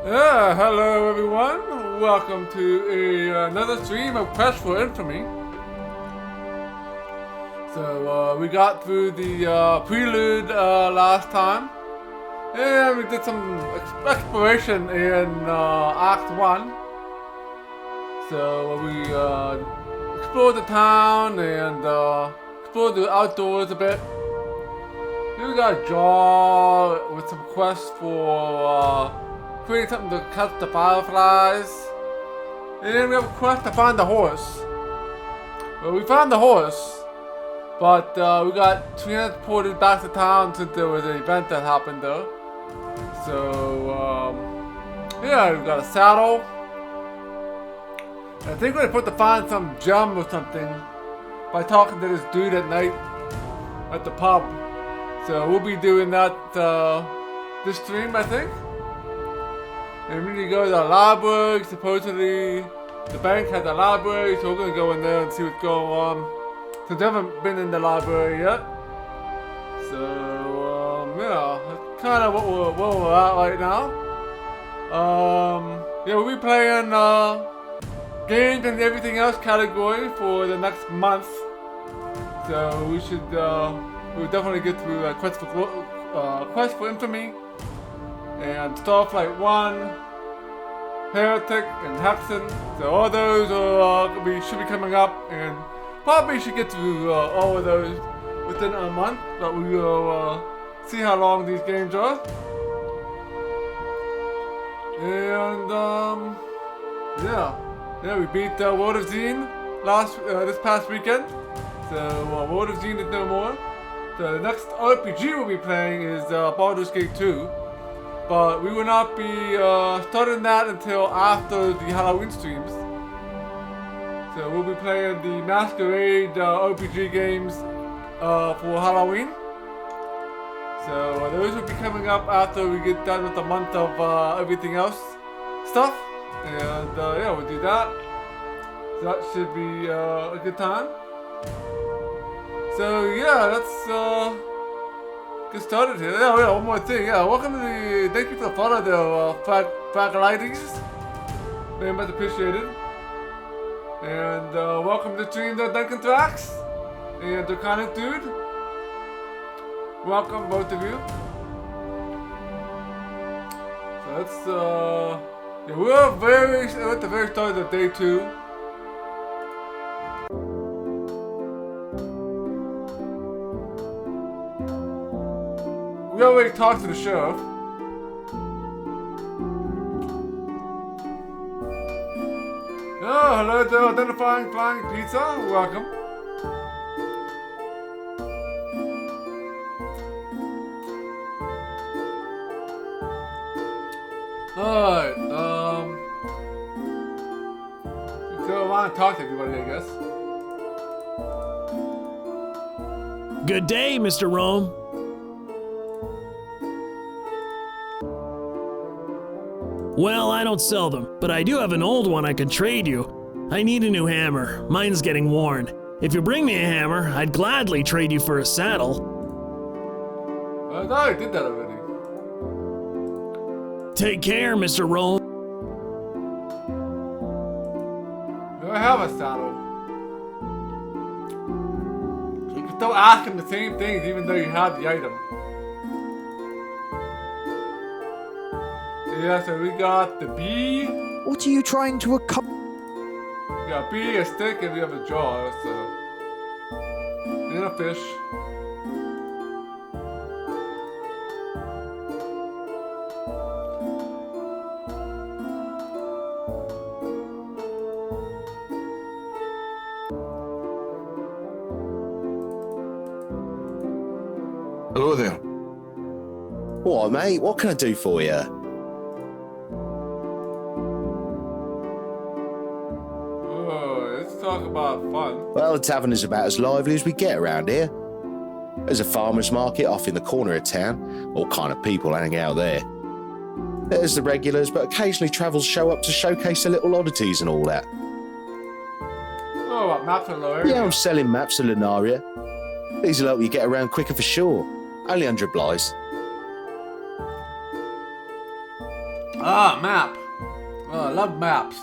Yeah, hello everyone. Welcome to another stream of Quest for Infamy. So we got through the prelude last time, and we did some exploration in Act 1. So we explored the town and explored the outdoors a bit. Then we got a jar with some quests for creating something to catch the fireflies. And then we have a quest to find the horse. Well, we found the horse, but we got transported back to town since there was an event that happened there. So, yeah, we got a saddle. I think we're supposed to find some gem or something by talking to this dude at night at the pub. So we'll be doing that this stream, I think. And we need to go to the library. Supposedly the bank has a library, so we're gonna go in there and see what's going on. since I haven't been in the library yet. So, yeah, that's kind of where we're at right now. Yeah, we'll be playing games and everything else category for the next month. So we should, we'll definitely get through Quest for Infamy and Starflight 1, Heretic, and Hexen. So all those should be coming up, and probably should get through all of those within a month, but we will see how long these games are. And yeah, we beat World of Zine this past weekend. So World of Zine is no more. So the next RPG we'll be playing is Baldur's Gate 2, but we will not be starting that until after the Halloween streams. So we'll be playing the Masquerade RPG games for Halloween. So those will be coming up after we get done with the month of everything else stuff. And yeah, we'll do that. So that should be a good time. So yeah, let's get started here. Yeah, one more thing. Yeah, welcome to the, thank you for the follow there, Fragalites. Very much appreciated. And welcome to stream the Duncan Thrax and the Draconic Dude. Welcome, both of you. So let's, yeah, we're at the very start of day 2. We already talked to the sheriff. Oh, hello there, identifying flying pizza. Welcome. Alright, go around and talk to everybody, I guess. Good day, Mr. Rome. Well, I don't sell them, but I do have an old one I could trade you. I need a new hammer. Mine's getting worn. If you bring me a hammer, I'd gladly trade you for a saddle. I thought I did that already. Take care, Mr. Rome. I have a saddle. You can still ask him the same things even though you have the item. Yeah, so we got the bee. What are you trying to accomplish? We got a bee, a stick, and we have a jar, so. And a fish. Hello there. What, mate? What can I do for you? Talk about fun. Well, the tavern is about as lively as we get around here. There's a farmer's market off in the corner of town. All kind of people hanging out there. There's the regulars, but occasionally travellers show up to showcase their little oddities and all that. Oh, what, maps of Lunaria? Yeah, I'm selling maps of Lunaria. These will help you get around quicker for sure. Only 100 blyes. Ah, map. Oh, I love maps.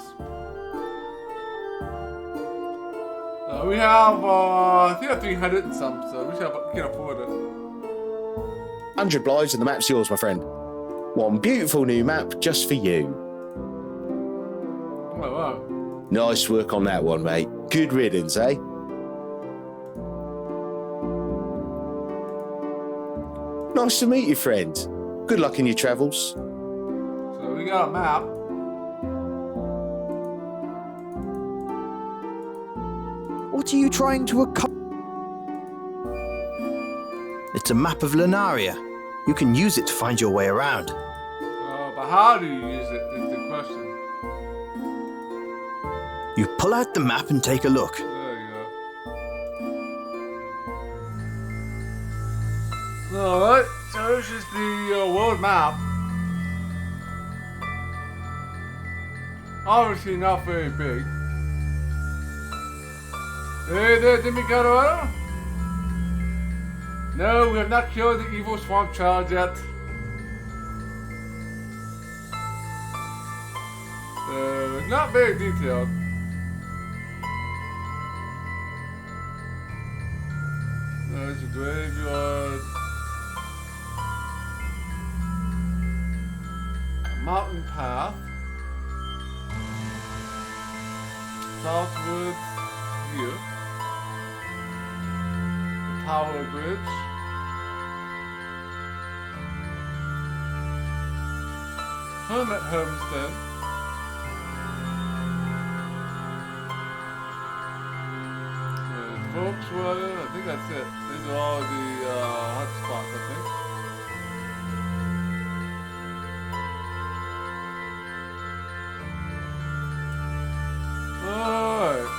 We have, I think 300 and some, so we can afford it. 100 blyes and the map's yours, my friend. One beautiful new map just for you. Oh, wow. Nice work on that one, mate. Good riddance, eh? Nice to meet you, friend. Good luck in your travels. So we got a map. What are you trying to accomplish? It's a map of Lunaria. You can use it to find your way around. But how do you use it is the question. You pull out the map and take a look. There you go. Alright, so this is the world map. Obviously not very big. Hey there, Jimmy Colorado. No, we have not killed the evil swamp child yet. It's not very detailed. There's a graveyard. A mountain path. Southward here. The Tower Bridge. Hermit Homestead. Volksville, I think that's it. These are all the hot spots, I think. Alright.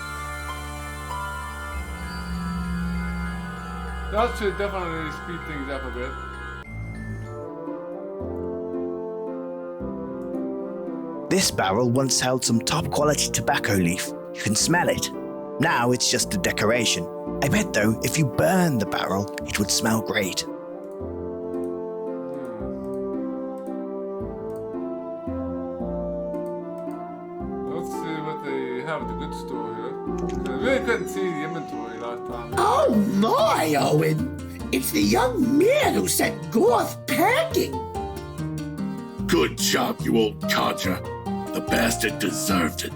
That should definitely speed things up a bit. This barrel once held some top quality tobacco leaf. You can smell it. Now it's just a decoration. I bet though, if you burn the barrel, it would smell great. Let's see what they have at the good store here. I really couldn't see the inventory last time. Oh my, Owen! It's the young man who sent Gorth packing! Good job, you old codger. The bastard deserved it.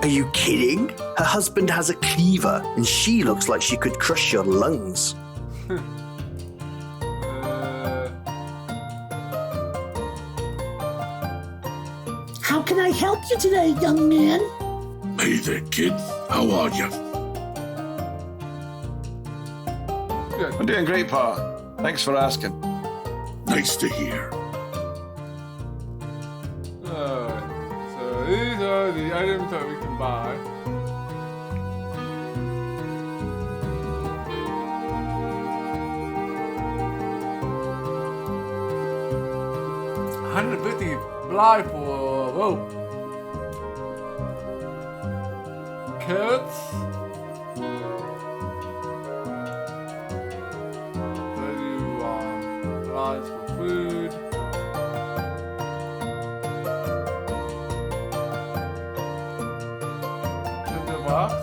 Are you kidding? Her husband has a cleaver, and she looks like she could crush your lungs. How can I help you today, young man? Hey there, kid. How are you? Good. I'm doing great, Pa. Thanks for asking. Nice to hear. Alright, so these are the items that we can buy. $150 fly for a rope. Carrots. 30 flies for food. Box.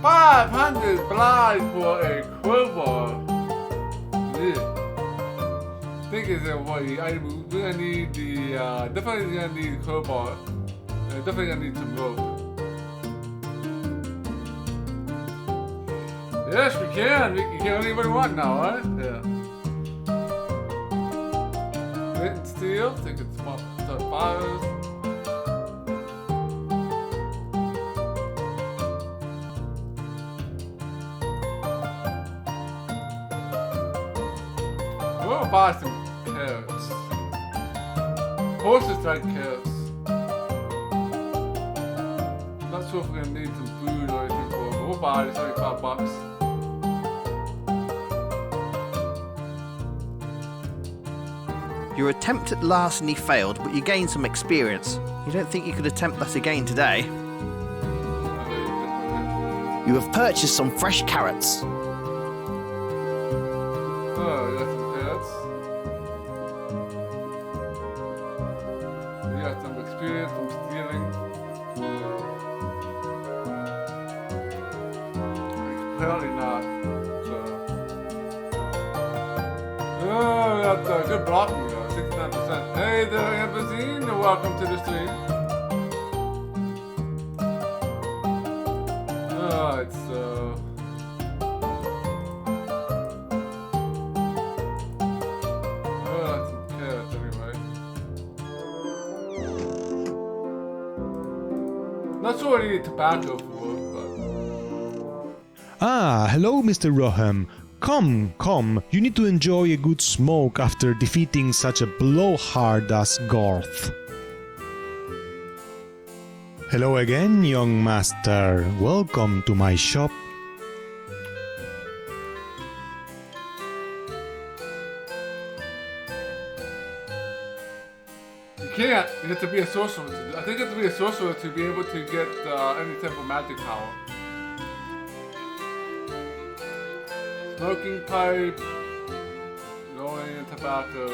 $500 flies for a crowbar. Yeah. I think it's what the item. We're gonna need the definitely gonna need a crowbar. Definitely gonna need some rope. Yes, we can. We can kill anybody we want now, right? Yeah. Flint and steel. Think it's small. Fires. We're gonna buy some carrots. Horses like carrots. Not sure if we're gonna need some food or anything for it, but we'll buy it. It's $75. Your attempt at larceny failed, but you gained some experience. You don't think you could attempt that again today? You have purchased some fresh carrots. Oh, you got some carrots. You got some experience from stealing. Apparently not. So. Oh, we got good blocking though. 69%. Hey there, Emphazine, and welcome to the stream. Alright, so. Oh, that's some carrots anyway. Not sure what I need tobacco for, Ah, hello, Mr. Rohem. Come, you need to enjoy a good smoke after defeating such a blowhard as Gorth. Hello again, young master. Welcome to my shop. but you can't. You have to be a sorcerer. I think you have to be a sorcerer to be able to get any type of magic power. Smoking pipe. Going in tobacco.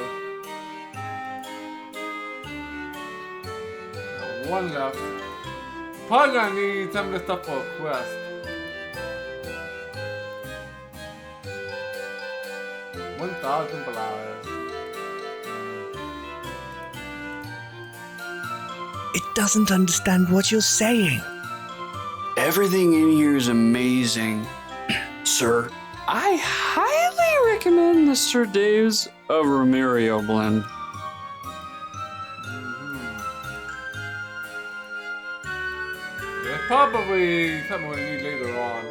One left. Probably gonna need some of this stuff for a quest. $1,000. It doesn't understand what you're saying. Everything in here is amazing. Sir, I highly recommend the Sir Dave's of Romerio blend. Yeah, probably something we need later on.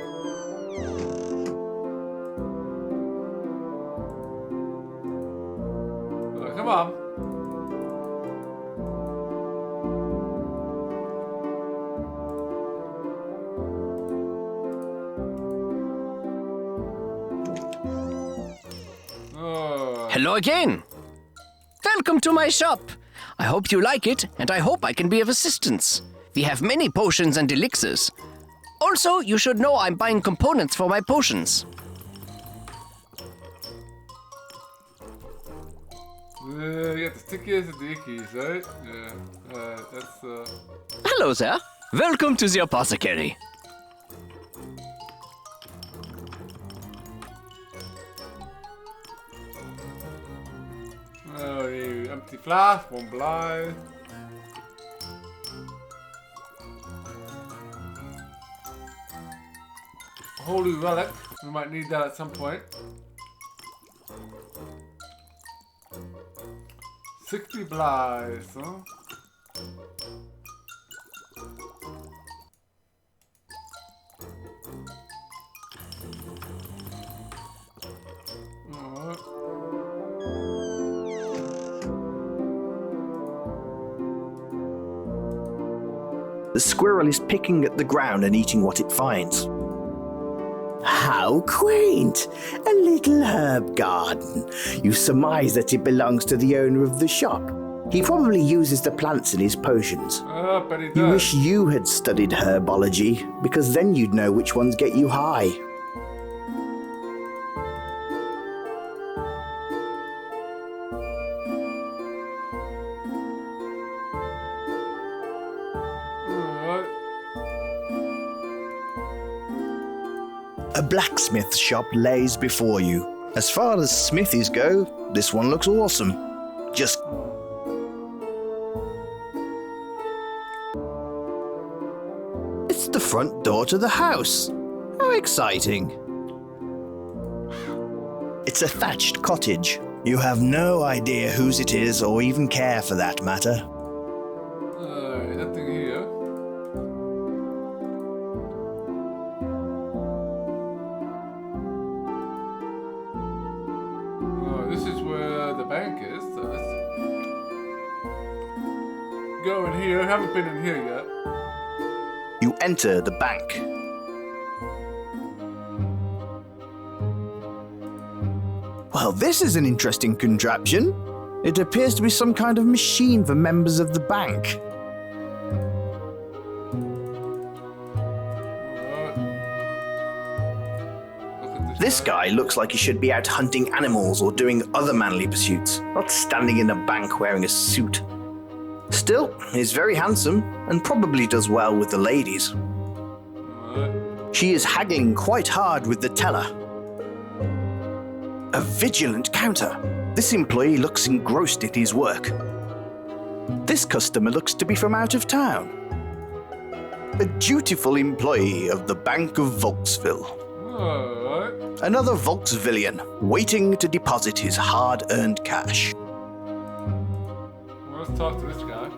Come on. Hello again. Welcome to my shop. I hope you like it, and I hope I can be of assistance. We have many potions and elixirs. Also, you should know I'm buying components for my potions. You got the stickies and the ickies, right? Yeah. That's Hello there. Welcome to the apothecary. Oh, you empty flask, one blind. Holy relic. We might need that at some point. 60 blights, huh? Alright. The squirrel is picking at the ground and eating what it finds. How quaint! A little herb garden. You surmise that it belongs to the owner of the shop. He probably uses the plants in his potions. But he does. You wish you had studied herbology, because then you'd know which ones get you high. A blacksmith shop lays before you. As far as smithies go, this one looks awesome. Just... It's the front door to the house. How exciting. It's a thatched cottage. You have no idea whose it is, or even care for that matter. Nothing here. This is where the bank is, so let's go in here. I haven't been in here yet. You enter the bank. Well, this is an interesting contraption. It appears to be some kind of machine for members of the bank. This guy looks like he should be out hunting animals or doing other manly pursuits, not standing in a bank wearing a suit. Still, he's very handsome and probably does well with the ladies. She is haggling quite hard with the teller. A vigilant counter. This employee looks engrossed in his work. This customer looks to be from out of town. A dutiful employee of the Bank of Volksville. Another Volksvillian, waiting to deposit his hard-earned cash. Let's talk to this guy.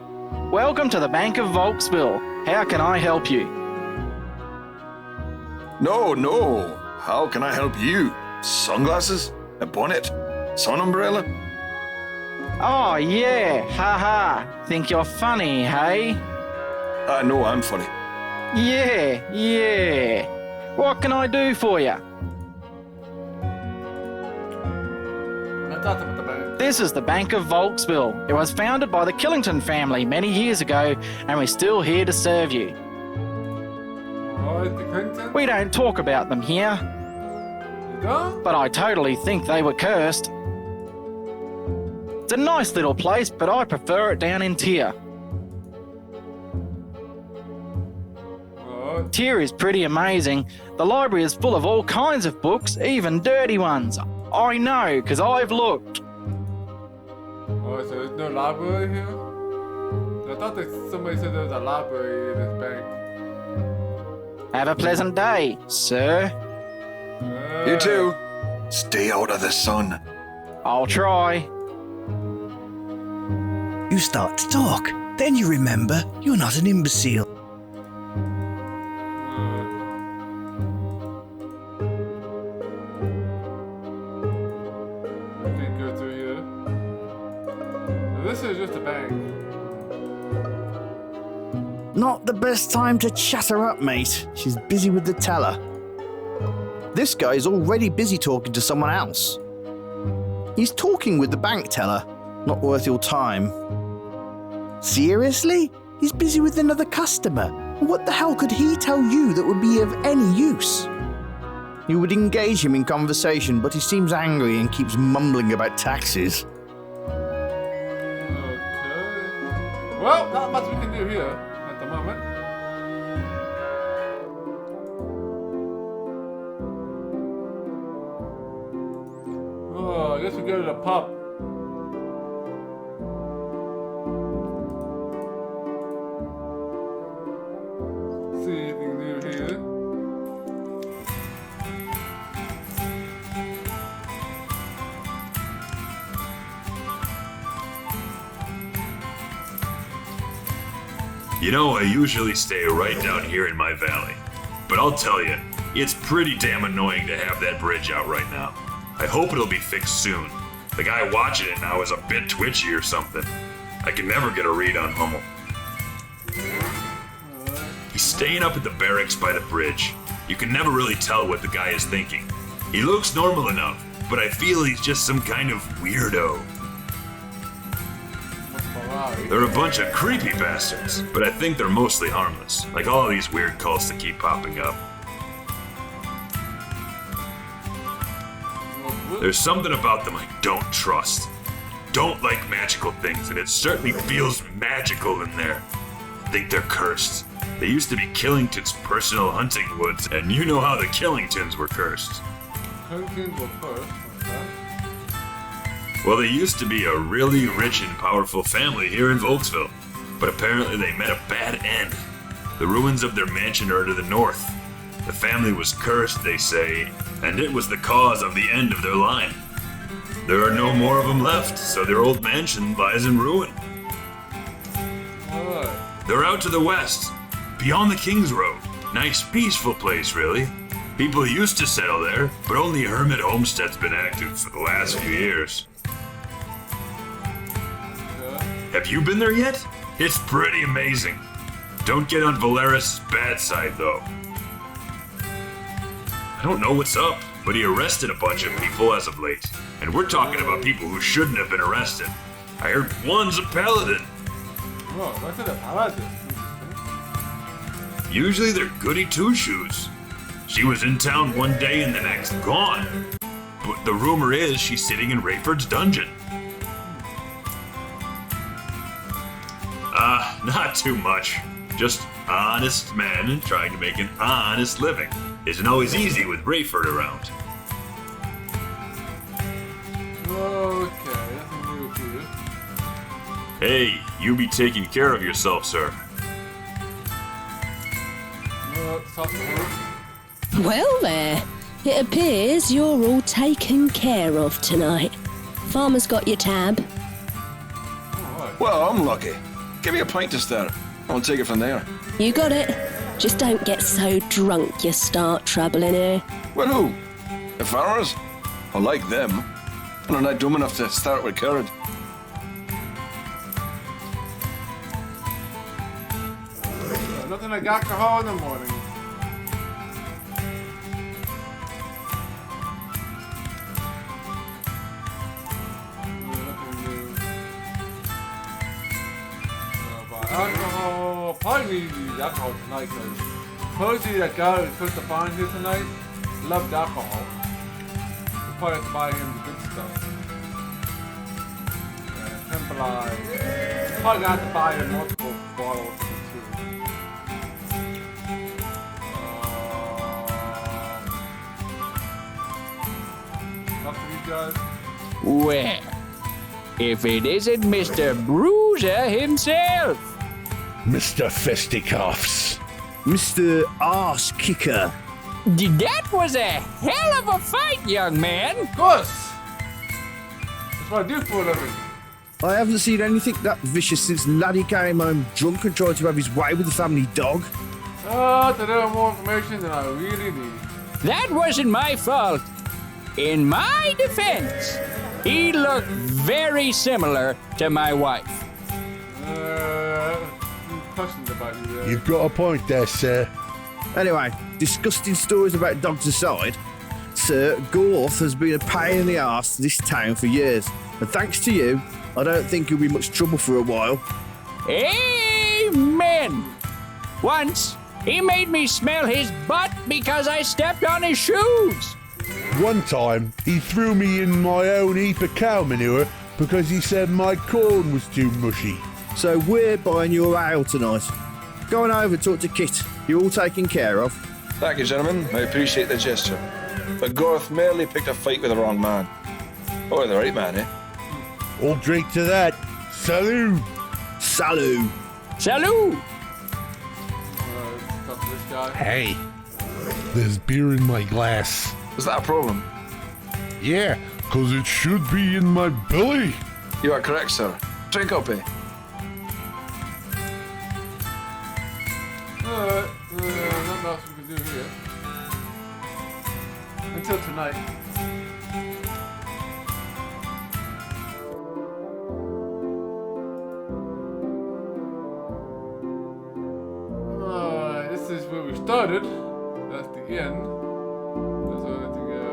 Welcome to the Bank of Volksville. How can I help you? No. How can I help you? Sunglasses? A bonnet? Sun umbrella? Oh, yeah. Ha. Think you're funny, hey? I know I'm funny. Yeah. What can I do for you? I talked about the bank. This is the Bank of Volksville. It was founded by the Killington family many years ago, and we're still here to serve you. Alright, the Clinton? We don't talk about them here, You don't? but I totally think they were cursed. It's a nice little place, but I prefer it down in Tyr. Alright. Tyr is pretty amazing. The library is full of all kinds of books, even dirty ones. I know, because I've looked. Alright, so there's no library here? I thought that somebody said there was a library in this bank. Have a pleasant day, sir. You too. Stay out of the sun. I'll try. You start to talk, then you remember you're not an imbecile. I can't go through here. Now, this is just a bank. Not the best time to chat her up, mate. She's busy with the teller. This guy's already busy talking to someone else. He's talking with the bank teller. Not worth your time. Seriously? He's busy with another customer. What the hell could he tell you that would be of any use? You would engage him in conversation, but he seems angry and keeps mumbling about taxes. Okay. Well, not much we can do here at the moment. Oh, I guess we go to the pub. See anything new here. You know, I usually stay right down here in my valley. But I'll tell you, it's pretty damn annoying to have that bridge out right now. I hope it'll be fixed soon. The guy watching it now is a bit twitchy or something. I can never get a read on Hummel. He's staying up at the barracks by the bridge. You can never really tell what the guy is thinking. He looks normal enough, but I feel he's just some kind of weirdo. They're a bunch of creepy bastards, but I think they're mostly harmless, like all of these weird cults that keep popping up. There's something about them I don't trust. Don't like magical things, and it certainly feels magical in there. I think they're cursed. They used to be Killington's personal hunting woods, and you know how the Killingtons were cursed. Killingtons were cursed? Okay. Well, they used to be a really rich and powerful family here in Volksville, but apparently they met a bad end. The ruins of their mansion are to the north. The family was cursed, they say, and it was the cause of the end of their line. There are no more of them left, so their old mansion lies in ruin. Alright. They're out to the west, beyond the King's Road. Nice, peaceful place, really. People used to settle there, but only Hermit Homestead's been active for the last few years. Have you been there yet? It's pretty amazing. Don't get on Valeris' bad side, though. I don't know what's up, but he arrested a bunch of people as of late. And we're talking about people who shouldn't have been arrested. I heard one's a paladin. Oh, that's a paladin. Usually they're goody two-shoes. She was in town one day and the next gone. But the rumor is she's sitting in Rayford's dungeon. Not too much. Just honest men and trying to make an honest living. Isn't always easy with Rayford around. Okay, nothing new here. Hey, you be taking care of yourself, sir. Well there, it appears you're all taken care of tonight. Farmer's got your tab. Well, I'm lucky. Give me a pint to start. I'll take it from there. You got it. Just don't get so drunk you start trouble in here. Well, who? The farmers? I like them. And I'm not dumb enough to start with courage. Nothing like alcohol in the morning. alcohol. Probably need to use alcohol tonight because supposedly that guy who's supposed to find here tonight loved alcohol. We'll probably have to buy him the good stuff. Symbolize. Probably gonna have to buy him multiple bottles too. Up to you guys. Well, if it isn't Mr. Bruiser himself. Mr. Fisticuffs. Mr. Arse Kicker. That was a hell of a fight, young man. Of course. That's what I do for a living. I haven't seen anything that vicious since Laddie came home drunk and tried to have his way with the family dog. To know more information than I really need. That wasn't my fault. In my defense, he looked very similar to my wife. Questions about you there. You've got a point there, sir. Anyway, disgusting stories about dogs aside, Sir, Gorth has been a pain in the arse to this town for years. And thanks to you, I don't think he'll be much trouble for a while. Amen. Once, he made me smell his butt because I stepped on his shoes. One time, he threw me in my own heap of cow manure because he said my corn was too mushy. So we're buying your ale tonight. Go on over and talk to Kit. You're all taken care of. Thank you, gentlemen. I appreciate the gesture. But Gorth merely picked a fight with the wrong man. Or the right man, eh? All drink to that. Salud! Salud! Salud! This guy. Hey, there's beer in my glass. Is that a problem? Yeah, 'cause it should be in my belly. You are correct, sir. Drink up, eh? Nothing else we can do here. Until tonight. This is where we started. That's the end. That's where I have to go.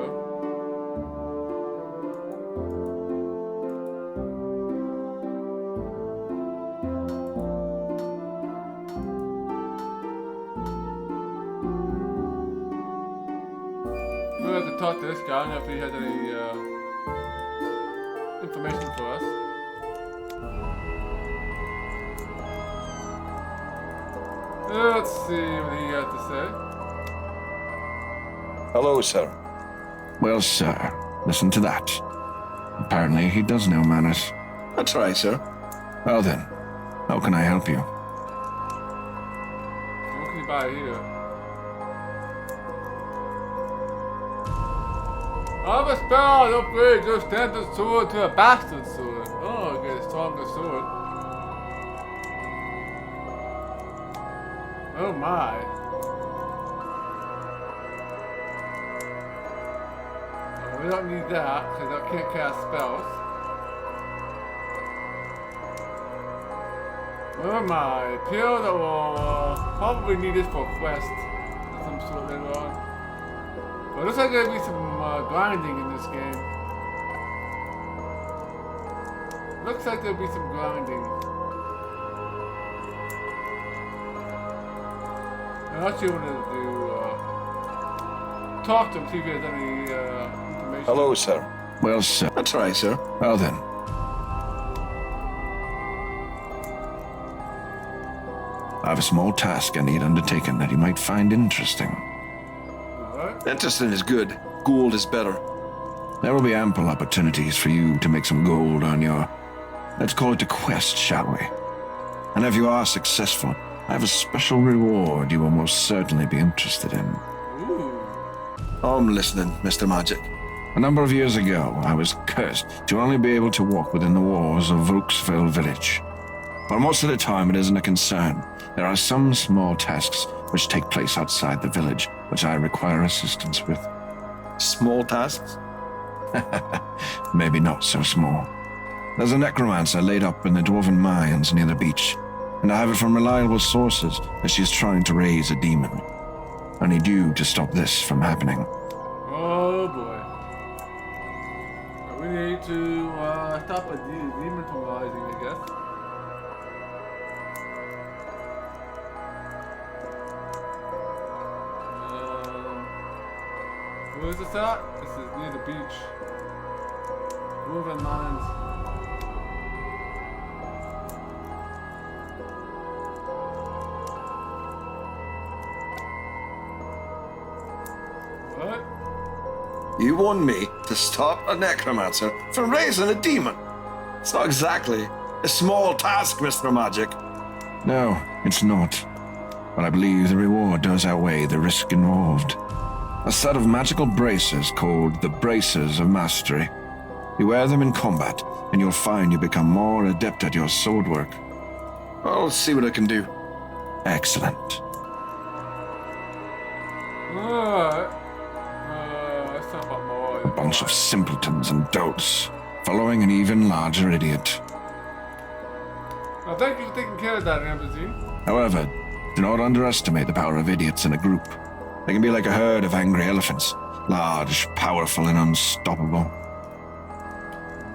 We'll have to talk to this guy. I don't know if he has any information for us. Let's see what he has to say. Hello, sir. Well, sir, listen to that. Apparently he does know manners. That's right, sir. Well then, how can I help you? What can you buy here? I have a spell that upgrades your standard sword to a bastard sword. Oh, okay, a stronger sword. Oh my. We don't need that, because I can't cast spells. Oh my. Appeal that will probably need this for a quest of some sort later on. But it looks like there'll be some grinding in this game. Looks like there'll be some grinding. I actually wanted to do, talk to him, see if he has any information. Hello, sir. Well, sir. That's right, sir. Well then. I have a small task I need undertaken that you might find interesting. Interesting is good. Gold is better. There will be ample opportunities for you to make some gold on your, let's call it a quest, shall we? And if you are successful, I have a special reward you will most certainly be interested in. I'm listening, Mr. Magic. A number of years ago, I was cursed to only be able to walk within the walls of Volksville village. While most of the time it isn't a concern, there are some small tasks which take place outside the village, which I require assistance with. Small tasks? Maybe not so small. There's a necromancer laid up in the dwarven mines near the beach, and I have it from reliable sources that she is trying to raise a demon. I need you to stop this from happening. Oh boy. We need to stop a demon from rising, I guess. Where is this at? This is near the beach. Moving lines. What? You want me to stop a necromancer from raising a demon? It's not exactly a small task, Mr. Magic. No, it's not. But I believe the reward does outweigh the risk involved. A set of magical braces called the Braces of Mastery. You wear them in combat, and you'll find you become more adept at your sword work. I'll see what I can do. Excellent. Alright. Let's talk about more. A bunch of simpletons and dolts, following an even larger idiot. Well, thank you for taking care of that, Amazine. However, do not underestimate the power of idiots in a group. They can be like a herd of angry elephants, large, powerful, and unstoppable.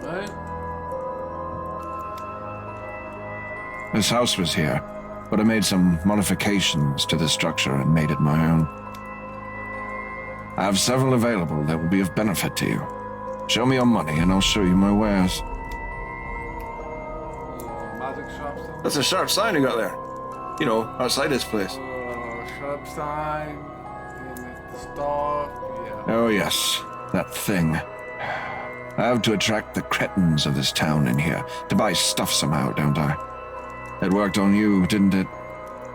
Right? This house was here, but I made some modifications to the structure and made it my own. I have several available that will be of benefit to you. Show me your money and I'll show you my wares. Magic shop. That's a sharp sign you got there. You know, outside this place. Sharp sign. The star. Yeah. Oh yes, that thing. I have to attract the cretins of this town in here to buy stuff somehow, don't I? It worked on you, didn't it?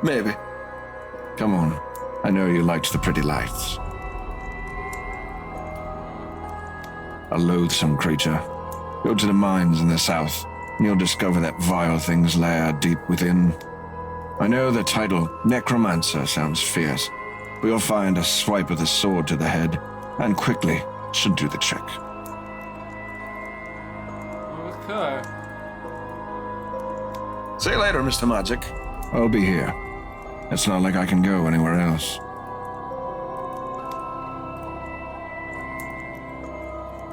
Maybe. Come on. I know you liked the pretty lights. A loathsome creature. Go to the mines in the south, and you'll discover that vile things lair deep within. I know the title Necromancer sounds fierce, but you'll find a swipe of the sword to the head, and quickly should do the trick. Okay. See you later, Mr. Magic. I'll be here. It's not like I can go anywhere else.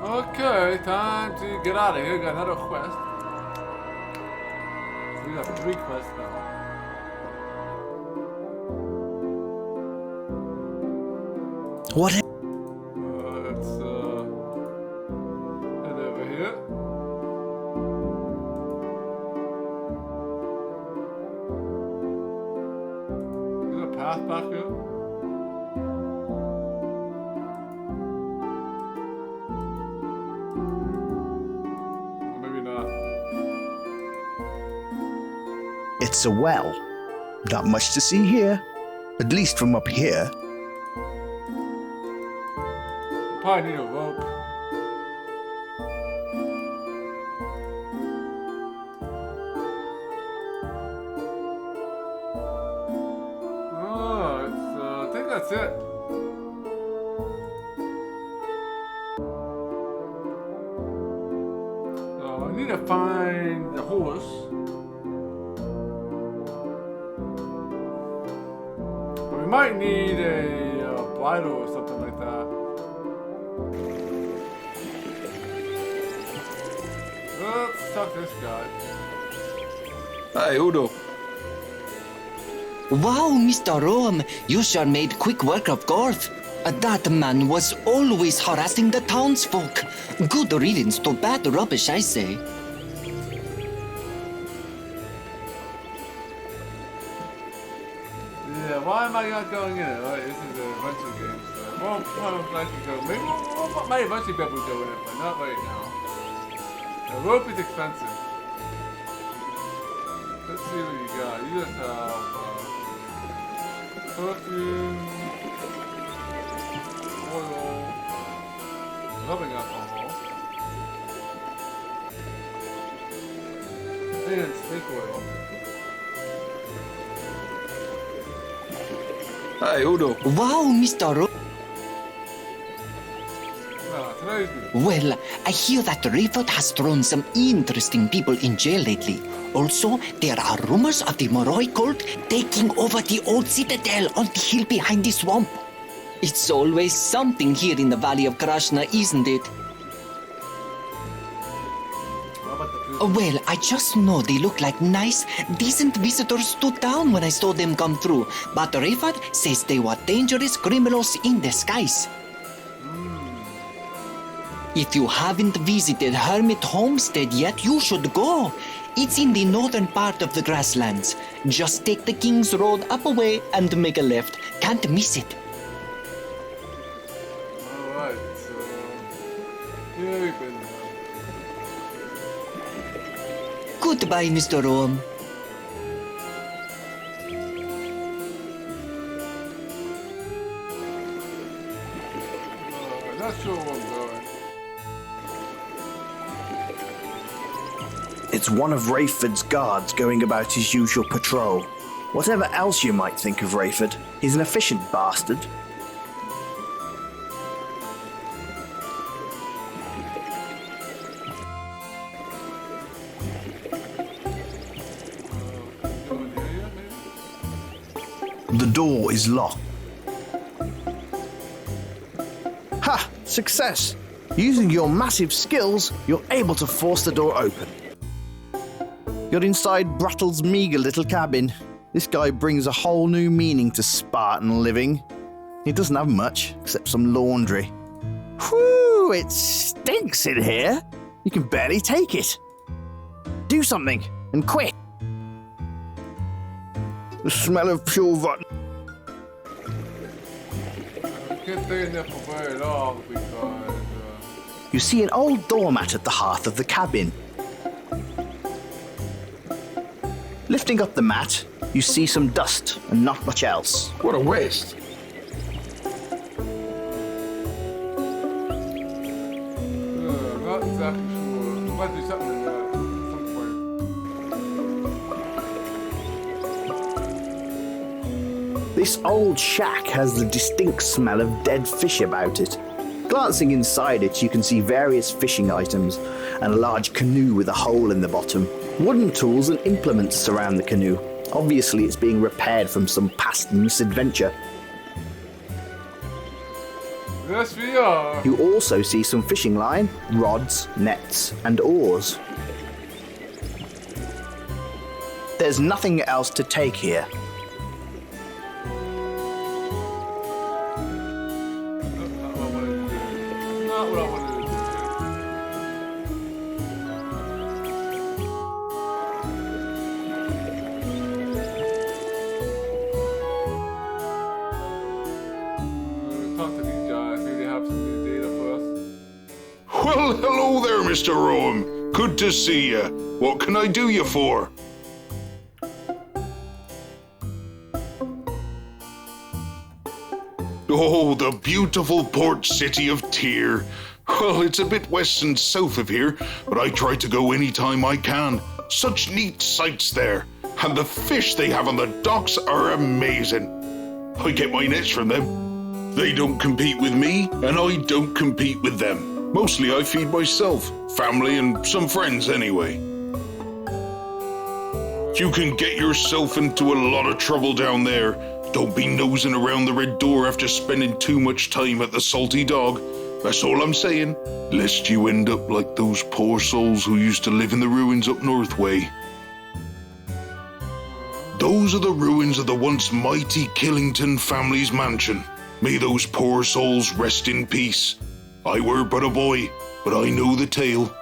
Okay, time to get out of here. Got another quest. We got 3 quests now. What? Let's head over here. Is there a path back here? Maybe not. It's a well. Not much to see here, at least from up here. Probably need a rope. Oh, I think that's it. So I need to find the horse. But we might need a bridle or something like that. Let's talk to this guy. Hey, Udo. Wow, Mr. Rome, you sure made quick work of Gorth. That man was always harassing the townsfolk. Good riddance to bad rubbish, I say. Yeah, why am I not going in it? Right, this is an adventure game, so won't likely go. Maybe we might eventually be able to go in it, but not right now. The rope is expensive. Let's see what you got. You just have perfume, oil, rubbing alcohol, and snake oil. Hey, Udo. Wow, Mr. Rome. Well, I hear that Rayford has thrown some interesting people in jail lately. Also, there are rumors of the Moroi cult taking over the old citadel on the hill behind the swamp. It's always something here in the Valley of Krishna, isn't it? Well, I just know they look like nice, decent visitors to town when I saw them come through. But Rayford says they were dangerous criminals in disguise. If you haven't visited Hermit Homestead yet, you should go. It's in the northern part of the grasslands. Just take the King's Road up a way and make a left. Can't miss it. Alright, so... Yeah, we've been there. Goodbye, Mr. Rome. Not sure where I'm going. It's one of Rayford's guards going about his usual patrol. Whatever else you might think of Rayford, he's an efficient bastard. The door is locked. Ha! Success! Using your massive skills, you're able to force the door open. You're inside Brattle's meager little cabin. This guy brings a whole new meaning to Spartan living. He doesn't have much, except some laundry. Whew, it stinks in here. You can barely take it. Do something, and quick. The smell of pure rotten. I can't stay in there for very long because... You see an old doormat at the hearth of the cabin. Lifting up the mat, you see some dust and not much else. What a waste. Not exactly sure. Might do something like that at some point. This old shack has the distinct smell of dead fish about it. Glancing inside it, you can see various fishing items and a large canoe with a hole in the bottom. Wooden tools and implements surround the canoe. Obviously, it's being repaired from some past misadventure. Yes, we are. You also see some fishing line, rods, nets, and oars. There's nothing else to take here. Not what I wanted to do. Talk to these guys. Maybe they have some new data for us. Well, hello there, Mr. Rome. Good to see you. What can I do you for? Oh, the beautiful port city of Tyr. Well, it's a bit west and south of here, but I try to go any time I can. Such neat sights there. And the fish they have on the docks are amazing. I get my nets from them. They don't compete with me, and I don't compete with them. Mostly I feed myself, family, and some friends anyway. You can get yourself into a lot of trouble down there. Don't be nosing around the red door after spending too much time at the Salty Dog. That's all I'm saying. Lest you end up like those poor souls who used to live in the ruins up North Way. Those are the ruins of the once mighty Killington family's mansion. May those poor souls rest in peace. I were but a boy, but I know the tale.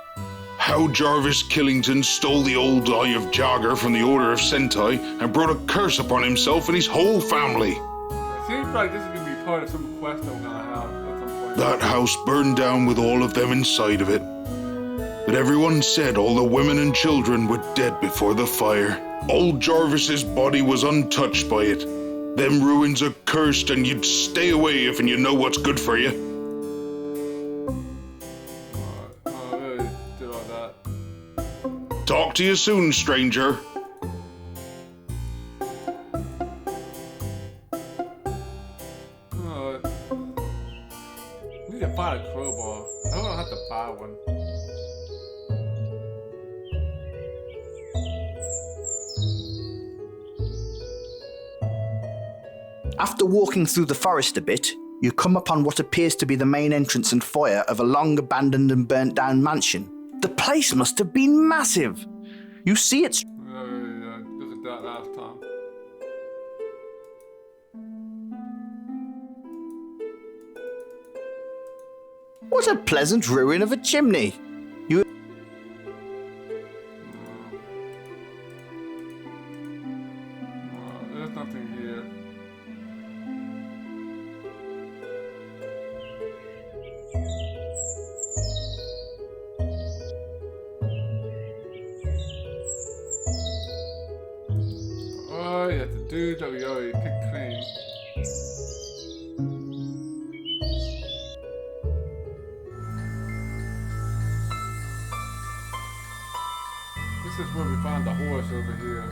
How Jarvis Killington stole the old Eye of Jagger from the Order of Sentai and brought a curse upon himself and his whole family. It seems like this is going to be part of some quest that we're going to have at some point. That house burned down with all of them inside of it. But everyone said all the women and children were dead before the fire. Old Jarvis's body was untouched by it. Them ruins are cursed and you'd stay away if you know what's good for you. Talk to you soon, stranger. I need to find a crowbar. I don't have to buy one. After walking through the forest a bit, you come upon what appears to be the main entrance and foyer of a long abandoned and burnt down mansion. The place must have been massive. You see it's... Look at that last time. What a pleasant ruin of a chimney. There's nothing here. Oh, yeah, the dude that we already picked clean. This is where we found the horse over here.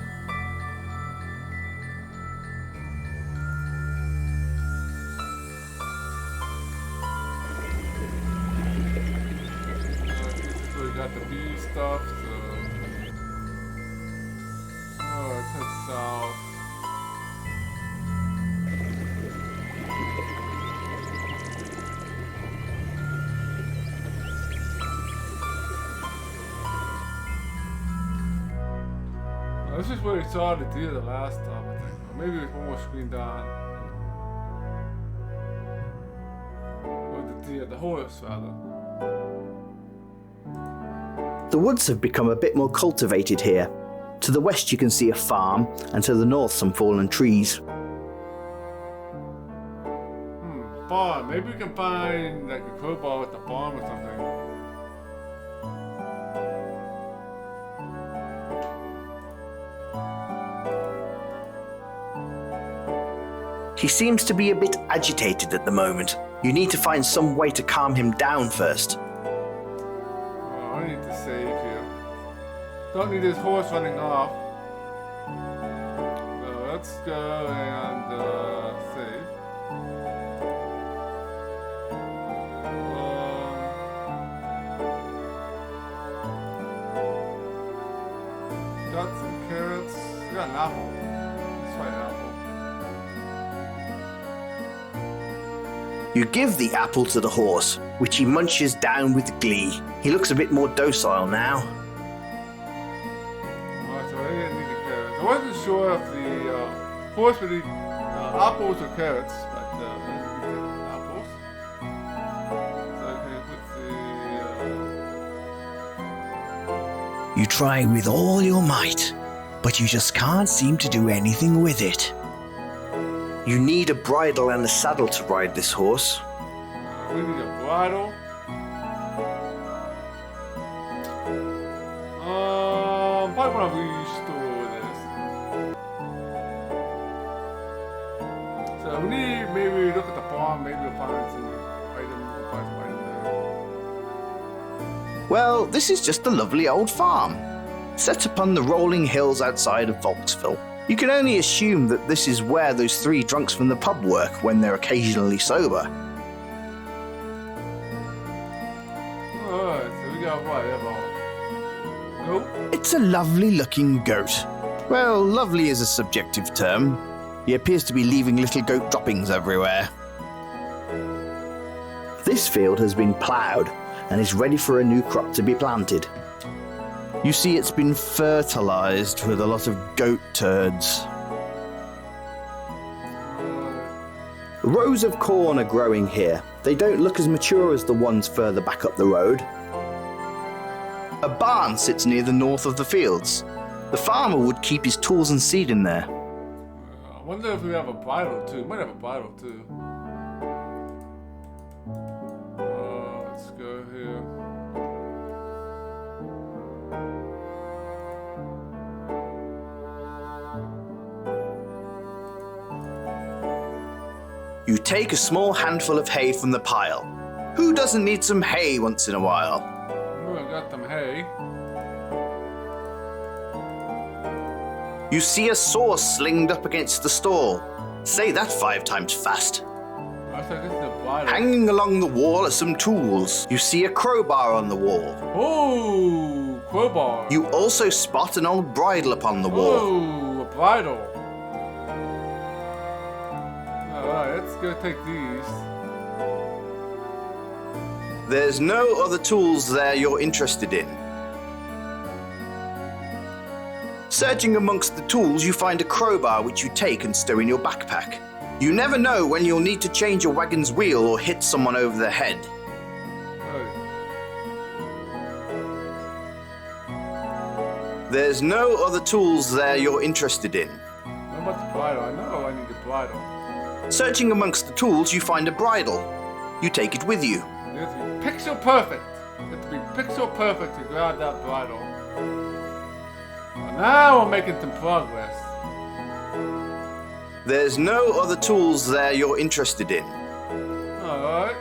This is where we got the bee stuff, so... Oh, let's head south. This is where we saw the deer the last time, I think. Or maybe it was one more screen down. Or the deer, the horse, rather. The woods have become a bit more cultivated here. To the west you can see a farm, and to the north some fallen trees. Farm. Maybe we can find like a crowbar at the farm or something. He seems to be a bit agitated at the moment. You need to find some way to calm him down first. Oh, I need to save here. Don't need this horse running off. So let's go and save. Got some carrots. Got an apple. Let's try an apple. You give the apple to the horse, which he munches down with glee. He looks a bit more docile now. Alright, so I didn't need the carrots. I wasn't sure if the horse would eat apples or carrots, but I think we get apples. So okay, let's see. You try with all your might, but you just can't seem to do anything with it. You need a bridle and a saddle to ride this horse. We need a bridle. Probably want to restore this. So we need, maybe look at the farm, maybe we'll find some items, there. Well, this is just a lovely old farm, set upon the rolling hills outside of Volksville. You can only assume that this is where those three drunks from the pub work when they're occasionally sober. Alright, so we got what? We have a goat? It's a lovely looking goat. Well, lovely is a subjective term. He appears to be leaving little goat droppings everywhere. This field has been ploughed and is ready for a new crop to be planted. You see it's been fertilized with a lot of goat turds. Rows of corn are growing here. They don't look as mature as the ones further back up the road. A barn sits near the north of the fields. The farmer would keep his tools and seed in there. I wonder if we have a bridle too. We might have a bridle too. Let's go here. You take a small handful of hay from the pile. Who doesn't need some hay once in a while? Oh, I got them hay. You see a saw slinged up against the stall. Say that 5 times fast. Hanging along the wall are some tools. You see a crowbar on the wall. Oh, crowbar. You also spot an old bridle upon the wall. Oh, a bridle. Alright, let's go take these. There's no other tools there you're interested in. Searching amongst the tools, you find a crowbar which you take and stow in your backpack. You never know when you'll need to change a wagon's wheel or hit someone over the head. There's no other tools there you're interested in. What about the bridle? I know I need the bridle. Searching amongst the tools, you find a bridle. You take it with you. It has to be pixel perfect. It has to be pixel perfect to grab that bridle. Now we're making some progress. There's no other tools there you're interested in. Alright,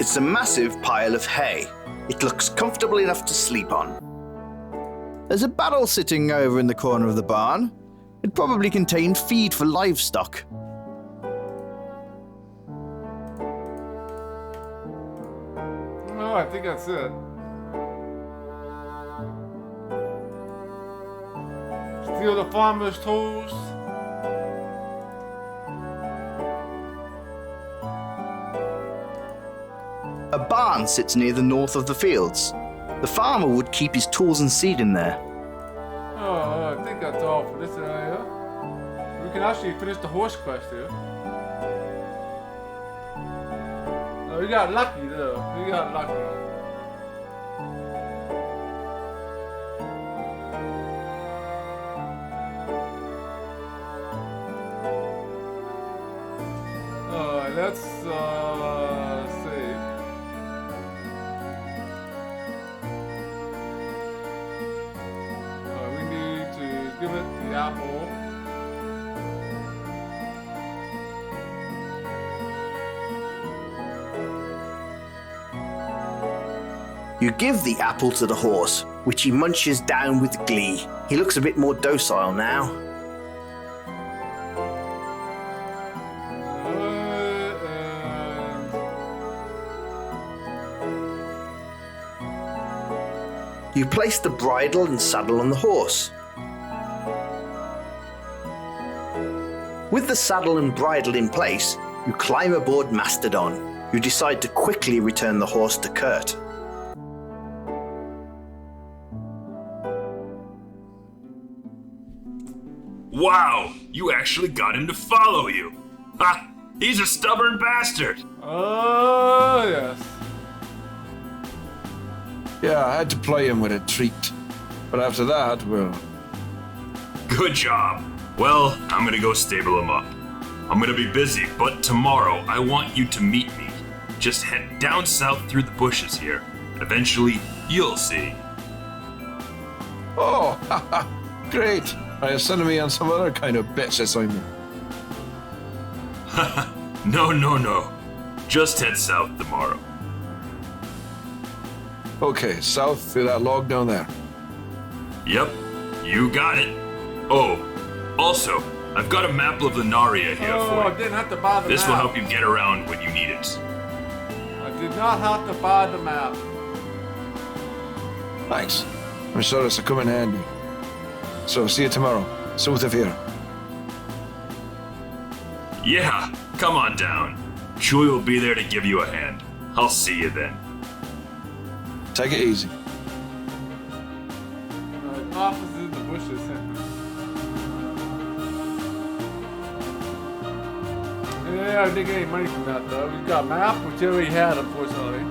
It's a massive pile of hay. It looks comfortable enough to sleep on. There's a barrel sitting over in the corner of the barn. It probably contained feed for livestock. Oh, I think that's it. Steal the farmer's tools. A barn sits near the north of the fields. The farmer would keep his tools and seed in there. Oh, I think that's all for this area. We can actually finish the horse quest here. Oh, we got lucky though. We got lucky. Alright, let's see. We need to give it the apple. You give the apple to the horse, which he munches down with glee. He looks a bit more docile now. You place the bridle and saddle on the horse. With the saddle and bridle in place, you climb aboard Mastodon. You decide to quickly return the horse to Kurt. Wow, you actually got him to follow you. Ha! He's a stubborn bastard. Oh, yes. Yeah, I had to play him with a treat. But after that, well... Good job. Well, I'm gonna go stable him up. I'm gonna be busy, but tomorrow I want you to meet me. Just head down south through the bushes here. Eventually, you'll see. Oh, haha, great. Are you sending me on some other kind of bitch assignment? No. Just head south tomorrow. Okay, south through that log down there. Yep, you got it. Oh, also, I've got a map of Lunaria here Oh, for I you. didn't have to buy the This map. will help you get around when you need it. I did not have to buy the map. Thanks. I'm sure this will come in handy. So, see you tomorrow, south of here. Yeah, come on down. Chewie will be there to give you a hand. I'll see you then. Take it easy. Office in the bushes. Yeah, I didn't get any money from that though. We got a map, which we already had, unfortunately.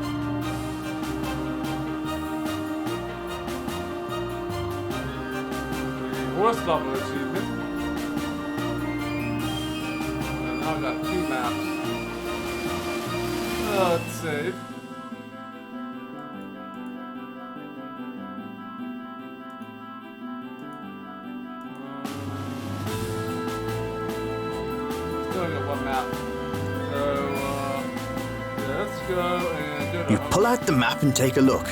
Horse level achievement. And now I got 2 maps. Let's save. Still got 1 map. So, yeah, let's go and do it. You pull out the map and take a look.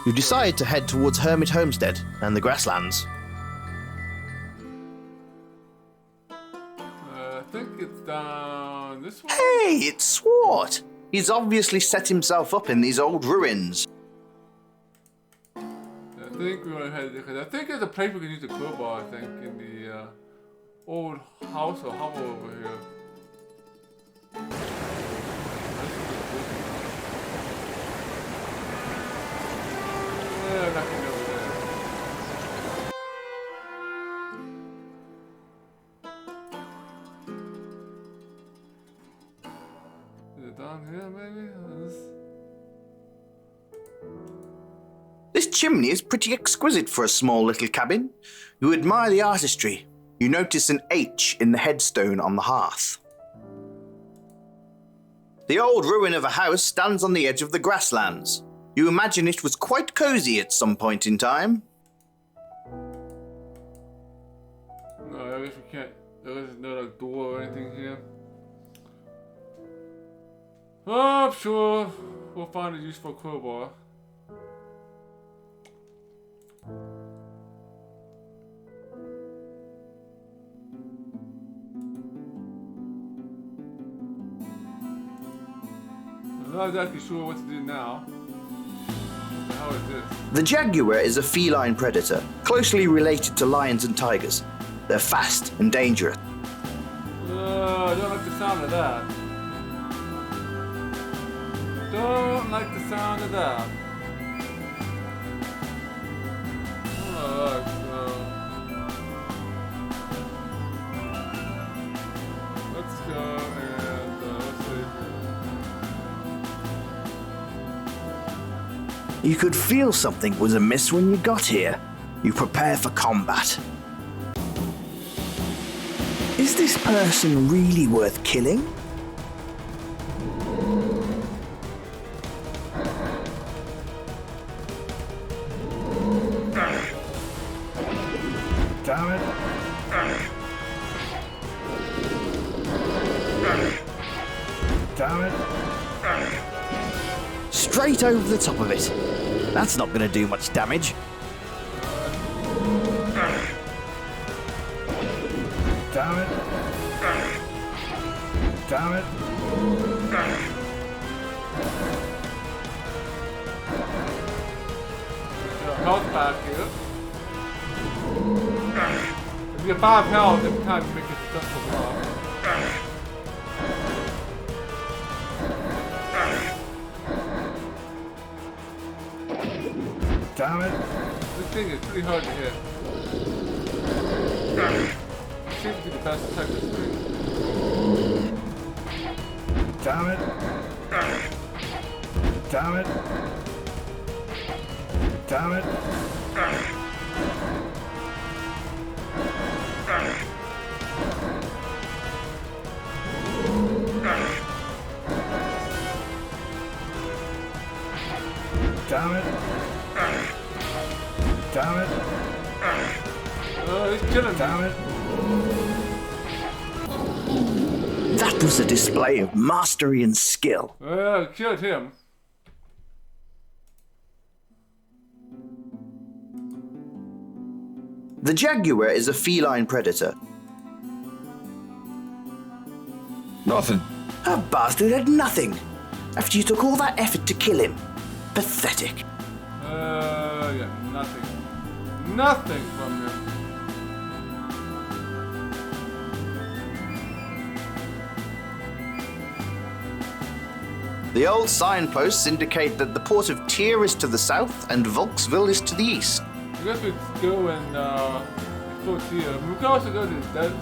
You decide to head towards Hermit Homestead and the grasslands. I think it's down this way. Hey, it's Swart! He's obviously set himself up in these old ruins. I think we're gonna head because I think there's a place we can use the crowbar. I think in the old house or hovel over here. Yeah, nothing over there. Yeah, maybe. This chimney is pretty exquisite for a small little cabin. You admire the artistry. You notice an H in the headstone on the hearth. The old ruin of a house stands on the edge of the grasslands. You imagine it was quite cozy at some point in time. No, I guess we can't. There isn't no like door or anything here. Oh, I'm sure we'll find a useful crowbar. I'm not exactly sure what to do now. What the hell is this? The jaguar is a feline predator, closely related to lions and tigers. They're fast and dangerous. I don't like the sound of that. Don't like the sound of that. Alright, so let's go and let's see. You could feel something was amiss when you got here. You prepare for combat. Is this person really worth killing? Damn it. Damn it. Straight over the top of it. That's not going to do much damage. Damn it. Damn it. Health pack here. If you have 5 health, every time you make a successful block. Damn it. This thing is pretty hard to hit. Seems to be the best attacker string. Damn it. Damn it. Damn it. Damn it. Damn it. He's killing me. Damn it. That was a display of mastery and skill. Killed him. The jaguar is a feline predator. Nothing. That bastard had nothing. After you took all that effort to kill him. Pathetic. Yeah, nothing. Nothing from him. The old signposts indicate that the port of Tyr is to the south and Volksville is to the east. I guess we could go and explore here. We could also go to the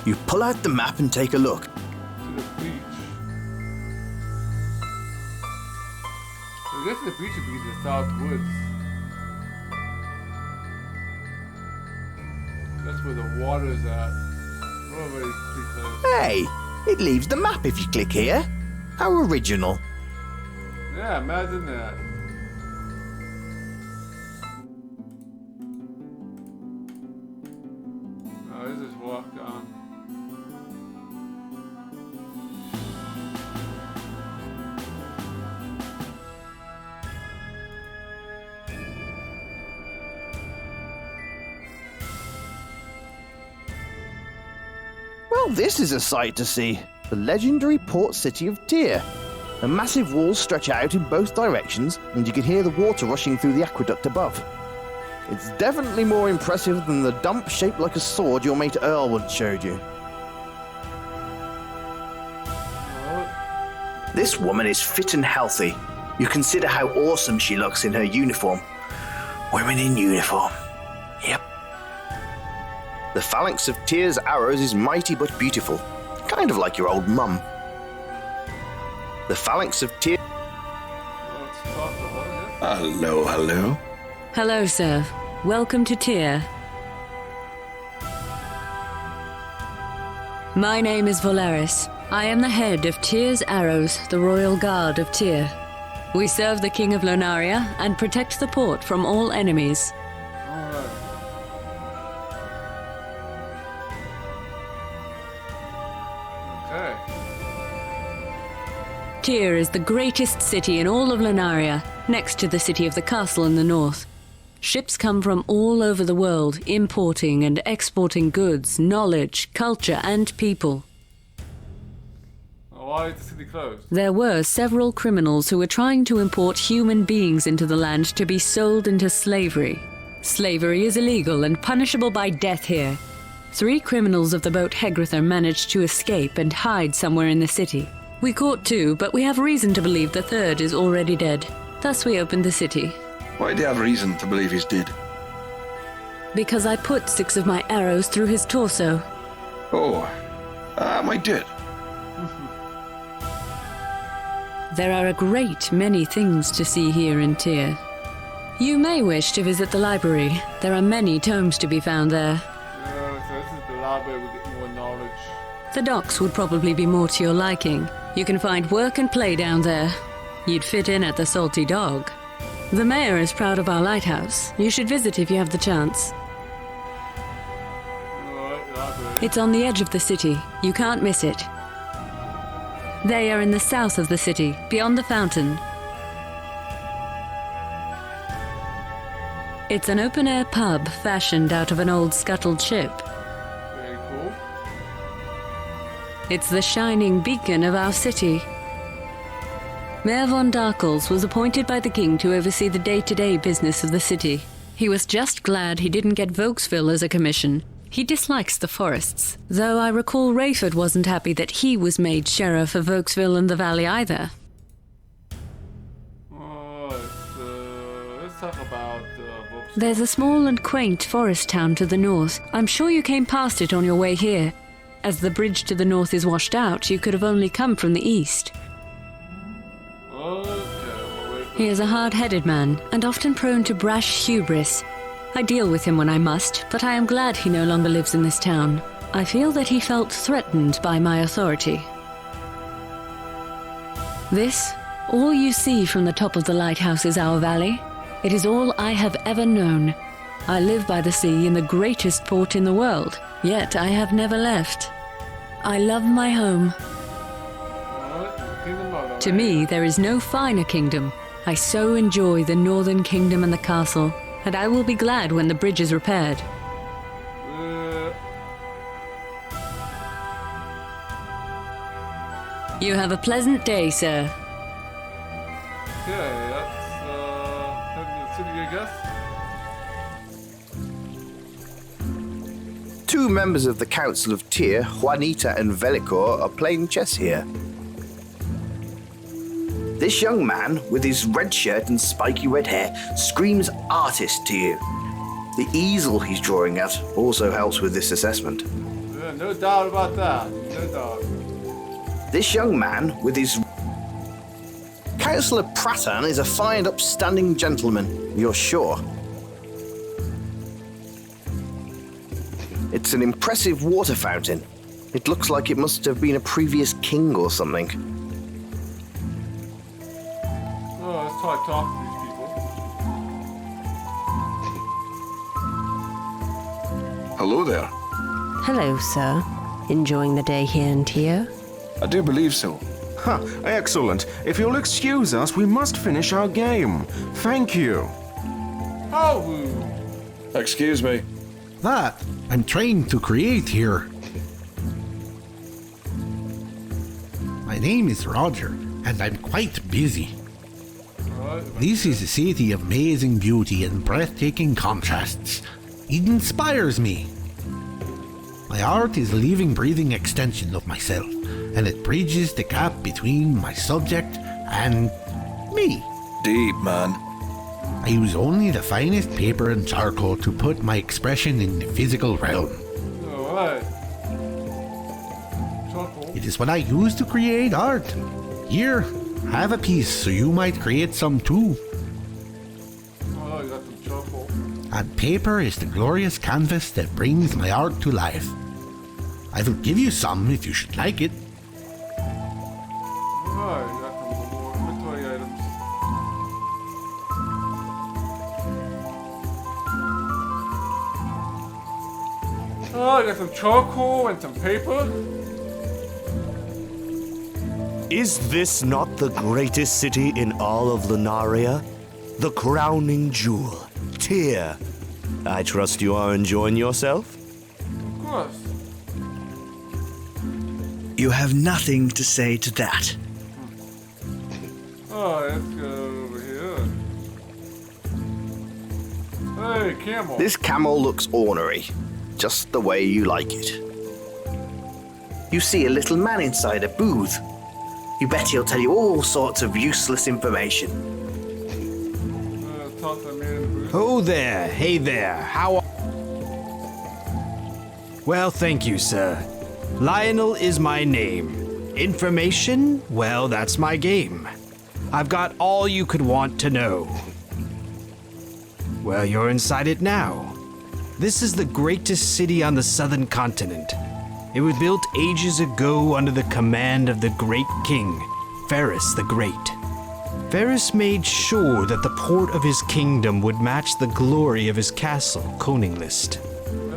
You pull out the map and take a look. to the beach. I guess the beach would be the South Woods. That's where the water's at. We're already pretty close. Hey, it leaves the map if you click here. How original. Yeah, imagine that. Oh, let's just walk on. Well, this is a sight to see. The legendary port city of Tyr. The massive walls stretch out in both directions, and you can hear the water rushing through the aqueduct above. It's definitely more impressive than the dump shaped like a sword your mate Earl once showed you. This woman is fit and healthy. You consider how awesome she looks in her uniform. Women in uniform. Yep. The phalanx of Tyr's arrows is mighty but beautiful, kind of like your old mum. The phalanx of Tyr... Hello, hello. Hello, sir. Welcome to Tyr. My name is Valeris. I am the head of Tyr's Arrows, the Royal Guard of Tyr. We serve the King of Lunaria and protect the port from all enemies. Okay. Tyr is the greatest city in all of Lunaria, next to the city of the castle in the north. Ships come from all over the world, importing and exporting goods, knowledge, culture, and people. Why is the city closed? There were several criminals who were trying to import human beings into the land to be sold into slavery. Slavery is illegal and punishable by death here. 3 criminals of the boat Hercxena managed to escape and hide somewhere in the city. We caught 2, but we have reason to believe the 3rd is already dead. Thus we opened the city. Why do you have reason to believe he's dead? Because I put 6 of my arrows through his torso. Oh, I did. There are a great many things to see here in Tyr. You may wish to visit the library. There are many tomes to be found there. Yeah, so this is the library, we get more knowledge. The docks would probably be more to your liking. You can find work and play down there. You'd fit in at the Salty Dog. The mayor is proud of our lighthouse. You should visit if you have the chance. Alright, library. It's on the edge of the city. You can't miss it. They are in the south of the city, beyond the fountain. It's an open-air pub fashioned out of an old scuttled ship. Very cool. It's the shining beacon of our city. Mayor von Darkles was appointed by the king to oversee the day-to-day business of the city. He was just glad he didn't get Volksville as a commission. He dislikes the forests, though I recall Rayford wasn't happy that he was made sheriff of Volksville and the valley either. Let's talk about Volksville. There's a small and quaint forest town to the north. I'm sure you came past it on your way here. As the bridge to the north is washed out, you could have only come from the east. He is a hard-headed man, and often prone to brash hubris. I deal with him when I must, but I am glad he no longer lives in this town. I feel that he felt threatened by my authority. This, all you see from the top of the lighthouse is our valley. It is all I have ever known. I live by the sea in the greatest port in the world, yet I have never left. I love my home. To me, there is no finer kingdom. I so enjoy the northern kingdom and the castle, and I will be glad when the bridge is repaired. You have a pleasant day, sir. Okay, that's heading to the city, I guess. 2 members of the Council of Tyr, Juanita and Velikor, are playing chess here. This young man, with his red shirt and spiky red hair, screams artist to you. The easel he's drawing at also helps with this assessment. Yeah, no doubt about that. No doubt. This young man, with his... Councillor Prattan is a fine, upstanding gentleman, you're sure. It's an impressive water fountain. It looks like it must have been a previous king or something. Oh, let's try to talk to these people. Hello there. Hello, sir. Enjoying the day here in Tyr? I do believe so. Huh, excellent. If you'll excuse us, we must finish our game. Thank you. Oh! Excuse me. That I'm trying to create here. My name is Roger, and I'm quite busy. This is a city of amazing beauty and breathtaking contrasts. It inspires me. My art is a living, breathing extension of myself, and it bridges the gap between my subject and me. Deep, man. I use only the finest paper and charcoal to put my expression in the physical realm. It is what I use to create art. Here, have a piece so you might create some too. Oh, you got some charcoal. And paper is the glorious canvas that brings my art to life. I will give you some if you should like it. Oh, you got some more inventory items. Oh, I got some charcoal and some paper. Is this not the greatest city in all of Lunaria? The crowning jewel, Tyr. I trust you are enjoying yourself? Of course. You have nothing to say to that. Oh, let's go over here. Hey, camel. This camel looks ornery, just the way you like it. You see a little man inside a booth. You bet he'll tell you all sorts of useless information. Talk to the man in the booth. Oh there, hey there, how are... Well, thank you, sir. Lionel is my name. Information? Well, that's my game. I've got all you could want to know. Well, you're inside it now. This is the greatest city on the southern continent. It was built ages ago under the command of the great king, Ferris the Great. Ferris made sure that the port of his kingdom would match the glory of his castle, Koninglist.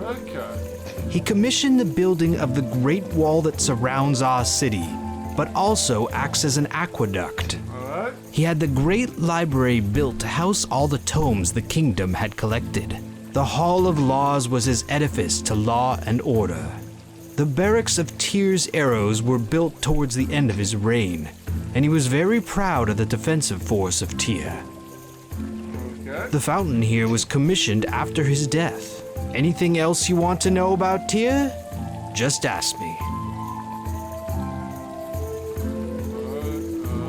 Okay. He commissioned the building of the great wall that surrounds our city, but also acts as an aqueduct. Alright. He had the great library built to house all the tomes the kingdom had collected. The Hall of Laws was his edifice to law and order. The barracks of Tyr's arrows were built towards the end of his reign, and he was very proud of the defensive force of Tyr. Okay. The fountain here was commissioned after his death. Anything else you want to know about Tyr? Just ask me. I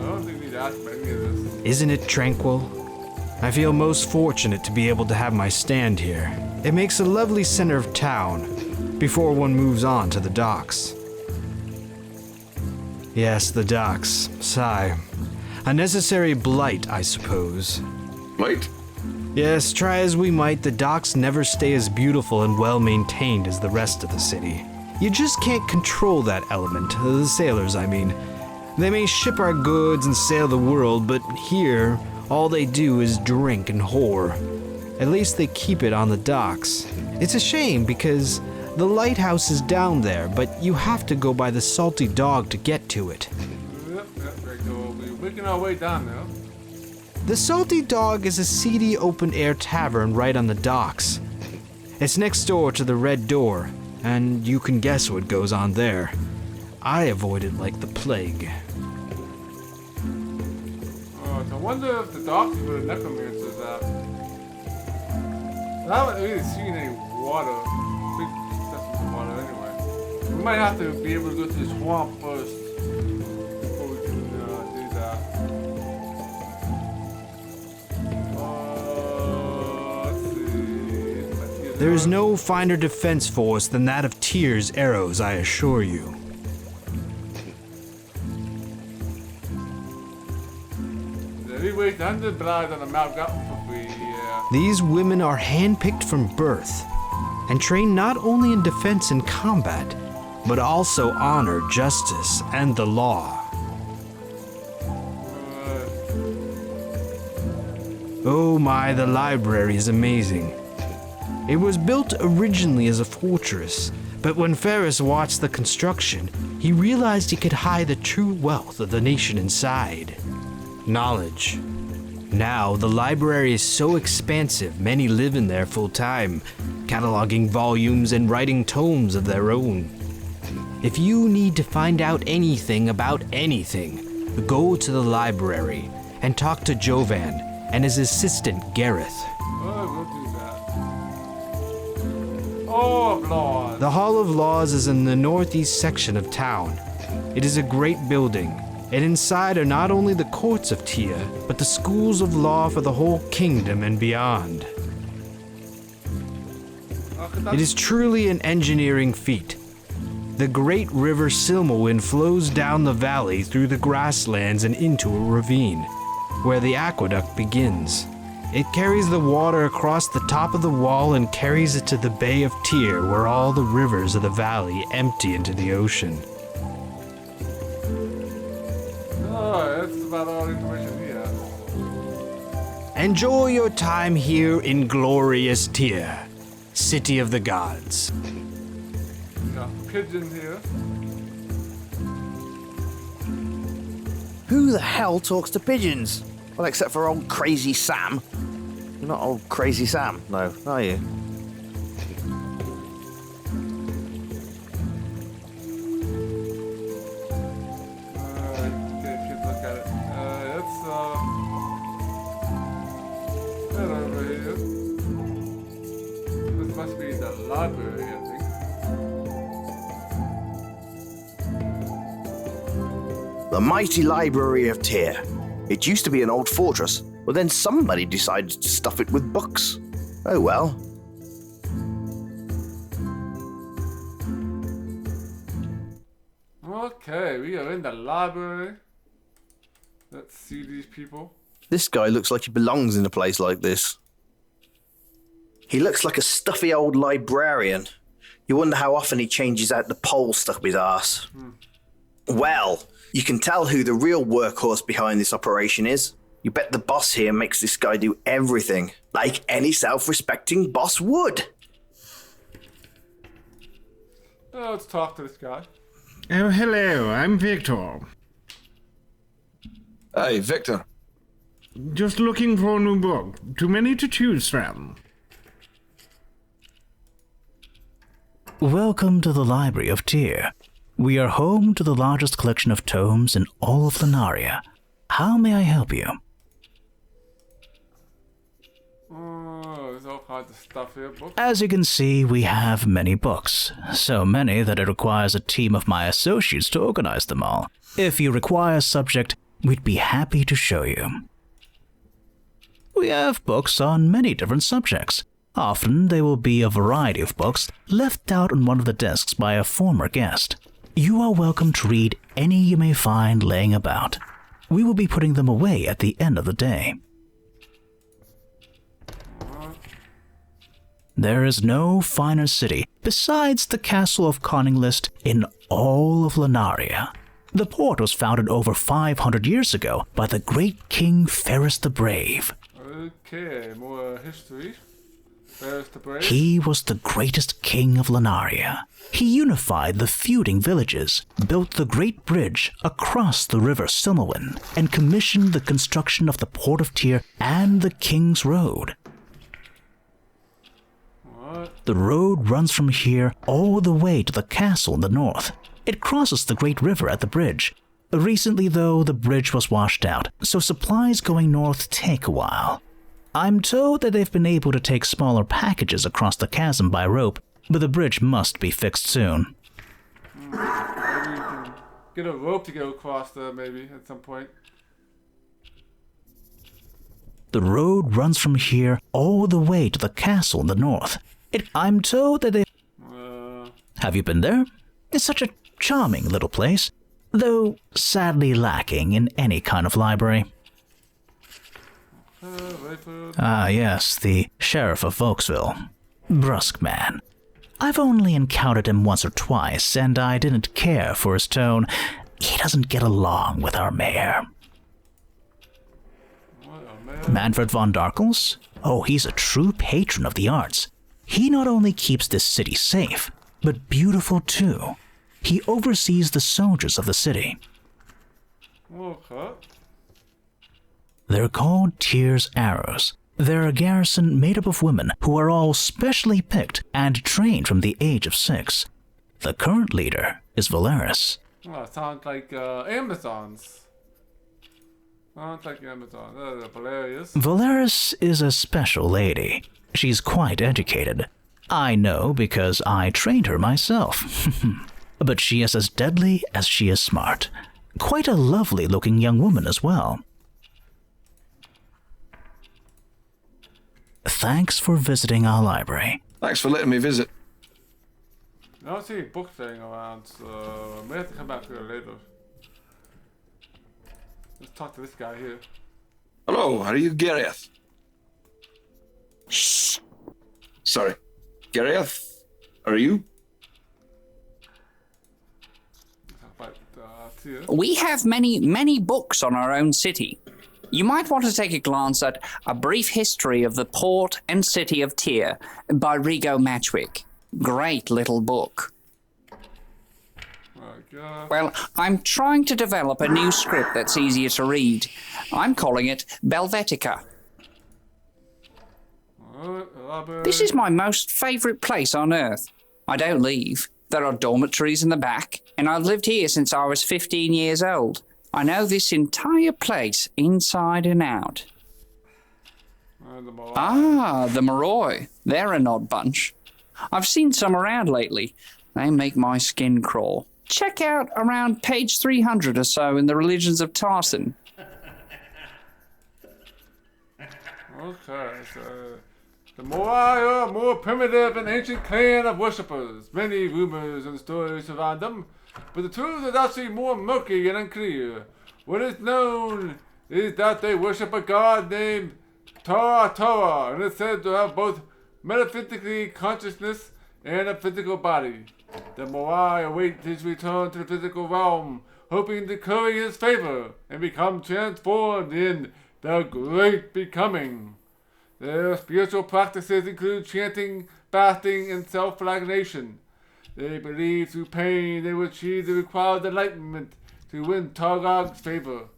don't think you need to ask me any of this. Isn't it tranquil? I feel most fortunate to be able to have my stand here. It makes a lovely center of town before one moves on to the docks. Yes, the docks. Sigh. A necessary blight, I suppose. Blight? Yes, try as we might, the docks never stay as beautiful and well-maintained as the rest of the city. You just can't control that element, the sailors, I mean. They may ship our goods and sail the world, but here, all they do is drink and whore. At least they keep it on the docks. It's a shame because the lighthouse is down there, but you have to go by the Salty Dog to get to it. Yep, we're making our way down now. The Salty Dog is a seedy open-air tavern right on the docks. It's next door to the Red Door, and you can guess what goes on there. I avoid it like the plague. Oh, so I wonder if the docks where the necromancers at. I haven't really seen any water. Big stuff in the water anyway. We might have to be able to go to the swamp first before we can do that. There is no finer defense force than that of Tyr's arrows, I assure you. Anyway, the 100 blood on the map got for free, yeah. These women are handpicked from birth and trained not only in defense and combat, but also honor, justice, and the law. Oh my, the library is amazing. It was built originally as a fortress, but when Ferris watched the construction, he realized he could hide the true wealth of the nation inside. Knowledge. Now, the library is so expansive, many live in there full time, cataloging volumes and writing tomes of their own. If you need to find out anything about anything, go to the library and talk to Jovan and his assistant, Gareth. Oh, we'll do that. Oh, Lord. The Hall of Laws is in the northeast section of town. It is a great building, and inside are not only the courts of Tyr, but the schools of law for the whole kingdom and beyond. It is truly an engineering feat. The great river Silmawind flows down the valley through the grasslands and into a ravine, where the aqueduct begins. It carries the water across the top of the wall and carries it to the Bay of Tyr, where all the rivers of the valley empty into the ocean. Oh, that's about all the information we have. Enjoy your time here in glorious Tyr, city of the gods. Got a pigeon here. Who the hell talks to pigeons? Well, except for old Crazy Sam. You're not old Crazy Sam, no, are you? Get a good look at it. That over here. This must be the library, I think. The mighty library of Tyr. It used to be an old fortress, but then somebody decided to stuff it with books. Oh well. Okay, we are in the library. Let's see these people. This guy looks like he belongs in a place like this. He looks like a stuffy old librarian. You wonder how often he changes out the pole stuck up his arse. Well, you can tell who the real workhorse behind this operation is. You bet the boss here makes this guy do everything, like any self-respecting boss would. Let's talk to this guy. Oh, hello, I'm Victor. Hey, Victor. Just looking for a new book. Too many to choose from. Welcome to the Library of Tyr. We are home to the largest collection of tomes in all of Lunaria. How may I help you? Oh, there's all kinds of stuff here. Books. As you can see, we have many books. So many that it requires a team of my associates to organize them all. If you require a subject, we'd be happy to show you. We have books on many different subjects. Often they will be a variety of books left out on one of the desks by a former guest. You are welcome to read any you may find laying about. We will be putting them away at the end of the day. There is no finer city besides the castle of Conninglist in all of Lunaria. The port was founded over 500 years ago by the great King Ferris the Brave. Okay, more history. Ferris the Brave. He was the greatest king of Lunaria. He unified the feuding villages, built the great bridge across the river Silmawind, and commissioned the construction of the port of Tyr and the King's Road. The road runs from here all the way to the castle in the north. It crosses the great river at the bridge. Recently, though, the bridge was washed out, so supplies going north take a while. I'm told that they've been able to take smaller packages across the chasm by rope, but the bridge must be fixed soon. Maybe we can get a rope to go across there, maybe, at some point. The road runs from here all the way to the castle in the north. I'm told that they... Have you been there? It's such a charming little place, though sadly lacking in any kind of library. Ah, yes, the Sheriff of Volksville. Brusque man. I've only encountered him once or twice, and I didn't care for his tone. He doesn't get along with our mayor. Manfred von Darkels? Oh, he's a true patron of the arts. He not only keeps this city safe, but beautiful too. He oversees the soldiers of the city. Okay. They're called Tyr's Arrows. They're a garrison made up of women who are all specially picked and trained from the age of 6. The current leader is Valeris. Oh, sounds like Amazons. Sounds like Amazon. Valerius. Valeris is a special lady. She's quite educated. I know because I trained her myself. But she is as deadly as she is smart. Quite a lovely-looking young woman as well. Thanks for visiting our library. Thanks for letting me visit. I don't see any books laying around, so I may have to come back here later. Let's talk to this guy here. Hello, are you Gareth? Shh. Sorry. Gareth, are you? We have many books on our own city. You might want to take a glance at A Brief History of the Port and City of Tyr by Rigo Matchwick. Great little book. Well, I'm trying to develop a new script that's easier to read. I'm calling it Belvetica. This is my most favourite place on Earth. I don't leave. There are dormitories in the back, and I've lived here since I was 15 years old. I know this entire place inside and out. The Moroi. They're an odd bunch. I've seen some around lately. They make my skin crawl. Check out around page 300 or so in the Religions of Tarsan. Okay, so the Moai are a more primitive and ancient clan of worshippers. Many rumors and stories surround them, but the truth is actually more murky and unclear. What is known is that they worship a god named Tora, and is said to have both metaphysically consciousness and a physical body. The Moai await his return to the physical realm, hoping to curry his favor and become transformed in the Great Becoming. Their spiritual practices include chanting, fasting, and self-flagellation. They believe through pain they will achieve the required enlightenment to win Targog's favor.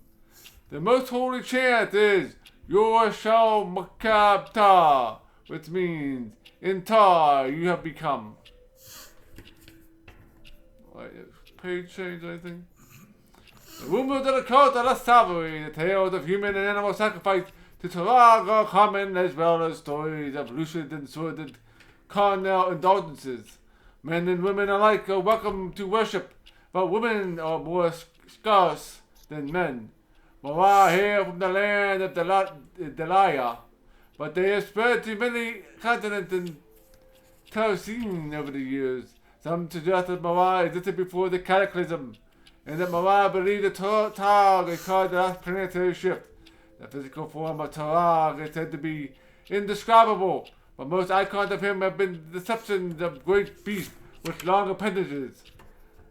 The most holy chant is Yor Shal Makab Ta, which means, in Tar you have become. Page change or anything? The rumors of the cult of the Savory, the tales of human and animal sacrifice to Tarag are common, as well as stories of lucid and sordid carnal indulgences. Men and women alike are welcome to worship, but women are more scarce than men. Moai hail from the land of Delaya, but they have spread to many continents and Tarsin over the years. Some suggest that Moai existed before the cataclysm, and that Moai believed that Targ is called the last planetary shift. The physical form of Targ is said to be indescribable, but most icons of him have been deceptions of great beasts with long appendages.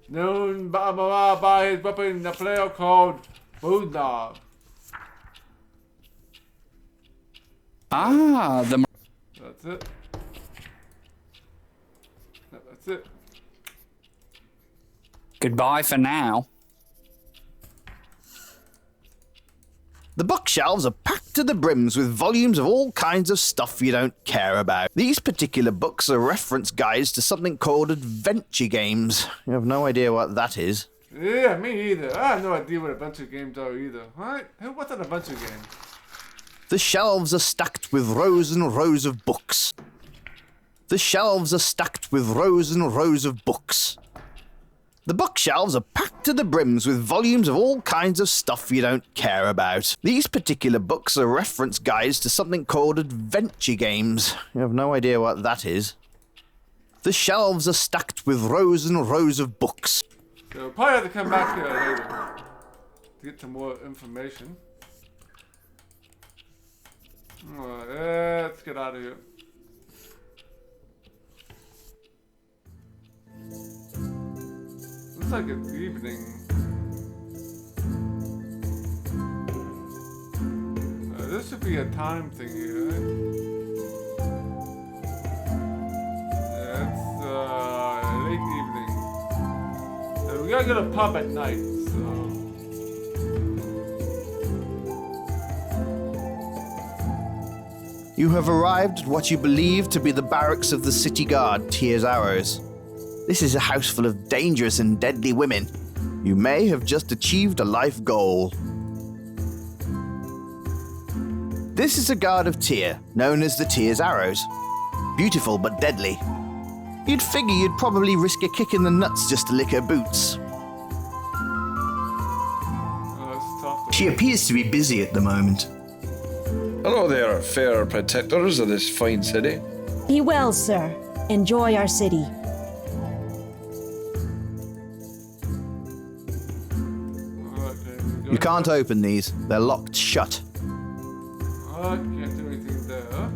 Known by Moai by his weapon, a player called Bodnar. That's it. That's it. Goodbye for now. The bookshelves are packed to the brims with volumes of all kinds of stuff you don't care about. These particular books are reference guides to something called adventure games. You have no idea what that is. Yeah, me either. I have no idea what adventure games are either. Right? What's an adventure game? The shelves are stacked with rows and rows of books. The shelves are stacked with rows and rows of books. The bookshelves are packed to the brims with volumes of all kinds of stuff you don't care about. These particular books are reference guides to something called adventure games. You have no idea what that is. The shelves are stacked with rows and rows of books. So we'll probably have to come back here later to get some more information. Alright, let's get out of here. Looks like it's evening. This should be a time thing here, right? Yeah, it's late evening. So we gotta go to a pub at night, so. You have arrived at what you believe to be the barracks of the city guard, Tyr's Arrows. This is a house full of dangerous and deadly women. You may have just achieved a life goal. This is a guard of Tyr, known as the Tyr's Arrows. Beautiful but deadly. You'd figure you'd probably risk a kick in the nuts just to lick her boots. She appears to be busy at the moment. Hello there, fair protectors of this fine city. Be well, sir. Enjoy our city. can't open these. They're locked shut. I can't do anything there.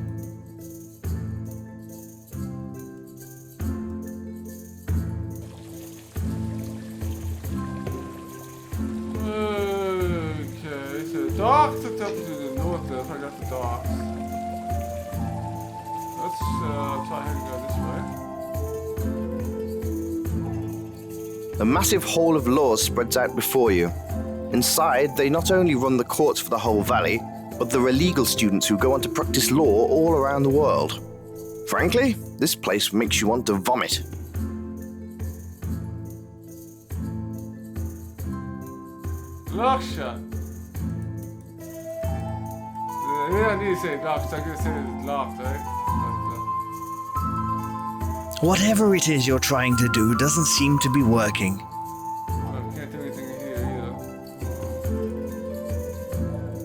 Okay, so docks are up to the north there. If I got the docks. Let's try and go this way. A massive hall of laws spreads out before you. Inside, they not only run the courts for the whole valley, but there are legal students who go on to practice law all around the world. Frankly, this place makes you want to vomit. Lock shut. Yeah, I need to say locked, so I could say it's locked, right? Whatever it is you're trying to do doesn't seem to be working. I can't do anything here either.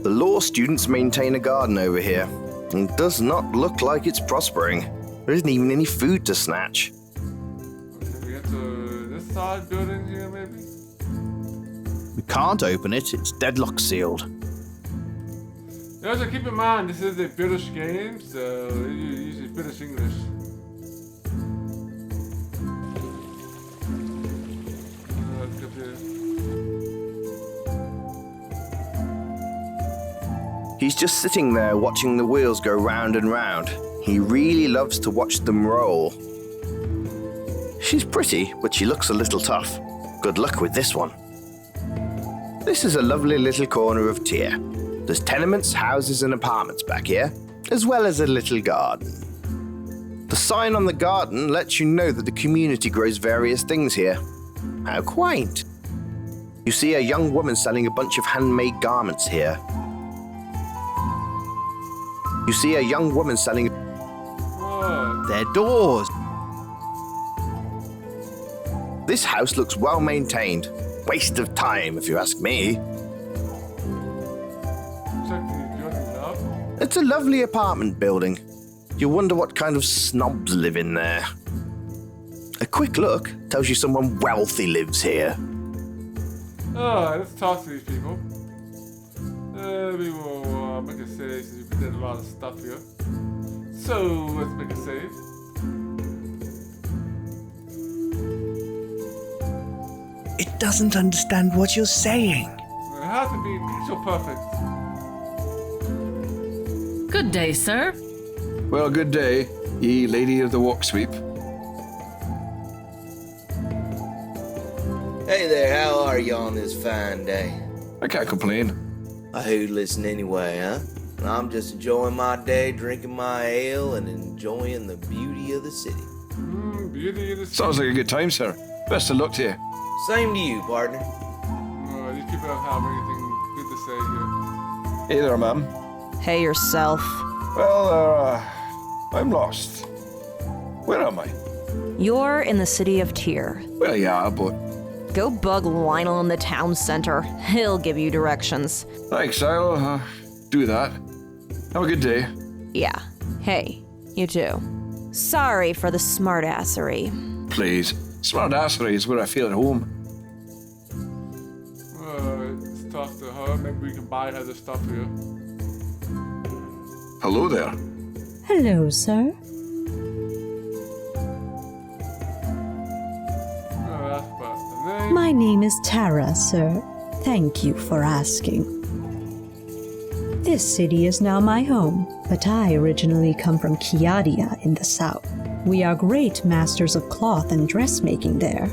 The law students maintain a garden over here, and it does not look like it's prospering. There isn't even any food to snatch. Okay, we get to this side building here, maybe? We can't open it, it's deadlock sealed. You also keep in mind, this is a British game, so you use British English. Let's get this. He's just sitting there watching the wheels go round and round. He really loves to watch them roll. She's pretty, but she looks a little tough. Good luck with this one. This is a lovely little corner of Tyr. There's tenements, houses and apartments back here, as well as a little garden. The sign on the garden lets you know that the community grows various things here. How quaint. You see a young woman selling a bunch of handmade garments here. You see a young woman selling their doors. This house looks well maintained. Waste of time, if you ask me. It's a lovely apartment building. You wonder what kind of snobs live in there. A quick look tells you someone wealthy lives here. Alright, let's talk to these people. We will make a save since we did a lot of stuff here. So, let's make a save. It doesn't understand what you're saying. It has to be picture perfect. Good day, sir. Well, good day, ye lady of the walk sweep. Hey there, how are you on this fine day? I can't complain. I who'd listen anyway, huh? I'm just enjoying my day, drinking my ale, and enjoying the beauty of the city. Beauty of the city. Sounds like a good time, sir. Best of luck to you. Same to you, partner. These people don't have anything good to say here. Hey there, ma'am. Hey yourself. Well, I'm lost. Where am I? You're in the city of Tyr. Well, yeah, but... Go bug Lionel in the town center. He'll give you directions. Thanks, I'll do that. Have a good day. Yeah. Hey, you too. Sorry for the smartassery. Please. Smartassery is where I feel at home. Let's talk to her. Maybe we can buy other stuff here. Hello there. Hello, sir. My name is Tara, sir. Thank you for asking. This city is now my home, but I originally come from Kiadia in the south. We are great masters of cloth and dressmaking there.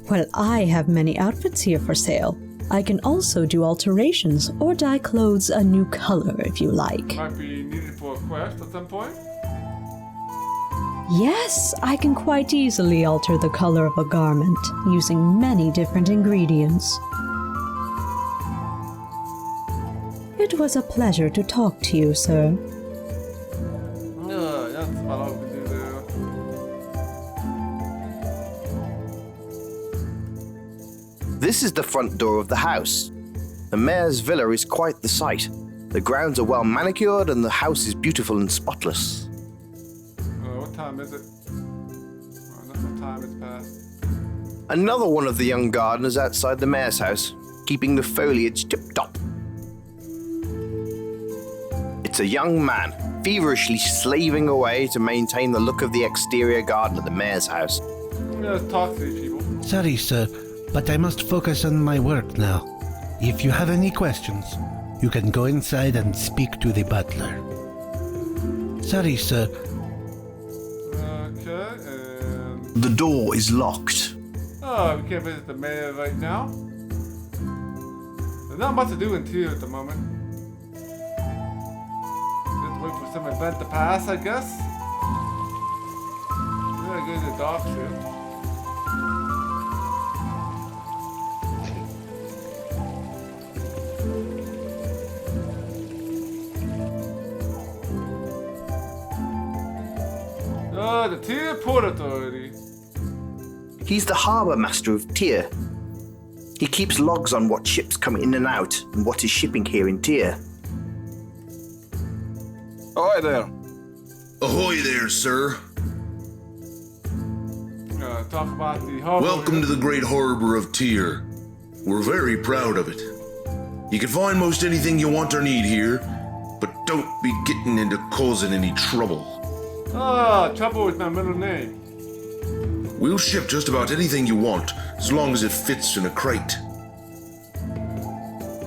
Well, I have many outfits here for sale. I can also do alterations or dye clothes a new color if you like. Might be needed for a quest at some point. Yes, I can quite easily alter the color of a garment using many different ingredients. It was a pleasure to talk to you, sir. That's about all we can do there. This is the front door of the house. The mayor's villa is quite the sight. The grounds are well manicured and the house is beautiful and spotless. What time is it? Enough time has passed. Another one of the young gardeners outside the mayor's house, keeping the foliage tip-top. It's a young man, feverishly slaving away to maintain the look of the exterior garden of the mayor's house. Let's talk to these people. Sorry, sir, but I must focus on my work now. If you have any questions, you can go inside and speak to the butler. Sorry, sir. Okay, and... The door is locked. Oh, we can't visit the mayor right now. There's not much to do in Tyr at the moment. Just wait for some event to pass, I guess. Yeah, go to the docks here. Oh, the Tyr Port Authority. He's the harbour master of Tyr. He keeps logs on what ships come in and out and what is shipping here in Tyr. Ahoy there. Ahoy there, sir. Talk about the harbor. Welcome to the great harbor of Tyr. We're very proud of it. You can find most anything you want or need here, but don't be getting into causing any trouble. Ah, trouble with my middle name. We'll ship just about anything you want, as long as it fits in a crate.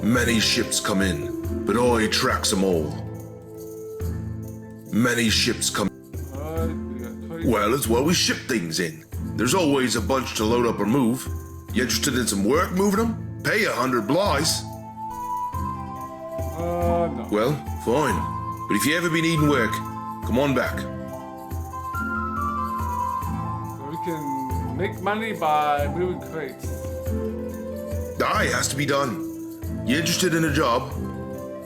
Many ships come in, but I tracks them all. Many ships come. Well, it's where we ship things in. There's always a bunch to load up or move. You interested in some work moving them? Pay 100 blighs. No. Well, fine. But if you ever be needing work, come on back. We can make money by moving crates. Aye, it has to be done. You interested in a job?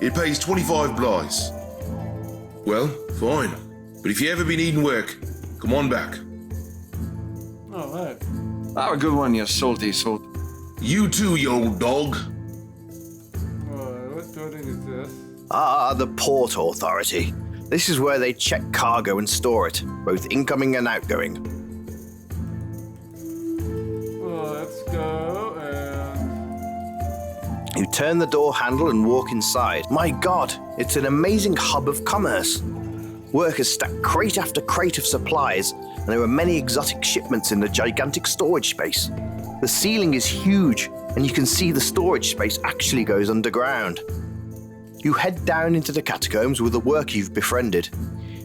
It pays 25 blighs. Well, fine. But if you ever be needing work, come on back. Alright. Have a good one, you salty salt. You too, you old dog. What building is this? Ah, the Port Authority. This is where they check cargo and store it, both incoming and outgoing. Well, let's go and... You turn the door handle and walk inside. My God, it's an amazing hub of commerce. Workers stack crate after crate of supplies, and there are many exotic shipments in the gigantic storage space. The ceiling is huge, and you can see the storage space actually goes underground. You head down into the catacombs with the worker you've befriended.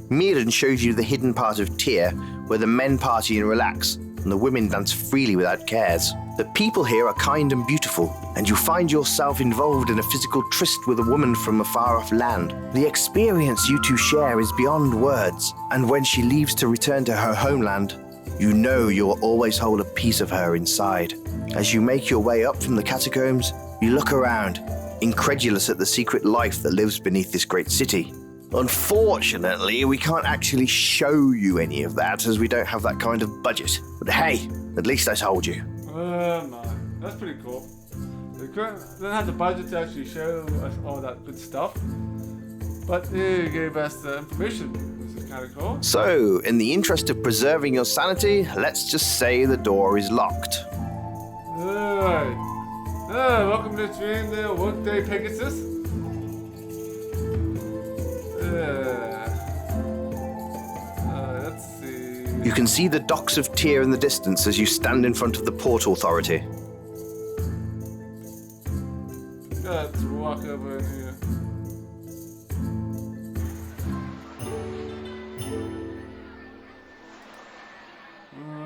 Mirren shows you the hidden part of Tyr, where the men party and relax, and the women dance freely without cares. The people here are kind and beautiful, and you find yourself involved in a physical tryst with a woman from a far-off land. The experience you two share is beyond words, and when she leaves to return to her homeland, you know you'll always hold a piece of her inside. As you make your way up from the catacombs, you look around, incredulous at the secret life that lives beneath this great city. Unfortunately, we can't actually show you any of that, as we don't have that kind of budget. But hey, at least I told you. No. That's pretty cool. They don't have the budget to actually show us all that good stuff, but they gave us the information, which is kind of cool. So, in the interest of preserving your sanity, let's just say the door is locked. Alright. Welcome to stream the Workday Pegasus. Let's see. You can see the docks of Tyr in the distance as you stand in front of the Port Authority. Let's walk over in here.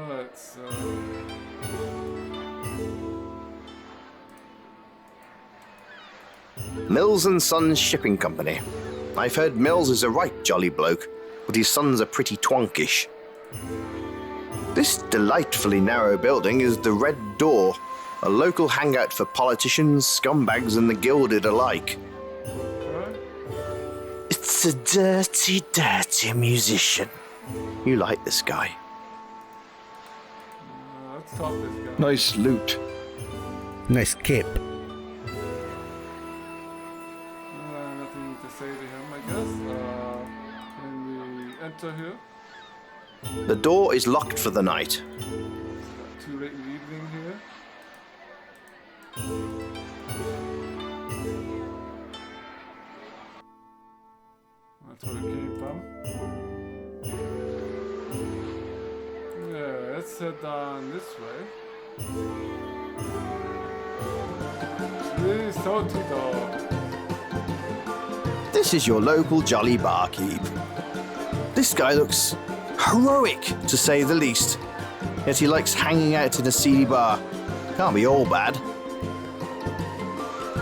Let's Mills and Sons Shipping Company. I've heard Mills is a right jolly bloke, but his sons are pretty twonkish. This delightfully narrow building is the Red Door, a local hangout for politicians, scumbags, and the gilded alike. It's a dirty, dirty musician. You like this guy. let's talk this guy. Nice loot. Nice cape. Nothing to say to him, I guess. Can we enter here? The door is locked for the night. too late in the evening here. That's where it came from. Yeah, let's head on this way. This salty dog. This is your local jolly barkeep. This guy looks heroic, to say the least. Yet he likes hanging out in a seedy bar. Can't be all bad.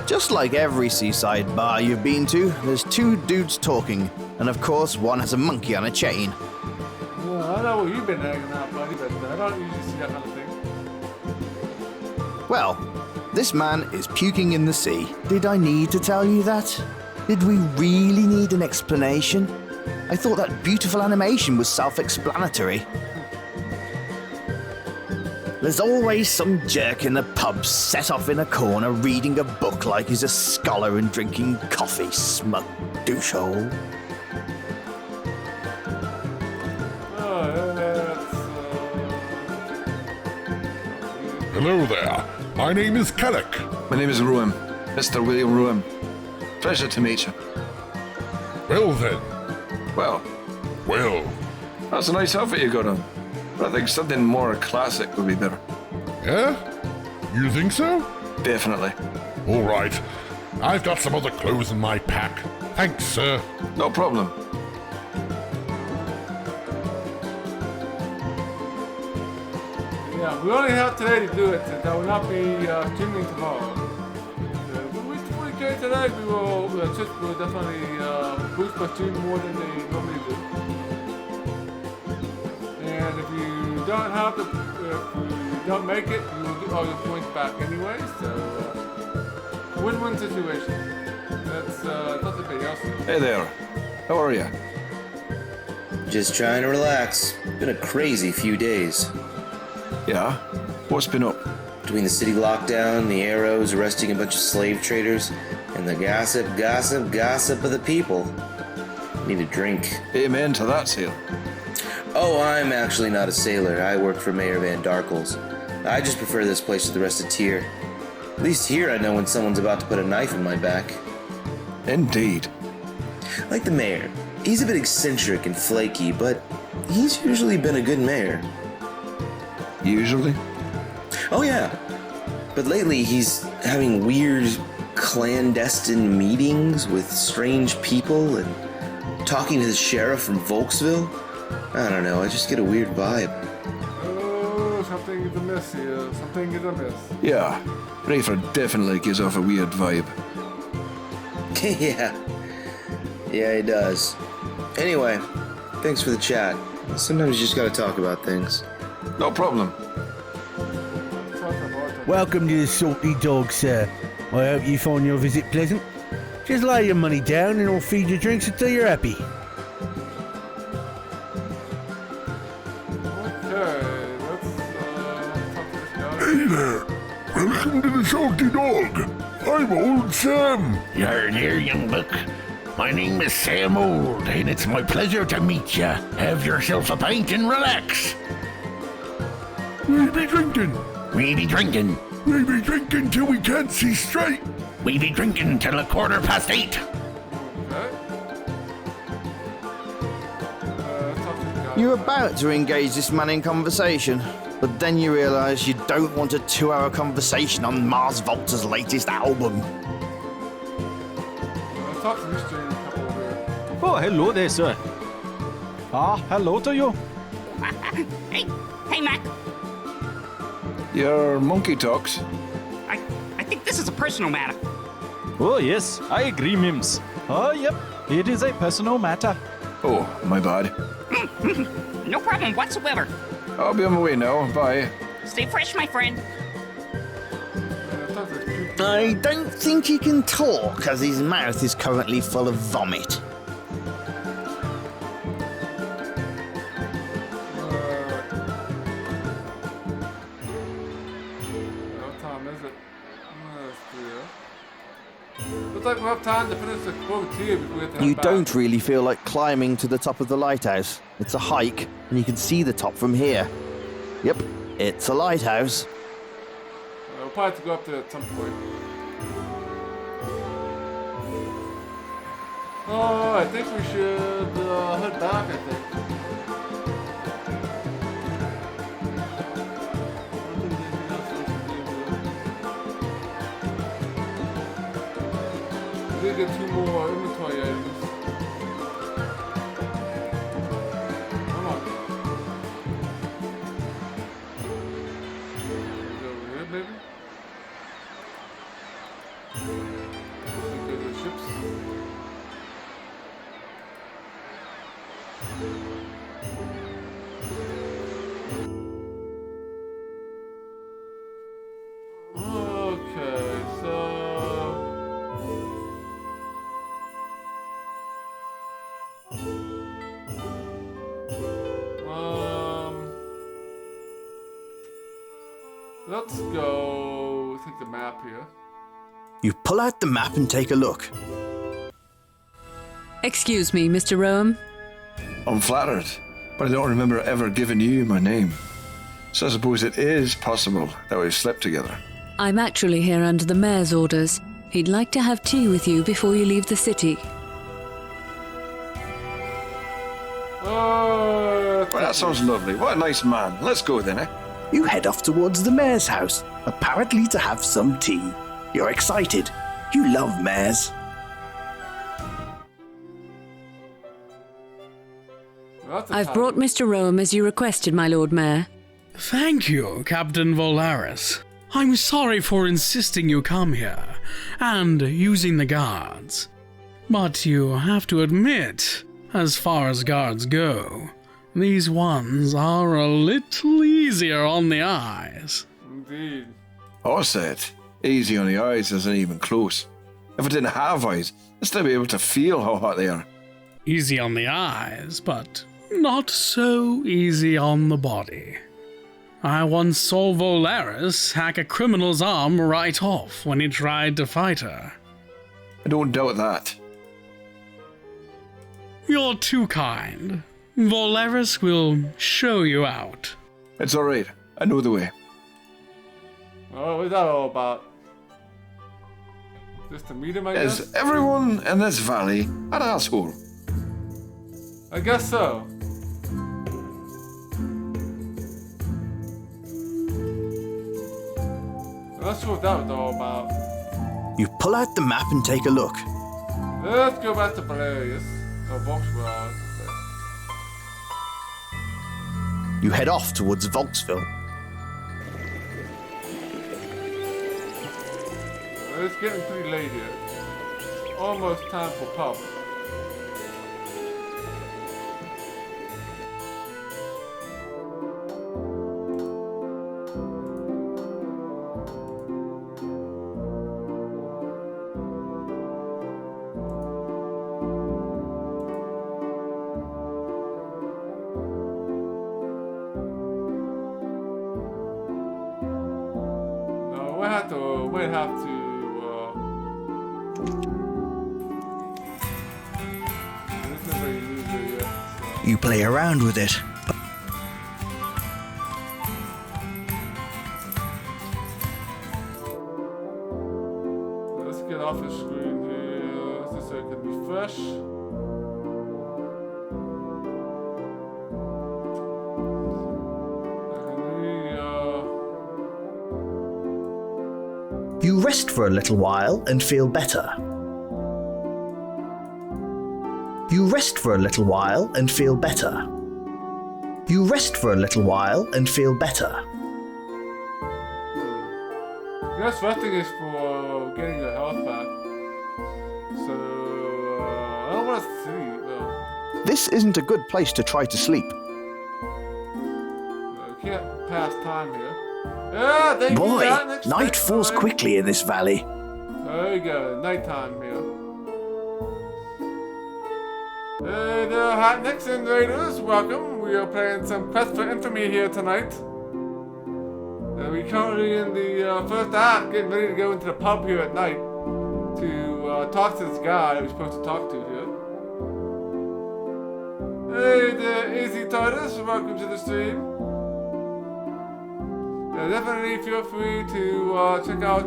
Just like every seaside bar you've been to, there's two dudes talking, and of course one has a monkey on a chain. Yeah, I know where you've been hanging out, buddy, but I don't usually see that kind of thing. Well, this man is puking in the sea. Did I need to tell you that? Did we really need an explanation? I thought that beautiful animation was self-explanatory. There's always some jerk in the pub set off in a corner reading a book like he's a scholar and drinking coffee, smug douchehole. Hello there. My name is Kellick. My name is Ruim. Mr. William Ruim. Pleasure to meet you. Well then. Well. That's a nice outfit you got on. But I think something more classic would be better. Yeah? You think so? Definitely. All right. I've got some other clothes in my pack. Thanks, sir. No problem. Yeah, we only have today to do it, and that will not be streaming tomorrow. But we get today, we'll definitely boost my stream more than they normally do. And if you don't have if you don't make it, you will get all your points back anyway. So win-win situation. That's nothing big else. Hey there. How are you? Just trying to relax. Been a crazy few days. Yeah? What's been up? Between the city lockdown, the arrows arresting a bunch of slave traders, and the gossip of the people. Need a drink. Amen to that, sailor. Oh, I'm actually not a sailor. I work for Mayor Van Darkles. I just prefer this place to the rest of Tyr. At least here I know when someone's about to put a knife in my back. Indeed. Like the mayor. He's a bit eccentric and flaky, but he's usually been a good mayor. Usually? Oh yeah. But lately he's having weird clandestine meetings with strange people and talking to the sheriff from Volksville. I don't know, I just get a weird vibe. Oh, something is amiss here. Something is amiss. Yeah. Rayford definitely gives off a weird vibe. Yeah, he does. Anyway, thanks for the chat. Sometimes you just gotta talk about things. No problem. Welcome to the Salty Dog, sir. I hope you find your visit pleasant. Just lay your money down and I'll feed you drinks until you're happy. Hey there. Welcome to the Salty Dog. I'm Old Sam. You're here, young buck. My name is Sam Old, and it's my pleasure to meet you. Have yourself a pint and relax. We be drinking. We be drinking. We be drinking till we can't see straight. We be drinking till 8:15. You're about to engage this man in conversation, but then you realise you don't want a 2-hour conversation on Mars Volta's latest album. Oh, hello there, sir. Hello to you. Hey, Mac. Your monkey talks. I think this is a personal matter. Oh, yes, I agree, Mims. Oh, yep, it is a personal matter. Oh, my bad. No problem whatsoever. I'll be on my way now. Bye. Stay fresh, my friend. I don't think he can talk, as his mouth is currently full of vomit. Looks like we'll have time to finish the quote here before we have to head You back. don't really feel like climbing to the top of the lighthouse. It's a hike, and you can see the top from here. Yep, It's a lighthouse. We'll probably have to go up there at some point. Oh, I think we should head back, I think. We did get 2 more inventory items. Come on. Over here, maybe? Look at the ships. Okay, so let's go take the map here. You pull out the map and take a look. Excuse me, Mr. Rome. I'm flattered, but I don't remember ever giving you my name. So I suppose it is possible that we've slept together. I'm actually here under the mayor's orders. He'd like to have tea with you before you leave the city. Well, that sounds lovely. What a nice man. Let's go then, eh? You head off towards the mayor's house, apparently to have some tea. You're excited. You love mayors. I've brought Mr. Rome as you requested, my Lord Mayor. Thank you, Captain Volaris. I'm sorry for insisting you come here, and using the guards. But you have to admit, as far as guards go, these ones are a little easier on the eyes. Indeed. I said, easy on the eyes isn't even close. If I didn't have eyes, I'd still be able to feel how hot they are. Easy on the eyes, but not so easy on the body. I once saw Volaris hack a criminal's arm right off when he tried to fight her. I don't doubt that. You're too kind. Volaris will show you out. It's alright. I know the way. Oh, what's that all about? Just to meet him, I guess? Is everyone in this valley an asshole? I guess so. That's what that was all about. You pull out the map and take a look. Let's go back to Valerius. Or Volksville, I should say. You head off towards Volksville. It's getting pretty late here. Almost time for pub. We'd have to You play around with it. Let's get off the screen here so it can be fresh. You rest for a little while and feel better. You rest for a little while and feel better. You rest for a little while and feel better. Yes, resting is for getting your health back. So, I don't want to sleep though. This isn't a good place to try to sleep. You can't pass time here. Yeah, thank Boy, you. night falls quickly in this valley. There you go, nighttime here. Hey there, Hot Nixon Raiders, welcome. We are playing some Quest for Infamy here tonight. We're currently in the first act, getting ready to go into the pub here at night to talk to this guy that we're supposed to talk to here. Hey there, Easy Titus, welcome to the stream. definitely feel free to check out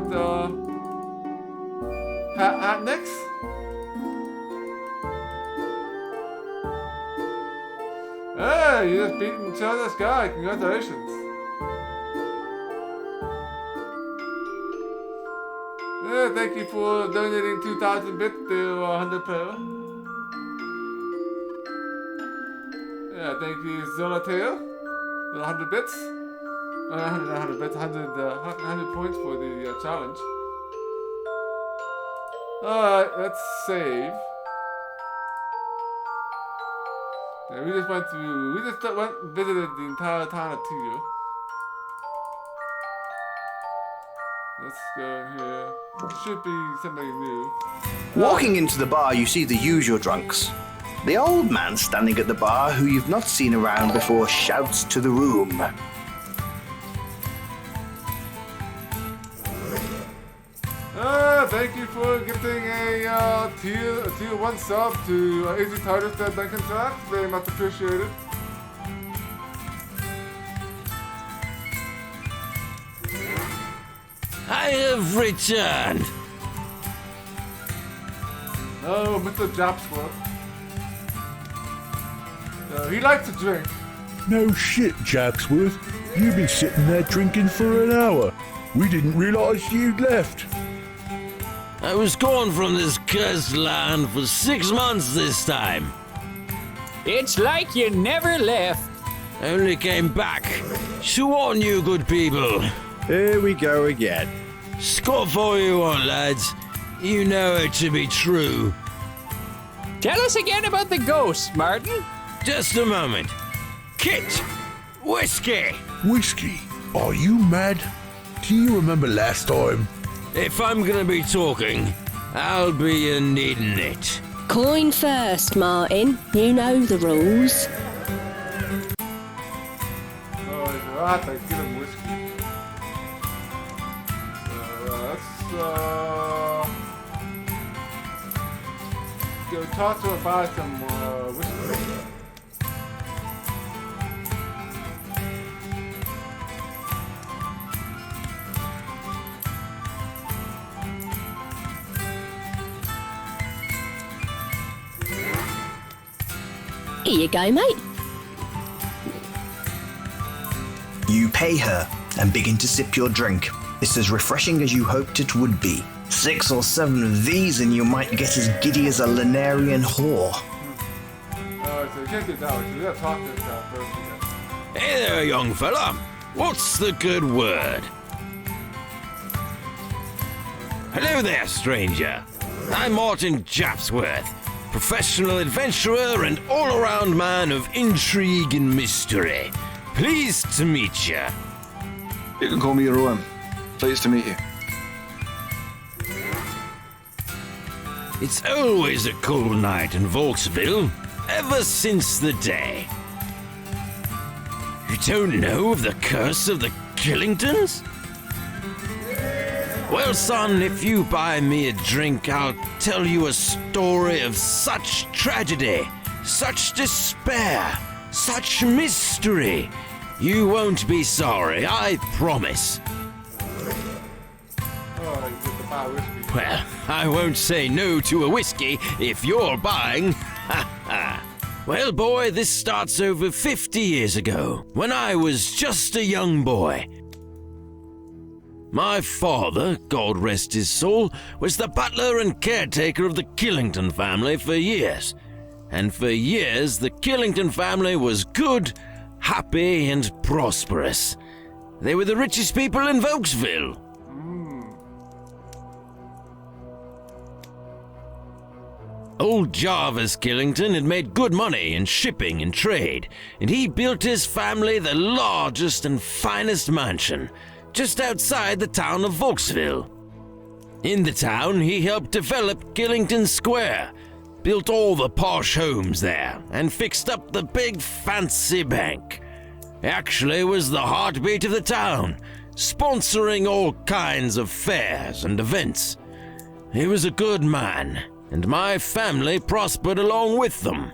Hat Next. Hey, you just beaten this guy. Congratulations. Yeah, thank you for donating 2,000 bits to 100 player. Yeah, thank you Zolatail for 100 bits. 100 bits, 100 points for the challenge. Alright, let's save. Yeah, we just went and visited the entire town of Tier. Let's go in here. Should be somebody new. Walking into the bar, you see the usual drunks. The old man standing at the bar, who you've not seen around before, shouts to the room. Thank you for gifting a tier 1 sub to Easy Titus Dead Bank Contract. Very much appreciated. I have returned. Oh, Mr. Japsworth. He likes to drink. No shit, Japsworth. You've been sitting there drinking for an hour. We didn't realise you'd left. I was gone from this cursed land for 6 months this time. It's like you never left. I only came back to warn you, good people. Here we go again. Scoff all you want, lads. You know it to be true. Tell us again about the ghost, Martin. Just a moment. Kit! Whiskey! Whiskey? Are you mad? Do you remember last time? If I'm gonna be talking, I'll be needing it. Coin first, Martin. You know the rules. Oh, he's right. I give him whiskey. Let's go talk to her about some whiskey. Here you go, mate. You pay her and begin to sip your drink. It's as refreshing as you hoped it would be. 6 or 7 of these and you might get as giddy as a Lunarian whore. So you can't do that one. So we gotta talk to this guy first. Hey there, young fella. What's the good word? Hello there, stranger. I'm Martin Japsworth, professional adventurer and all-around man of intrigue and mystery. Pleased to meet you. You can call me Rowan. Pleased to meet you. It's always a cold night in Volksville, ever since the day. You don't know of the curse of the Killingtons? Well, son, if you buy me a drink, I'll tell you a story of such tragedy, such despair, such mystery. You won't be sorry, I promise. Well, I won't say no to a whiskey if you're buying. Well, boy, this starts over 50 years ago, when I was just a young boy. My father, God rest his soul, was the butler and caretaker of the Killington family for years. And for years, the Killington family was good, happy, and prosperous. They were the richest people in Volksville. Old Jarvis Killington had made good money in shipping and trade, and he built his family the largest and finest mansion, just outside the town of Volksville. In the town, he helped develop Killington Square, built all the posh homes there, and fixed up the big fancy bank. Actually was the heartbeat of the town, sponsoring all kinds of fairs and events. He was a good man, and my family prospered along with them.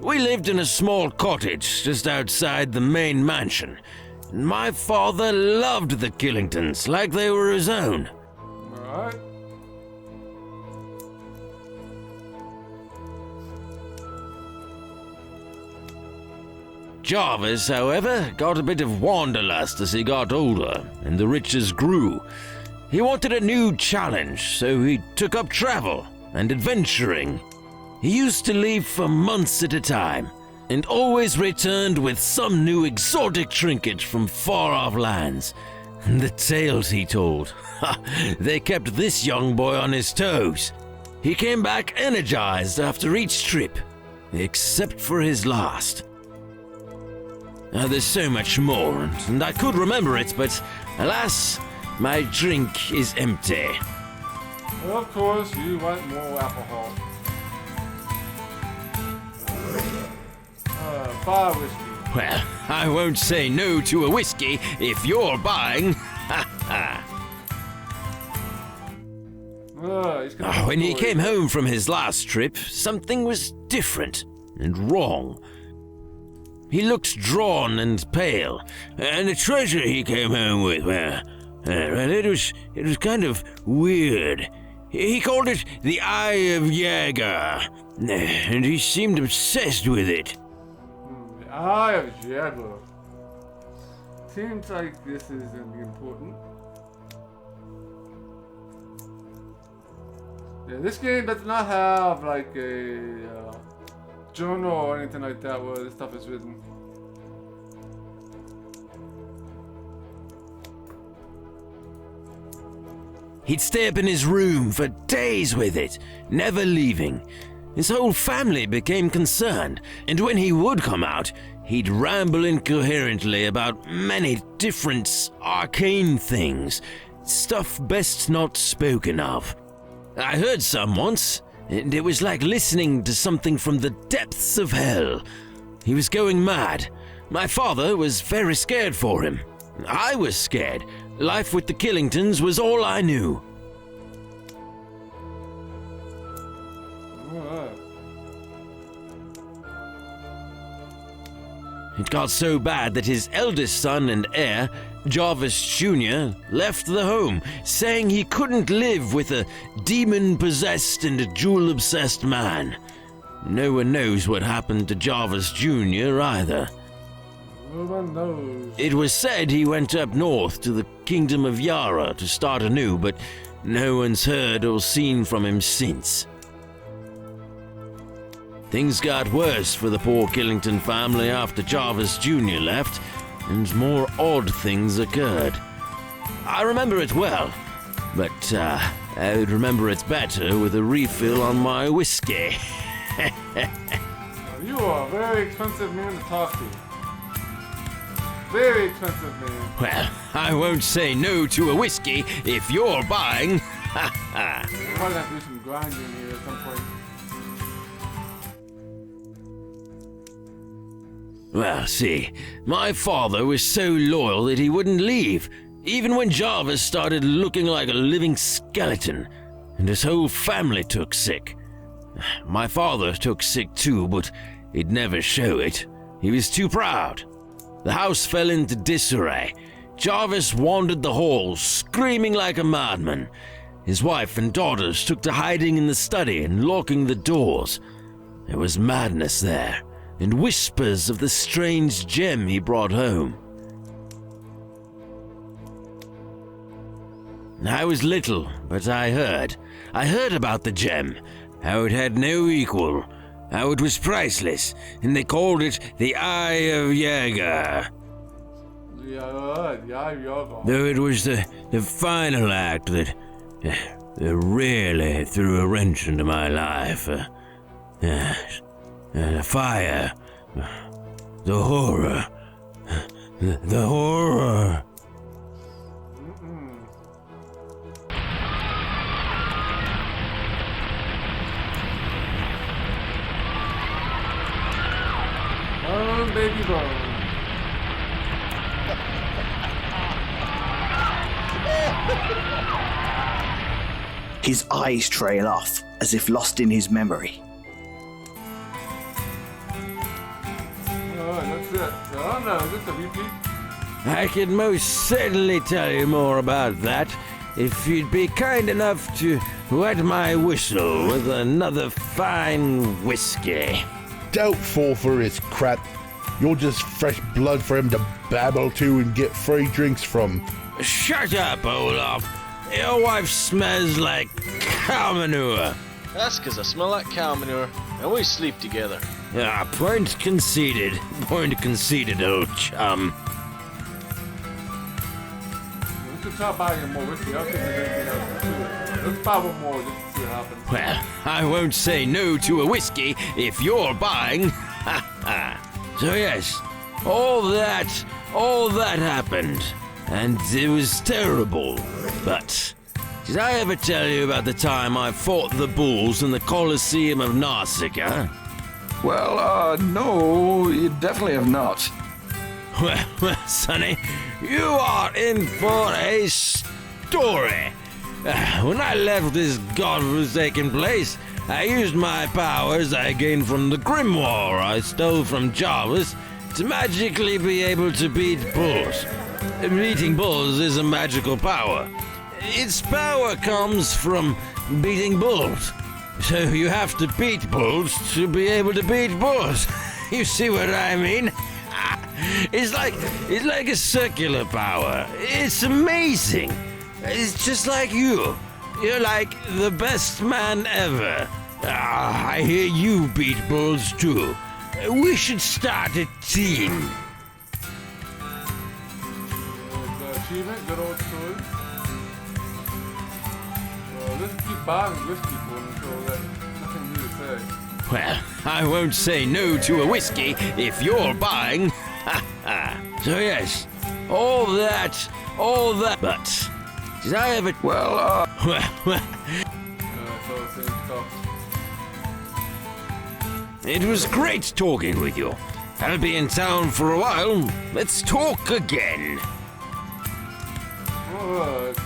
We lived in a small cottage just outside the main mansion. My father loved the Killingtons like they were his own. Alright. Jarvis, however, got a bit of wanderlust as he got older and the riches grew. He wanted a new challenge, so he took up travel and adventuring. He used to leave for months at a time and always returned with some new exotic trinket from far-off lands. The tales he told, they kept this young boy on his toes. He came back energized after each trip, except for his last. There's so much more, and I could remember it, but alas, my drink is empty. Well, of course, you want more alcohol. 5 whiskey. Well, I won't say no to a whiskey if you're buying. When he came home from his last trip, something was different and wrong. He looked drawn and pale, and the treasure he came home with, it was kind of weird. He called it the Eye of Jaeger, and he seemed obsessed with it. The Eye of Jaeger. Seems like this isn't important. Yeah, this game does not have like a journal or anything like that where this stuff is written. He'd stay up in his room for days with it, never leaving. His whole family became concerned, and when he would come out, he'd ramble incoherently about many different arcane things, stuff best not spoken of. I heard some once, and it was like listening to something from the depths of hell. He was going mad. My father was very scared for him. I was scared. Life with the Killingtons was all I knew. It got so bad that his eldest son and heir, Jarvis Jr., left the home, saying he couldn't live with a demon-possessed and jewel-obsessed man. No one knows what happened to Jarvis Jr. either. No one knows. It was said he went up north to the Kingdom of Yara to start anew, but no one's heard or seen from him since. Things got worse for the poor Killington family after Jarvis Jr. left, and more odd things occurred. I remember it well, but I would remember it better with a refill on my whiskey. You are a very expensive man to talk to. Very expensive man. Well, I won't say no to a whiskey if you're buying. We might have to do some grinding here at some point. Well, see, my father was so loyal that he wouldn't leave, even when Jarvis started looking like a living skeleton, and his whole family took sick. My father took sick too, but he'd never show it. He was too proud. The house fell into disarray. Jarvis wandered the halls, screaming like a madman. His wife and daughters took to hiding in the study and locking the doors. There was madness there, and whispers of the strange gem he brought home. I was little, but I heard about the gem, how it had no equal, how it was priceless, and they called it the Eye of Jaeger. The Eye of Jaeger. Though it was the final act that really threw a wrench into my life. The fire, the horror, the horror. Burn, baby, burn. His eyes trail off, as if lost in his memory. no, is this a repeat? I could most certainly tell you more about that if you'd be kind enough to wet my whistle with another fine whiskey. Doubtful for his crap. You're just fresh blood for him to babble to and get free drinks from. Shut up, Olaf. Your wife smells like cow manure. That's because I smell like cow manure, and we sleep together. Ah, point conceded. Point conceded, old chum. We should try buying more whiskey. I don't think there's anything else to it. Let's buy one more just to see what happens. Well, I won't say no to a whiskey if you're buying. So yes, all that happened. And it was terrible. But did I ever tell you about the time I fought the bulls in the Colosseum of Narsicaa? Well, no, you definitely have not. Well, Sonny, you are in for a story. When I left this godforsaken place, I used my powers I gained from the grimoire I stole from Jarvis to magically be able to beat bulls. Beating bulls is a magical power. Its power comes from beating bulls. So you have to beat bulls to be able to beat bulls. You see what I mean? It's like a circular power. It's amazing. It's just like you. You're like the best man ever. I hear you beat bulls too. We should start a team. Achievement, good old story. Let's keep buying whiskey for them, so there's nothing new to say. Well, I won't say no to a whiskey if you're buying. So yes, all that, but did I ever... So It was great talking with you. I'll be in town for a while. Let's talk again. Alright,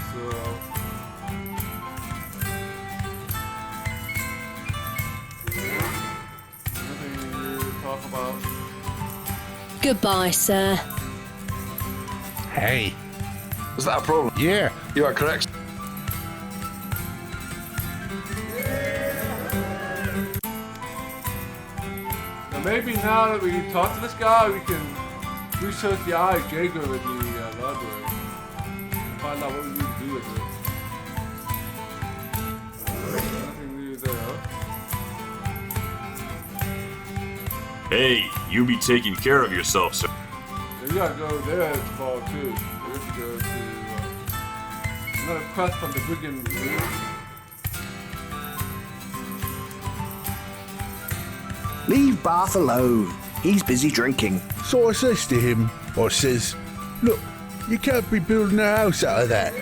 nothing to talk about. Goodbye, sir. Hey. Is that a problem? Yeah. You are correct. Now maybe now that we talk to this guy, we can research the Eye of Jaeger in the library and find out what we need to do with it. Nothing new there. Hey, you be taking care of yourself, sir. Yeah, we gotta go there tomorrow too. We have to go to another quest from the Brigands Hideout. Leave Barth alone. He's busy drinking. So I says to him, look, you can't be building a house out of that.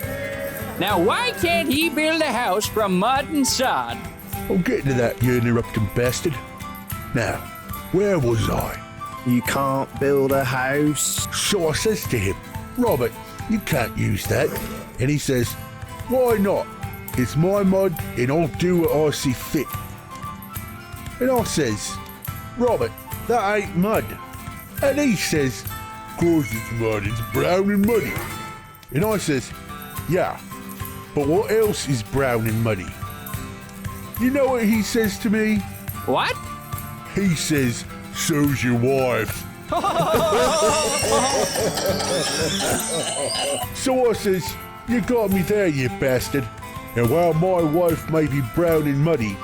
Now, why can't he build a house from mud and sod? I'll get to that, you interrupting bastard. Now, where was I? You can't build a house. So I says to him, Robert, you can't use that. And he says, why not? It's my mud and I'll do what I see fit. And I says, Robert, that ain't mud. And he says, course it's mud, it's brown and muddy. And I says, yeah, but what else is brown and muddy? You know what he says to me? What? He says, so's your wife. So I says, you got me there, you bastard. And while my wife may be brown and muddy,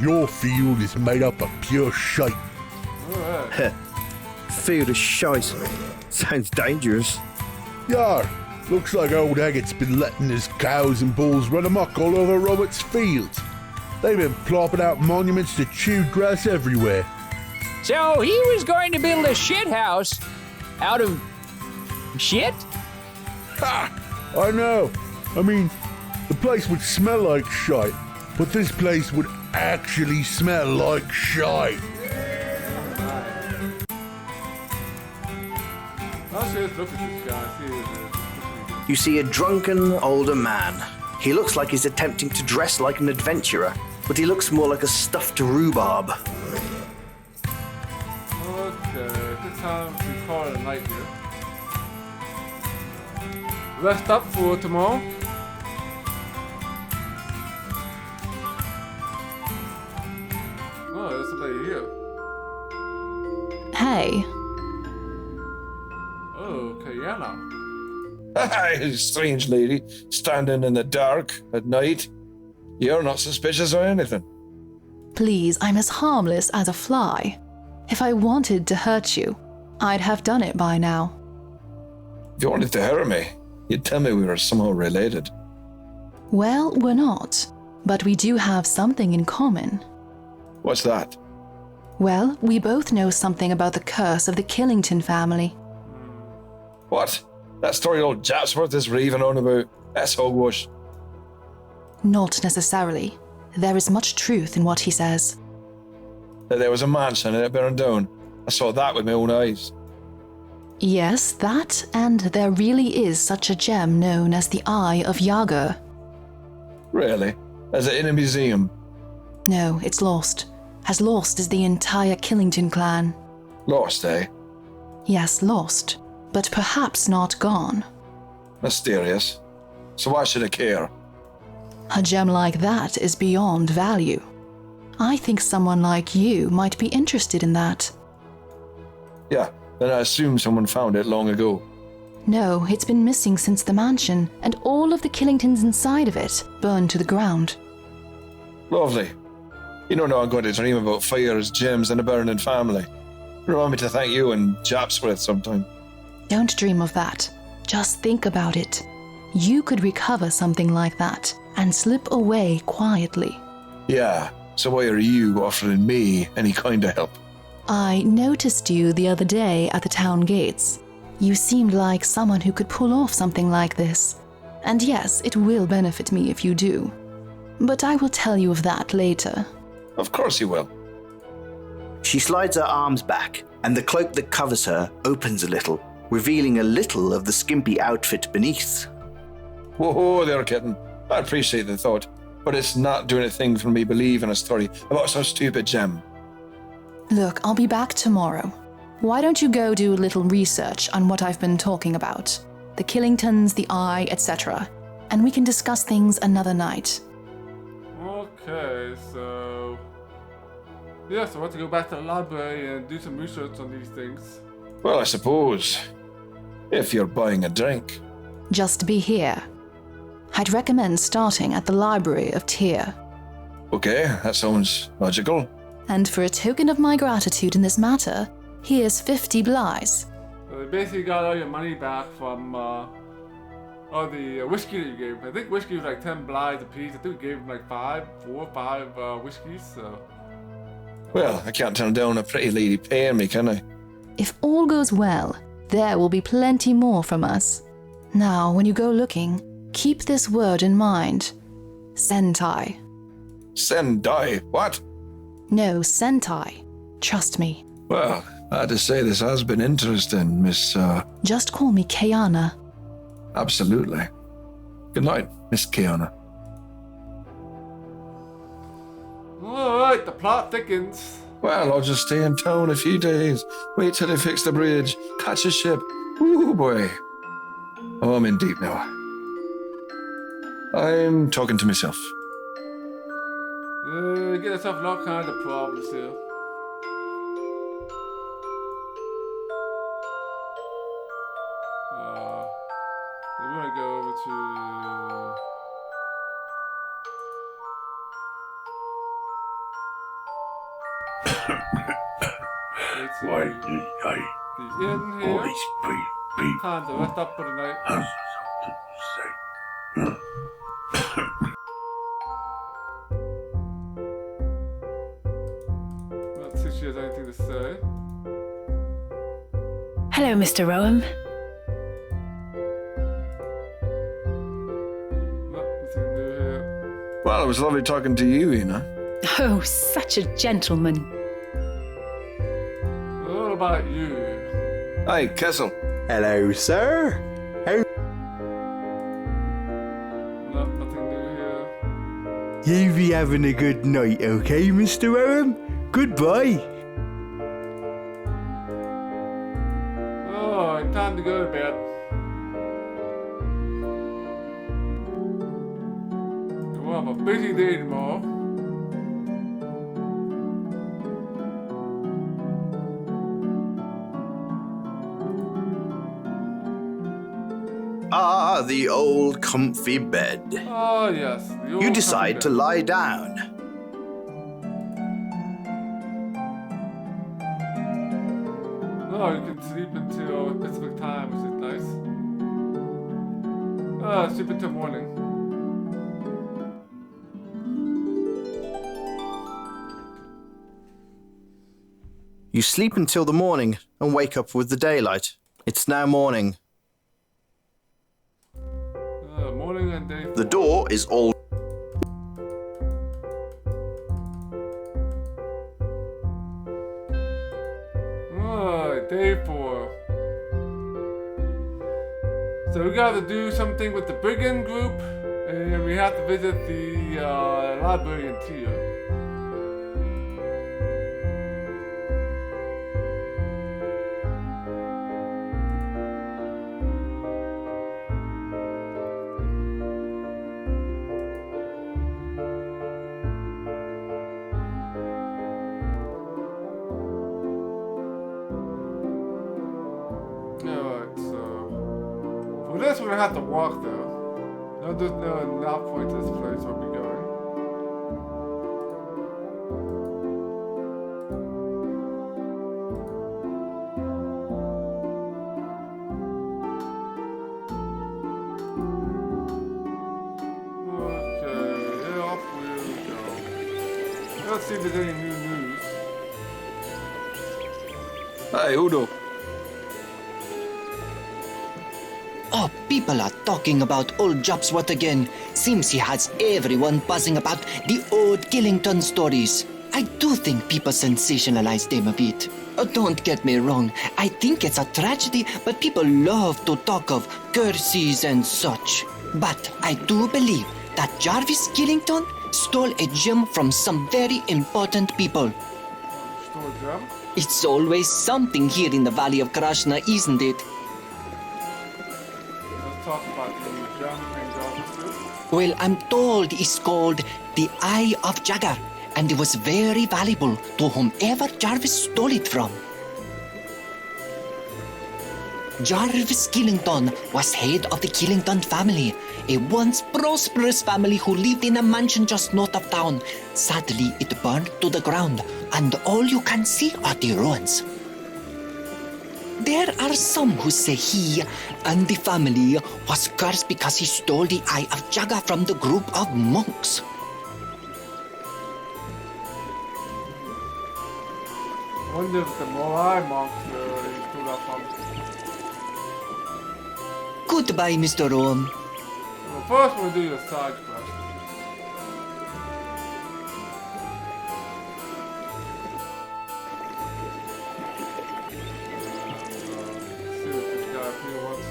your field is made up of pure shite. Alright. Field of shite. Sounds dangerous. Yar, looks like old Agat's been letting his cows and bulls run amok all over Robert's fields. They've been plopping out monuments to chewed grass everywhere. So he was going to build a shit house out of shit? Ha! I know. I mean, the place would smell like shite, but this place would actually smell like shite. Let's look at this guy. You see a drunken older man. He looks like he's attempting to dress like an adventurer, but he looks more like a stuffed rhubarb. Okay, this time we call it night here. Rest up for tomorrow. Oh, there's somebody here. Hey. Oh, Kayana. Hi, strange lady, standing in the dark at night. You're not suspicious or anything. Please, I'm as harmless as a fly. If I wanted to hurt you, I'd have done it by now. If you wanted to hurt me, you'd tell me we were somehow related. Well, we're not, but we do have something in common. What's that? Well, we both know something about the curse of the Killington family. What? That story old Japsworth is raving on about? That's hogwash. Not necessarily. There is much truth in what he says. That there was a mansion and it burned down. I saw that with my own eyes. Yes, that, and there really is such a gem known as the Eye of Yager. Really? Is it in a museum? No, it's lost. As lost as the entire Killington clan. Lost, eh? Yes, lost. But perhaps not gone. Mysterious. So why should I care? A gem like that is beyond value. I think someone like you might be interested in that. Yeah, then I assume someone found it long ago. No, it's been missing since the mansion, and all of the Killingtons inside of it burned to the ground. Lovely. You don't know I'm going to dream about fires, gems, and a burning family. Remind me to thank you and Japsworth sometime. Don't dream of that. Just think about it. You could recover something like that and slip away quietly. Yeah, so why are you offering me any kind of help? I noticed you the other day at the town gates. You seemed like someone who could pull off something like this. And yes, it will benefit me if you do. But I will tell you of that later. Of course you will. She slides her arms back, and the cloak that covers her opens a little, revealing a little of the skimpy outfit beneath. Whoa there, kitten. I appreciate the thought, but it's not doing a thing for me believing a story about some stupid gem. Look, I'll be back tomorrow. Why don't you go do a little research on what I've been talking about? The Killingtons, the Eye, etc. And we can discuss things another night. Okay, so... Yes, I want to go back to the library and do some research on these things. Well, I suppose. If you're buying a drink. Just be here. I'd recommend starting at the Library of Tyr. Okay, that sounds logical. And for a token of my gratitude in this matter, here's 50 blighs. So they basically got all your money back from all the whiskey that you gave. I think whiskey was like 10 blighs a piece. I think we gave them like 4 or 5 whiskeys, so... Well, I can't turn down a pretty lady paying me, can I? If all goes well, there will be plenty more from us. Now, when you go looking, keep this word in mind. Sentai. Sentai? What? No, Sentai. Trust me. Well, I had to say this has been interesting, Miss, Just call me Kayana. Absolutely. Good night, Miss Kayana. Alright, the plot thickens. Well, I'll just stay in town a few days. Wait till they fix the bridge. Catch a ship. Ooh, boy. Oh, I'm in deep now. I'm talking to myself. Get yourself in all kinds of problems here. We want to go over to... Why did I the inn here. always be Time to rest up for the night. has something to say? Let's see if she has anything to say. Hello, Mr. Rowan. Nothing new here. Well, it was lovely talking to you, Ina. Oh, such a gentleman. What about you? Hi, Kessel. Hello, sir. Nothing new here. You be having a good night, okay, Mr. Owen? Goodbye. Oh, time to go to bed. We'll have a busy day tomorrow. Ah, the old comfy bed. Oh, yes. The old You decide to comfy bed. lie down. Oh, you can sleep until a specific time, which is nice. Sleep until morning. You sleep until the morning and wake up with the daylight. It's now morning. Morning and day. The door is all. Day 4. So we gotta do something with the Brigand group, and we have to visit the library in Tia. For this, we're gonna have to walk though. No, there's no nav point to this place where we're going. Okay, yeah, off we go. Let's see if there's any new news. Hey, Udo. Oh, people are talking about old Jobsworth again. Seems he has everyone buzzing about the old Killington stories. I do think people sensationalize them a bit. Oh, don't get me wrong. I think it's a tragedy, but people love to talk of curses and such. But I do believe that Jarvis Killington stole a gem from some very important people. Stole a gem? It's always something here in the Valley of Krishna, isn't it? Talk about the gem and Jarvis. Well, I'm told it's called the Eye of Jagger, and it was very valuable to whomever Jarvis stole it from. Jarvis Killington was head of the Killington family, a once prosperous family who lived in a mansion just north of town. Sadly, it burned to the ground, and all you can see are the ruins. There are some who say he and the family was cursed because he stole the Eye of Jagger from the group of monks. I wonder if the Morai monks he stole that from. Goodbye, Mr. Rome. Well, first we'll do your side quest. See what this guy up here wants.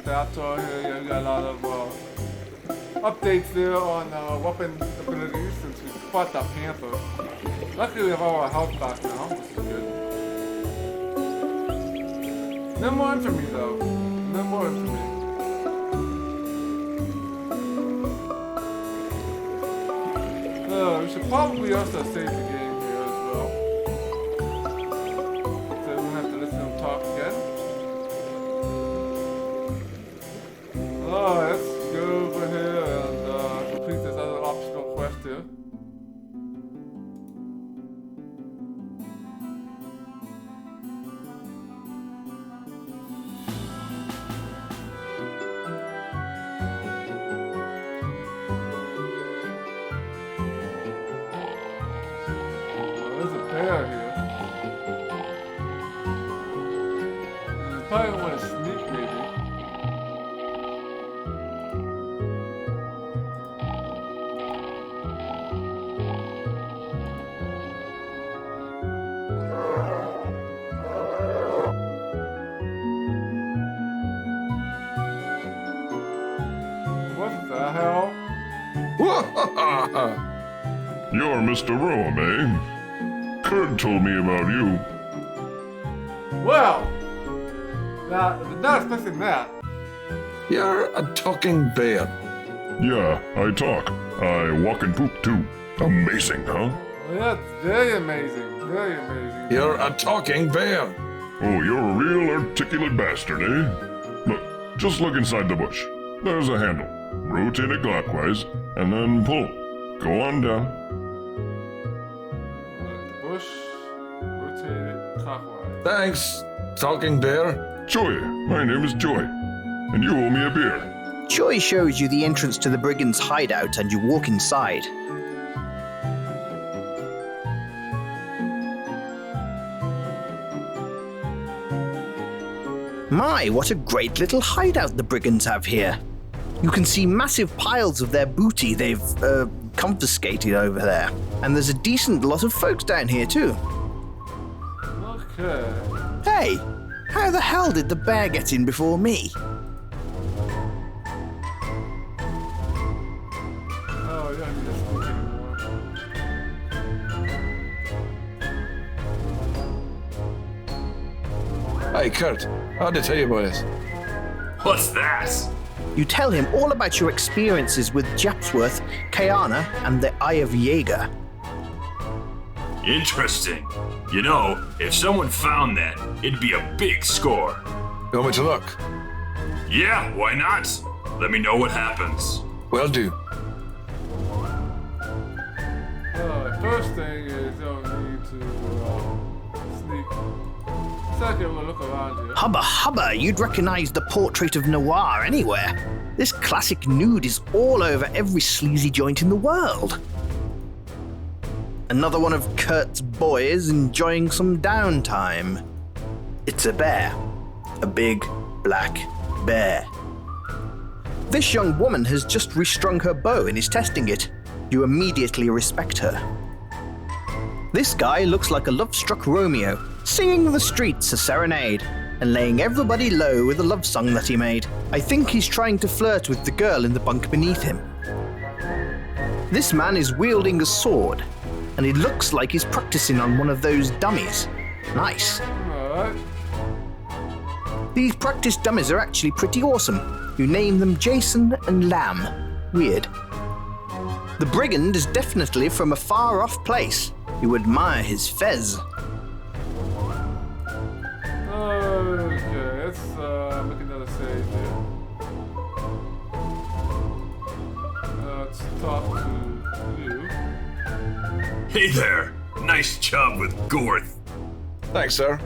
Stats are here. Yeah, we got a lot of updates there on weapon abilities since we fought that panther. Luckily, we have all our health back now, which is good. No more infamy though. No more infamy. So we should probably also save the game here as well. So we don't have to listen to them talk again. Oh, let's go over here and complete this other optional quest here. Oh, there's a You're Mr. Rome, eh? Kurt told me about you. Well, not expecting that. You're a talking bear. Yeah, I talk. I walk and poop too. Amazing, huh? Well, that's very amazing. Very amazing. You're a talking bear. Oh, you're a real articulate bastard, eh? Look, just look inside the bush. There's a handle. Rotate it clockwise, and then pull. Go on down. The bush, rotate it clockwise. Thanks, talking bear. Joy, my name is Joy, and you owe me a beer. Joy shows you the entrance to the Brigands Hideout and you walk inside. My, what a great little hideout the Brigands have here. You can see massive piles of their booty they've, confiscated over there. And there's a decent lot of folks down here too. Okay. Hey, how the hell did the bear get in before me? Oh, yeah, I need to sneak anymore. Hey, Kurt, how'd I tell you about it? What's that? You tell him all about your experiences with Japsworth, Kayana, and the Eye of Jaeger. Interesting. You know, if someone found that, it'd be a big score. You want me to look? Yeah, why not? Let me know what happens. Will do. First thing is don't need to sneak. Second, we'll look around here. Hubba hubba, you'd recognize the portrait of Noir anywhere. This classic nude is all over every sleazy joint in the world. Another one of Kurt's boys enjoying some downtime. It's a bear. A big, black bear. This young woman has just restrung her bow and is testing it. You immediately respect her. This guy looks like a love-struck Romeo, singing the streets a serenade, and laying everybody low with a love song that he made. I think he's trying to flirt with the girl in the bunk beneath him. This man is wielding a sword, and it looks like he's practicing on one of those dummies. Nice. Alright. These practice dummies are actually pretty awesome. You name them Jason and Lamb. Weird. The brigand is definitely from a far-off place. You admire his fez. Okay, let's make another save here. Let's talk to you. Hey there! Nice job with Gorth. Thanks, sir.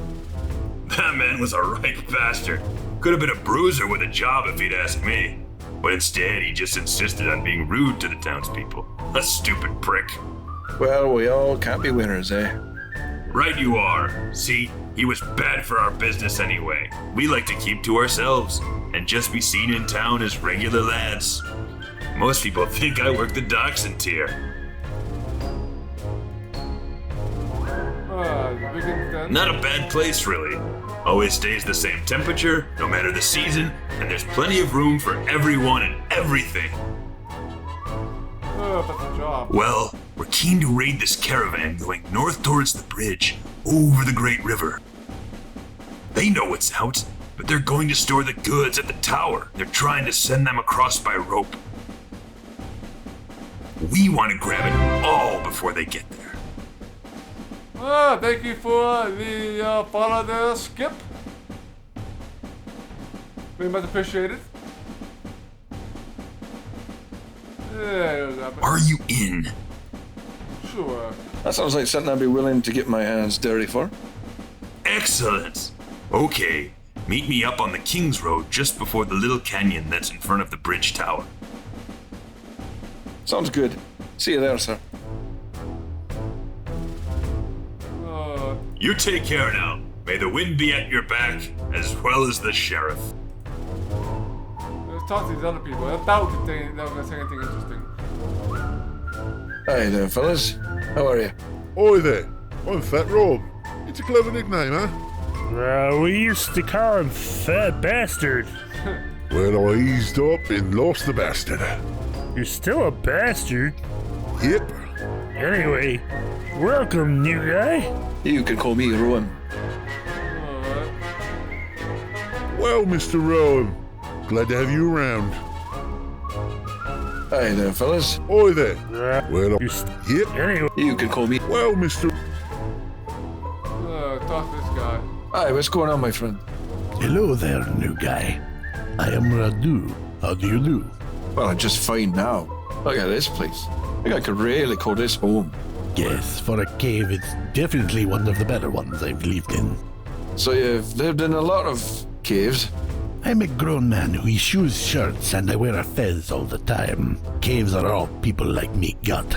That man was a right bastard. Could have been a bruiser with a job if he'd asked me. But instead, he just insisted on being rude to the townspeople. A stupid prick. Well, we all can't be winners, eh? Right you are. See, he was bad for our business anyway. We like to keep to ourselves and just be seen in town as regular lads. Most people think I work the docks in Tyr. Not a bad place, really. Always stays the same temperature, no matter the season, and there's plenty of room for everyone and everything. That's a job. Well, we're keen to raid this caravan going north towards the bridge, over the Great River. They know it's out, but they're going to store the goods at the tower. They're trying to send them across by rope. We want to grab it all before they get there. Thank you for the follow there, Skip. Very much appreciated. Are you in? Sure. That sounds like something I'd be willing to get my hands dirty for. Excellent. Okay, meet me up on the King's Road just before the little canyon that's in front of the bridge tower. Sounds good. See you there, sir. You take care now. May the wind be at your back, as well as the sheriff. Let's talk to these other people. I doubt they're going to say anything interesting. Hey there, fellas. How are you? Oi there. I'm Fat Rob. It's a clever nickname, huh? We used to call him Fat Bastard. Well, I eased up and lost the bastard. You're still a bastard. Yep. Anyway, welcome, new guy. You can call me Rowan. Well, Mr. Rowan, glad to have you around. Hi there, fellas. Oi there. Well, yep. Anyway, you can call me. Well, Mr. Talk to this guy. Hi, what's going on, my friend? Hello there, new guy. I am Radu. How do you do? Well, I'm just fine now. Look at this place. I think I could really call this home. Yes, for a cave, it's definitely one of the better ones I've lived in. So you've lived in a lot of caves? I'm a grown man who issues shirts and I wear a fez all the time. Caves are all people like me got.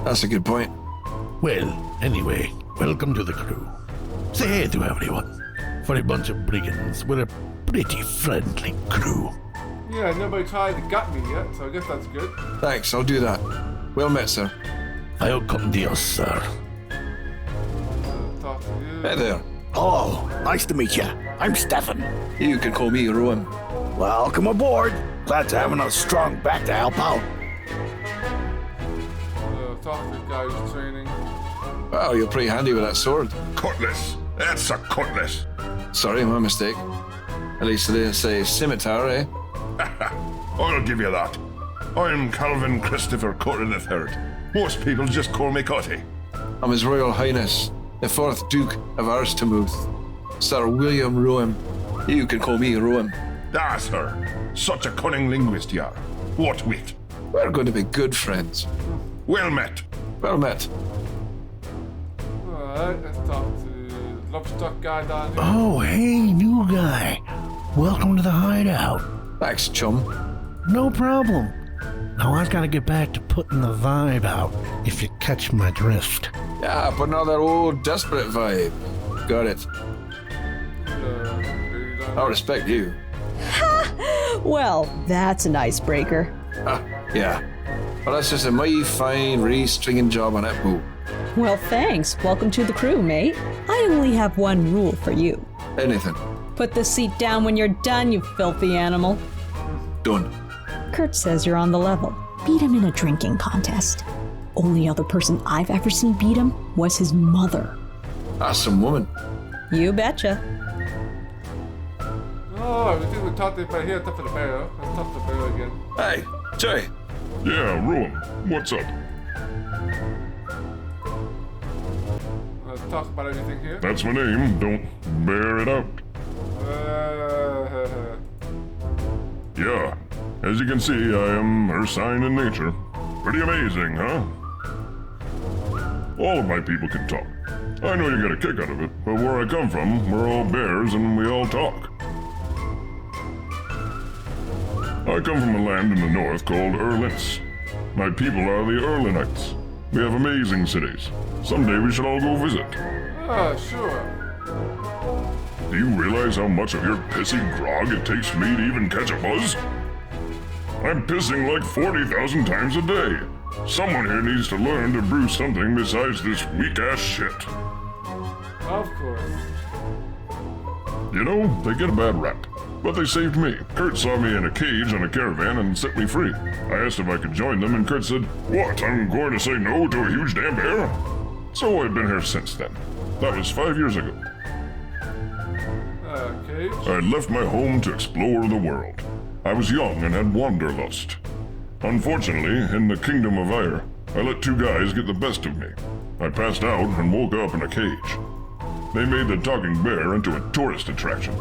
That's a good point. Well, anyway, welcome to the crew. Say hey to everyone. For a bunch of brigands, we're a pretty friendly crew. Yeah, nobody tried to gut me yet, so I guess that's good. Thanks, I'll do that. Well met, sir. I'll come to you, sir. Talk to you. Hey there. Oh, nice to meet you. I'm Stefan. You can call me Rowan. Welcome aboard. Glad to have another strong back to help out. Talk to the guy who's training. Wow, you're pretty handy with that sword. Cutlass. That's a cutlass. Sorry, my mistake. At least I didn't say scimitar, eh? I'll give you that. I'm Calvin Christopher Curtin III. Most people just call me Cutty. I'm His Royal Highness, the 4th Duke of Arstamouth, Sir William Rowan. You can call me Rowan. That's her. Such a cunning linguist you are. What wit. We're going to be good friends. Well met. Well met. Alright, let's talk to the Lobstock guy down here. Oh, hey, new guy. Welcome to the hideout. Thanks, chum. No problem. Now I've got to get back to putting the vibe out, if you catch my drift. Yeah, but not that old desperate vibe. Got it. I respect you. Well, that's an icebreaker. Yeah. Well, that's just a mighty fine re-stringing job on that boat. Well, thanks. Welcome to the crew, mate. I only have one rule for you. Anything. Put the seat down when you're done, you filthy animal. Done. Kurt says you're on the level. Beat him in a drinking contest. Only other person I've ever seen beat him was his mother. That's some woman. You betcha. Oh, we think we talked to everybody here except for the bear. Let's talk to the bear again. Hey, Joey. Yeah, Rowan. What's up? Let's talk about everything here. That's my name. Don't bear it out. Yeah. As you can see, I am her sign in nature. Pretty amazing, huh? All of my people can talk. I know you get a kick out of it, but where I come from, we're all bears and we all talk. I come from a land in the north called Erlins. My people are the Erlinites. We have amazing cities. Someday we should all go visit. Sure. Do you realize how much of your pissy grog it takes for me to even catch a buzz? I'm pissing like 40,000 times a day. Someone here needs to learn to brew something besides this weak-ass shit. Of course. You know, they get a bad rap. But they saved me. Kurt saw me in a cage on a caravan and set me free. I asked if I could join them and Kurt said, "What, I'm going to say no to a huge damn bear?" So I've been here since then. That was 5 years ago. Cage? I left my home to explore the world. I was young and had wanderlust. Unfortunately, in the Kingdom of Ire, I let two guys get the best of me. I passed out and woke up in a cage. They made the talking bear into a tourist attraction.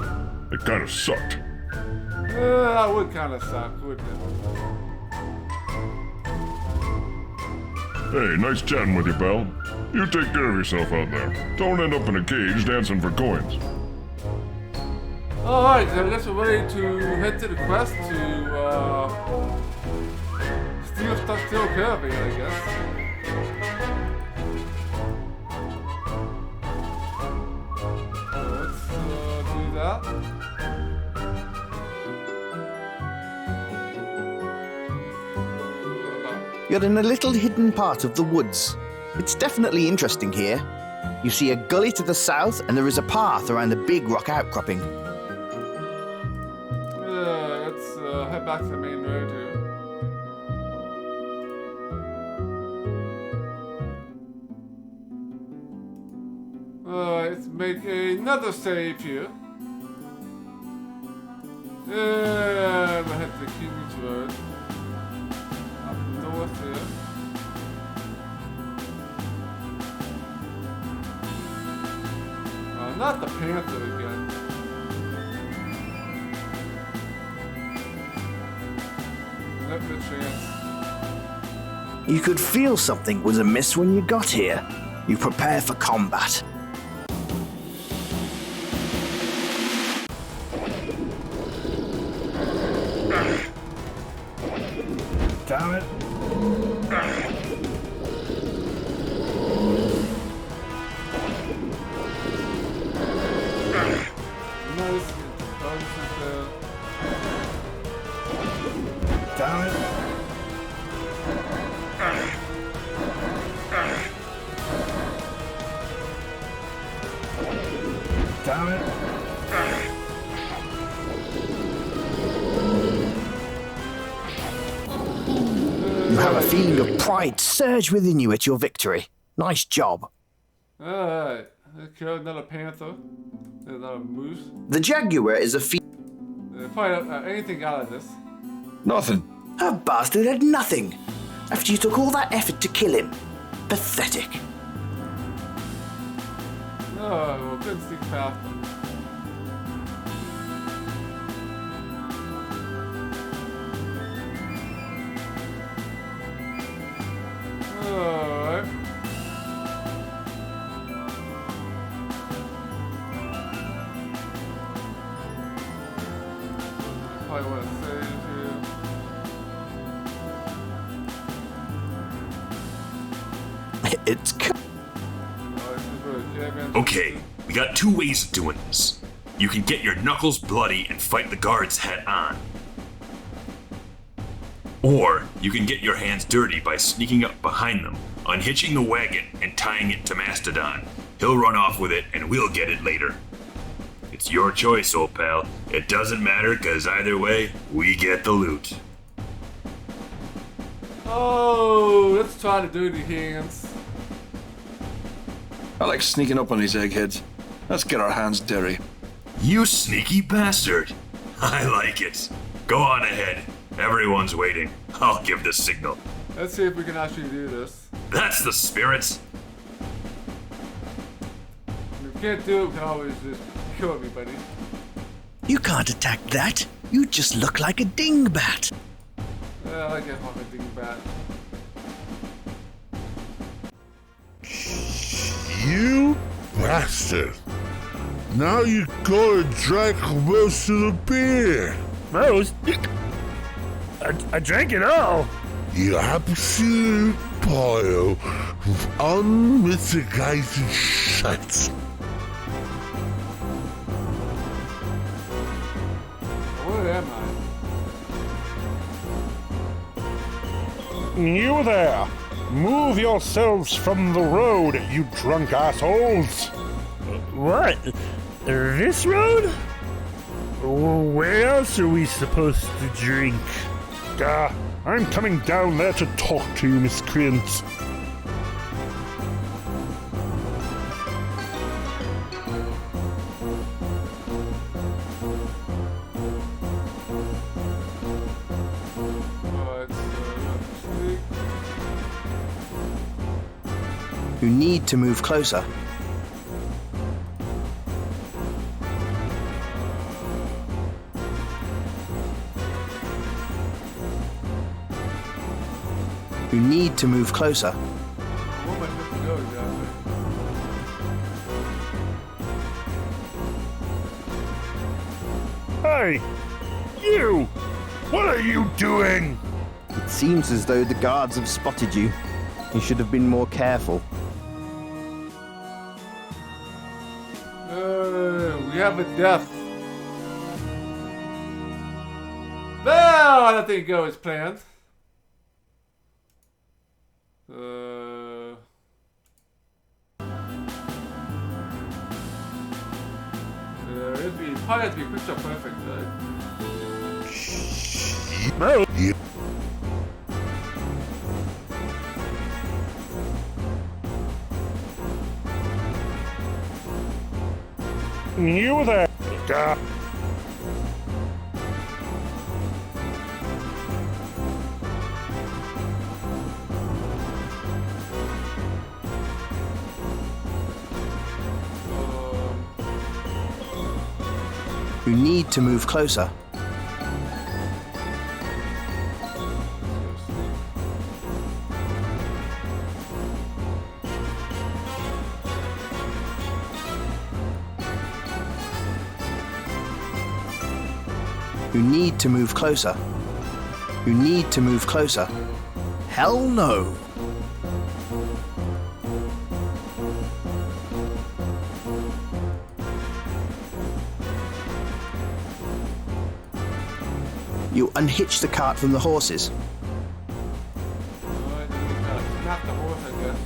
It kind of sucked. That would kind of suck, wouldn't it? Hey, nice chatting with you, pal. You take care of yourself out there. Don't end up in a cage dancing for coins. Alright, so I guess we're ready to head to the quest to, steal stuff, steal caravan, I guess. Let's, do that. You're in a little hidden part of the woods. It's definitely interesting here. You see a gully to the south, and there is a path around a big rock outcropping. Let's head back to the main road here. let's make another save here. And we'll head to King's Road. Up north here. Not the Panther again. Never a chance. You could feel something was amiss when you got here. You prepare for combat. Damn it. Nice. Damn it. Damn it. You have a feeling of pride surge within you at your victory. Nice job. Alright. Okay, another panther. Another moose. The jaguar is a Find out anything out of this. Nothing. That bastard had nothing. After you took all that effort to kill him. Pathetic. Oh, well, couldn't sneak past them. Alright. Probably want to save here. It's Okay, we got two ways of doing this. You can get your knuckles bloody and fight the guards head on. Or you can get your hands dirty by sneaking up behind them, unhitching the wagon, and tying it to Mastodon. He'll run off with it and we'll get it later. It's your choice, old pal. It doesn't matter, cause either way, we get the loot. Oh, let's try the dirty hands. I like sneaking up on these eggheads. Let's get our hands dirty. You sneaky bastard. I like it. Go on ahead. Everyone's waiting. I'll give the signal. Let's see if we can actually do this. That's the spirit. If we can't do it, we can always just kill everybody. You can't attack that. You just look like a dingbat. I get off a dingbat. You bastard! Now you gotta drink most of the beer. Most? I drank it all. You absolute pile of unmitigated shit. Where am I? You there! Move yourselves from the road, you drunk assholes! What? This road? Where else are we supposed to drink? I'm coming down there to talk to you, miscreants. You need to move closer. You need to move closer. Where am I supposed to go exactly? Hey! You! What are you doing? It seems as though the guards have spotted you. You should have been more careful. We have a death. Well, that didn't go as planned. It'd probably have to be picture perfect, No. You there. You need to move closer. You need to move closer. You need to move closer. Hell no. You unhitch the cart from the horses. Snap the horse, I guess.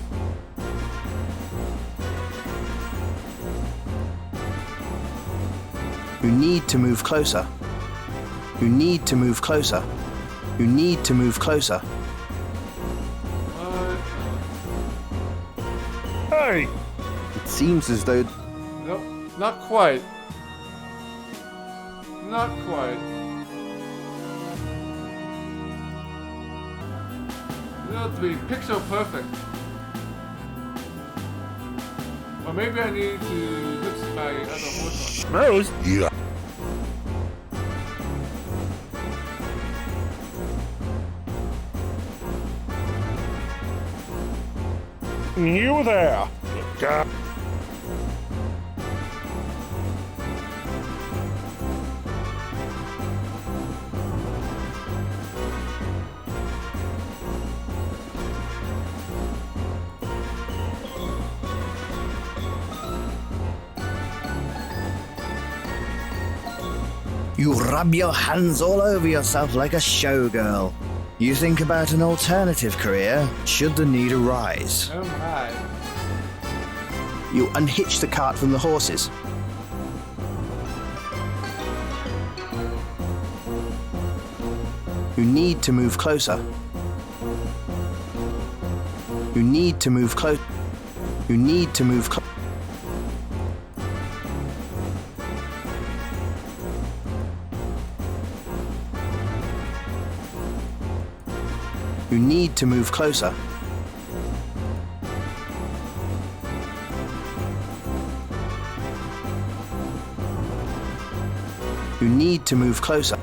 You need to move closer. You need to move closer. You need to move closer. Hey! It seems as though... Nope, not quite. Not quite. You have to be pixel perfect. Or maybe I need to fix my other horse. Smells? Yeah. You there. You rub your hands all over yourself like a showgirl. You think about an alternative career should the need arise. Oh my. You unhitch the cart from the horses. You need to move closer. You need to move close. You need to move close. You need to move closer. You need to move closer.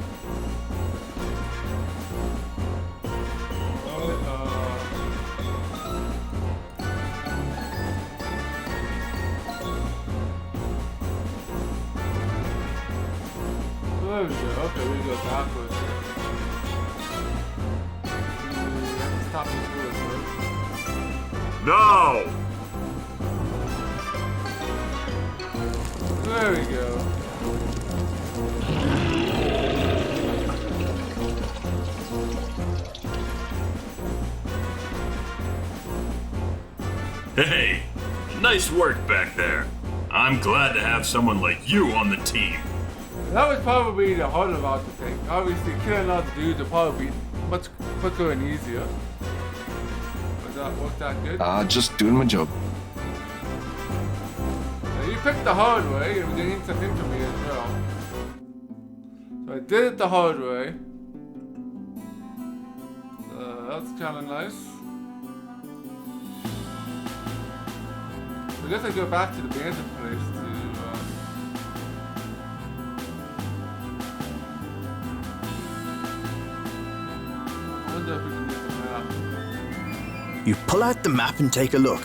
There we go. Okay, we go backwards. Stop this horse, right? No! There we go. Hey, nice work back there. I'm glad to have someone like you on the team. That was probably the harder route to take. Obviously, killing all the dudes would probably be much quicker and easier. But that worked out good. Just doing my job. Now, you picked the hard way, and we gained some infamy as well. So I did it the hard way. That's kind of nice. I guess I go back to the bandit place to I wonder if we can get the map. You pull out the map and take a look.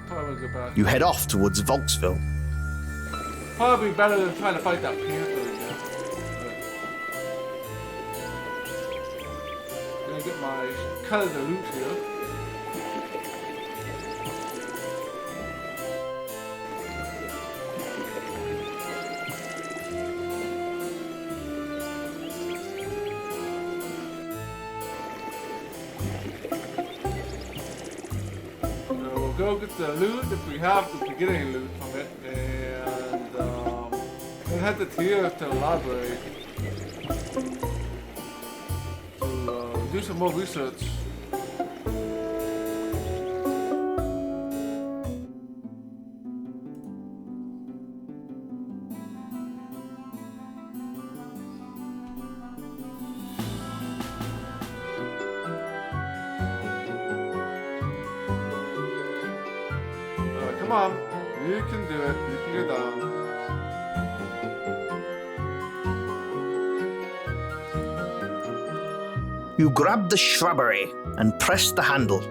Probably go back. You head off towards Volksville. Probably better than trying to fight that panther again. Gonna get my cut of the loot here. We'll go get the loot if we have, if we get any loot from it, and then head to the library to do some more research. Come on, you can do it. You can go down. You grab the shrubbery and press the handle.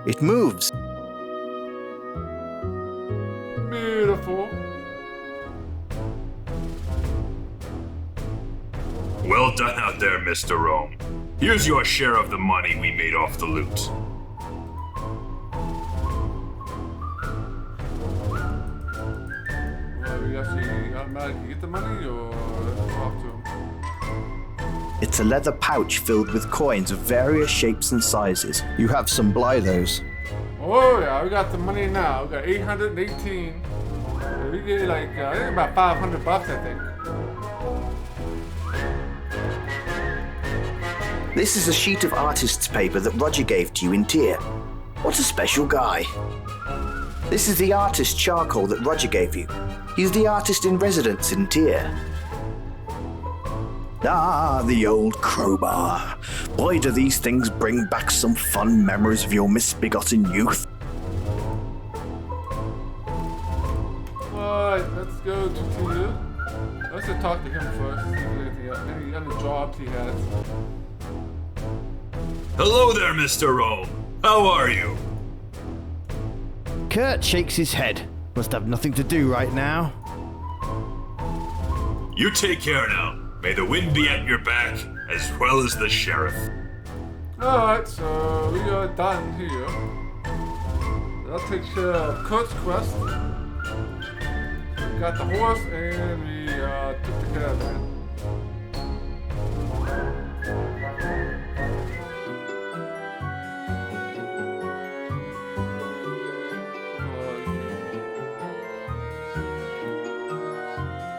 It moves. Beautiful. Well done out there, Mr. Rome. Here's your share of the money we made off the loot. Well, we actually automatically get the money, or let's talk to him. It's a leather pouch filled with coins of various shapes and sizes. You have some Blythos. Oh yeah, we got the money now. We got 818. So we get like I think about $500, I think. This is a sheet of artist's paper that Roger gave to you in Tyr. What a special guy. This is the artist's charcoal that Roger gave you. He's the artist in residence in Tyr. Ah, the old crowbar. Boy, do these things bring back some fond memories of your misbegotten youth. Alright, let's go to Tyr. Let's go talk to him first. See if there's any other jobs he has. Hello there, Mr. Rome. How are you? Kurt shakes his head. Must have nothing to do right now. You take care now. May the wind be at your back, as well as the sheriff. Alright, so we are done here. That takes care of Kurt's quest. We got the horse and we took the caravan.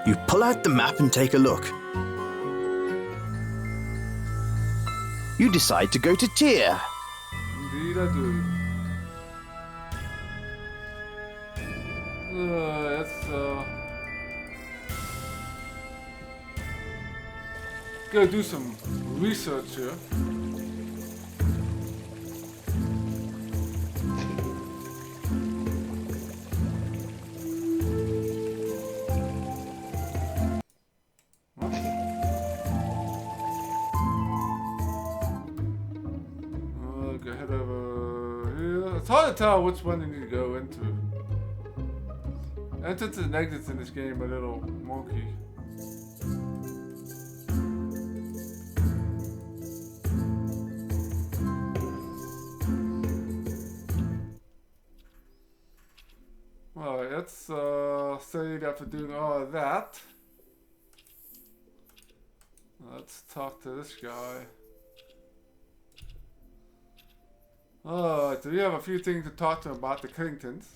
You pull out the map and take a look. You decide to go to Tyr. Indeed I do. Let's go do some research here. Head over here. It's hard to tell which one you need to go into. Entrances and exits in this game are a little wonky. Alright, let's save after doing all of that. Let's talk to this guy. Do we have a few things to talk to him about the Killingtons?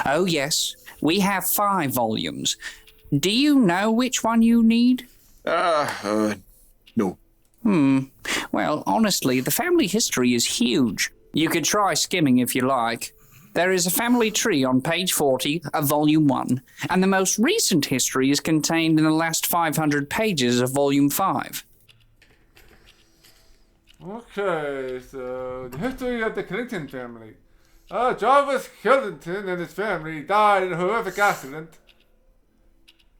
Oh, yes. We have 5 volumes. Do you know which one you need? No. Well, honestly, the family history is huge. You could try skimming if you like. There is a family tree on page 40 of Volume 1, and the most recent history is contained in the last 500 pages of Volume 5. Okay, so the history of the Killington family. Jarvis Killington and his family died in a horrific accident.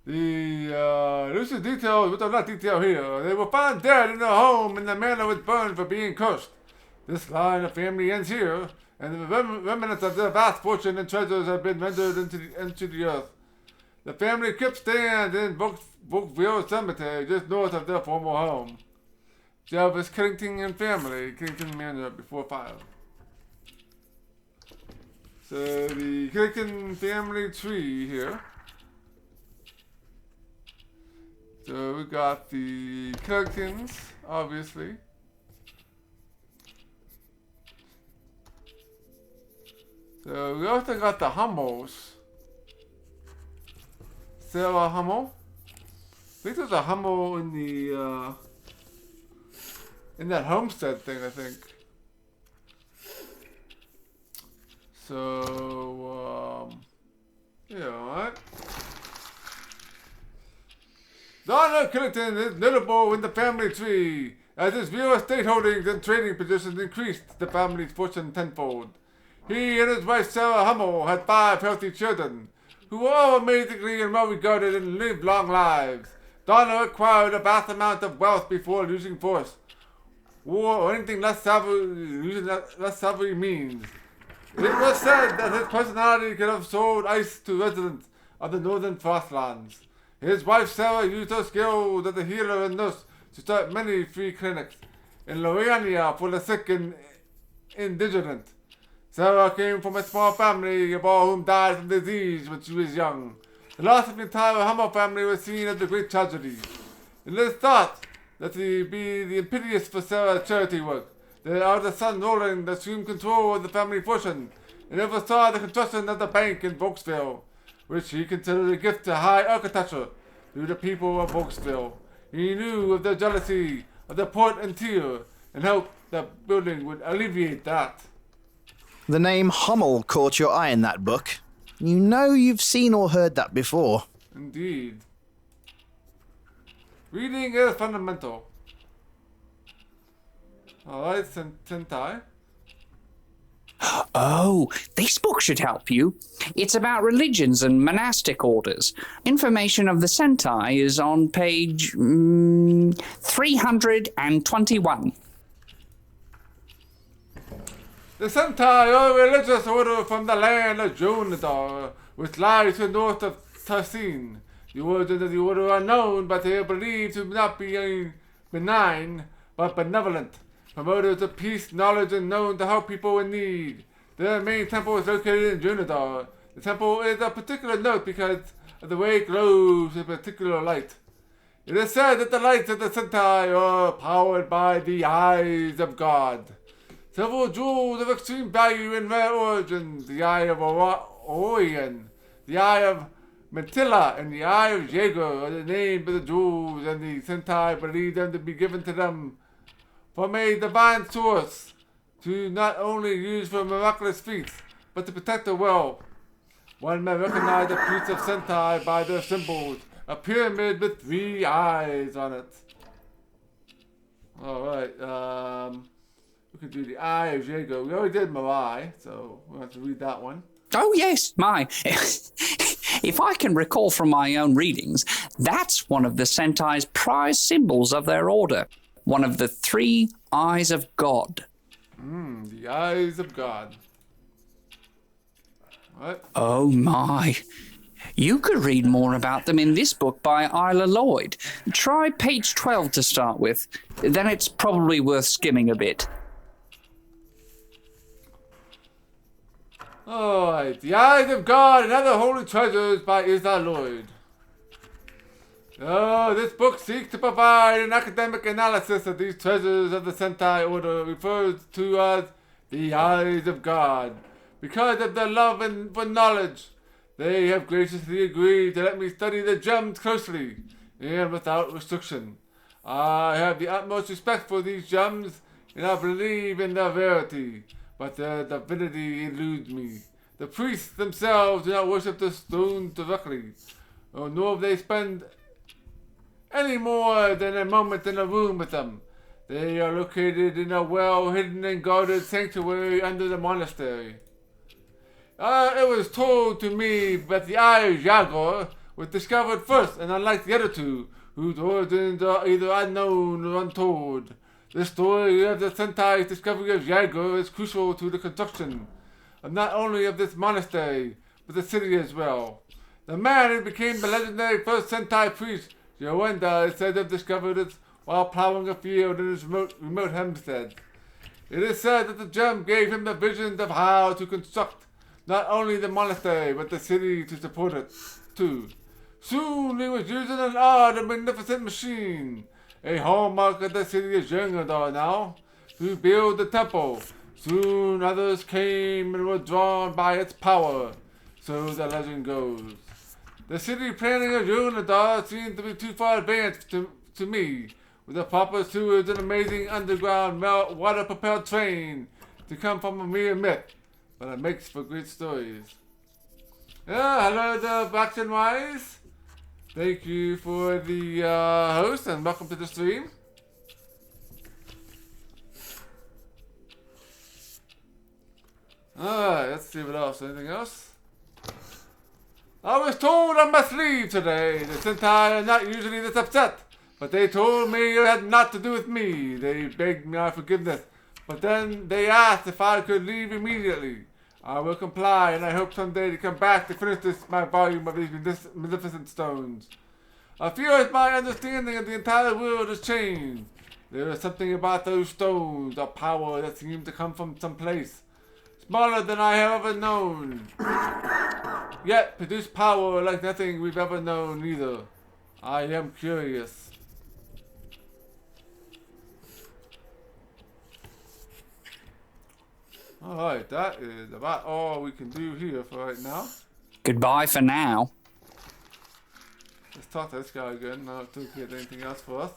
This is detailed, but not detailed here. They were found dead in their home and the manor was burned for being cursed. This line of family ends here, and the remnants of their vast fortune and treasures have been rendered into the earth. The family crypt stands in Volksville Cemetery, just north of their former home. Jarvis Killington and family, Killington Manor before fire. So the Killington family tree here. So we got the Killingtons, obviously. So we also got the Hummels. Sarah Hummel. I think there's a Hummel in the in that homestead thing, I think. So, yeah, alright. Donald Killington is notable in the family tree, as his real estate holdings and trading positions increased the family's fortune tenfold. He and his wife Sarah Hummel had 5 healthy children, who were all amazingly and well regarded and lived long lives. Donna acquired a vast amount of wealth before losing force, war, or anything less savvy means. It was said that his personality could have sold ice to residents of the northern frostlands. His wife Sarah used her skills as a healer and nurse to start many free clinics in Lorania for the sick and indigent. Sarah came from a small family of all whom died from disease when she was young. The loss of the entire Hummel family was seen as a great tragedy. It is thought that to be the impetus for Sarah's charity work. The eldest son, Roland, assumed control of the family fortune and oversaw the construction of the bank in Volksville, which he considered a gift to high architecture to the people of Volksville. He knew of their jealousy of the port and tier and hoped the building would alleviate that. The name Hummel caught your eye in that book. You know you've seen or heard that before. Indeed. Reading is fundamental. Alright, Sentai. Oh, this book should help you. It's about religions and monastic orders. Information of the Sentai is on page 321. The Sentai are a religious order from the land of Jonadar, which lies to the north of Tarsin. The origins of the order are known, but they are believed to not be benign, but benevolent. Promoters of peace, knowledge, and known to help people in need. Their main temple is located in Junadar. The temple is of particular note because of the way it glows with particular light. It is said that the lights of the Sentai are powered by the eyes of God. Several jewels of extreme value and rare origins, the eye of Orion, the eye of Mantilla, and the eye of Jaeger are the names of the jewels, and the Sentai believe them to be given to them from a divine source, to not only use for miraculous feats, but to protect the world. One may recognize the priests of Sentai by their symbols, a pyramid with 3 eyes on it. Alright, we could do the eye of Jaeger. We already did Mirai, so we'll have to read that one. Oh, yes, my. If I can recall from my own readings, that's one of the Sentai's prized symbols of their order. One of the 3 eyes of God. The eyes of God. What? Oh, my. You could read more about them in this book by Isla Lloyd. Try page 12 to start with. Then it's probably worth skimming a bit. Alright, The Eyes of God and Other Holy Treasures by Isla Lloyd. This book seeks to provide an academic analysis of these treasures of the Sentai Order, referred to as the Eyes of God. Because of their love and for knowledge, they have graciously agreed to let me study the gems closely and without restriction. I have the utmost respect for these gems, and I believe in their verity, but their divinity eludes me. The priests themselves do not worship the stones directly, nor do they spend any more than a moment in a room with them. They are located in a well-hidden and guarded sanctuary under the monastery. It was told to me that the Eye of Jaeger was discovered first, and unlike the other 2, whose origins are either unknown or untold, the story of the Sentai's discovery of Jaeger is crucial to the construction of not only of this monastery, but the city as well. The man who became the legendary first Sentai priest, Yoenda, is said to have discovered it while plowing a field in his remote homestead. It is said that the gem gave him the visions of how to construct not only the monastery, but the city to support it, too. Soon he was using an odd and magnificent machine, a hallmark of the city of Jungadar now, to build the temple. Soon others came and were drawn by its power, so the legend goes. The city planning of Jungadar seemed to be too far advanced to me, with the proper sewers and amazing underground water-propelled train to come from a mere myth, but it makes for great stories. Yeah, hello there, Blacks and Wise. Thank you for the host and welcome to the stream. Alright, let's see what else. Anything else? I was told I must leave today. The Sentai are not usually this upset, but they told me it had not to do with me. They begged my forgiveness, but then they asked if I could leave immediately. I will comply, and I hope someday to come back to finish my volume of these magnificent stones. I feel as my understanding of the entire world has changed. There is something about those stones, a power that seems to come from some place smaller than I have ever known, yet produce power like nothing we've ever known either. I am curious. Alright, that is about all we can do here for right now. Goodbye for now. Let's talk to this guy again. I don't think he has anything else for us.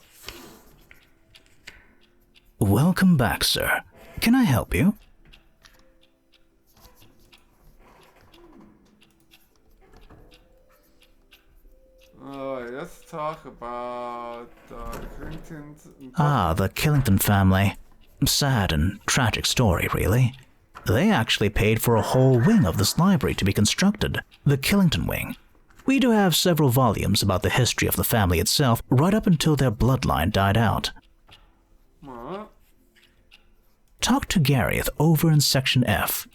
Welcome back, sir. Can I help you? Alright, let's talk about Killington's... The Killington family. Sad and tragic story, really. They actually paid for a whole wing of this library to be constructed, the Killington wing. We do have several volumes about the history of the family itself, right up until their bloodline died out. What? Talk to Gareth over in Section F.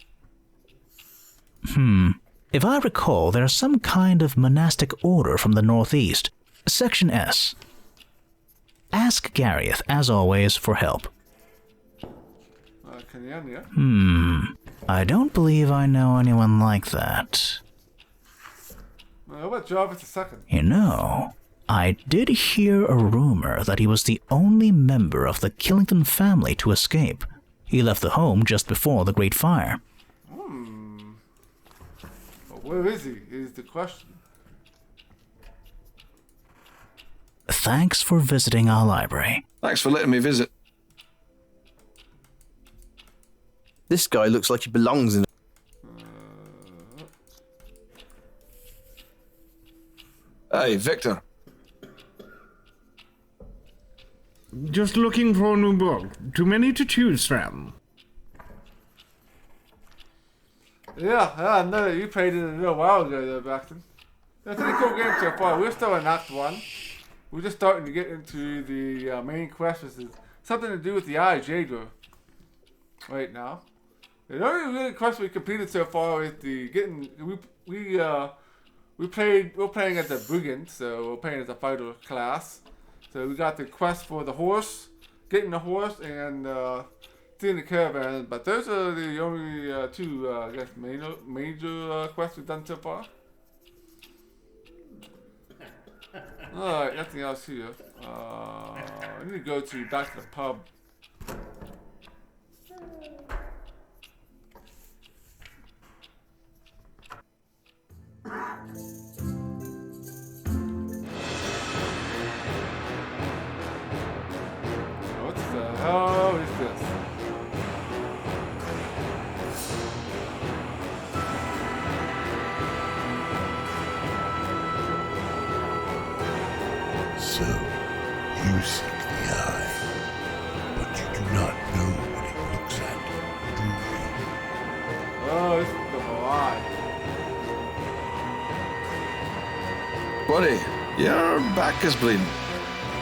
If I recall, there's some kind of monastic order from the northeast. Section S. Ask Gareth, as always, for help. I don't believe I know anyone like that. What job is the second? You know, I did hear a rumor that he was the only member of the Killington family to escape. He left the home just before the Great Fire. But where is he, is the question. Thanks for visiting our library. Thanks for letting me visit. This guy looks like he belongs in. Hey, Victor. Just looking for a new book. Too many to choose from. Yeah, I know that you played it a little while ago there, Braxton. It's a pretty cool game so far. We're still in Act 1. We're just starting to get into the main quest, which is something to do with the Eye of Jaeger right now. The only really quest we completed so far is the getting we're playing as the Brigands, so we're playing as a fighter class. So we got the quest for the horse, getting the horse, and stealing the caravan. But those are the only two I guess major quests we've done so far. Alright, nothing else here. I need to go back to the pub. What the hell is this? So, you seek the eye, but you do not know what it looks at, do you? Oh, this is the lie. Buddy, your back is bleeding.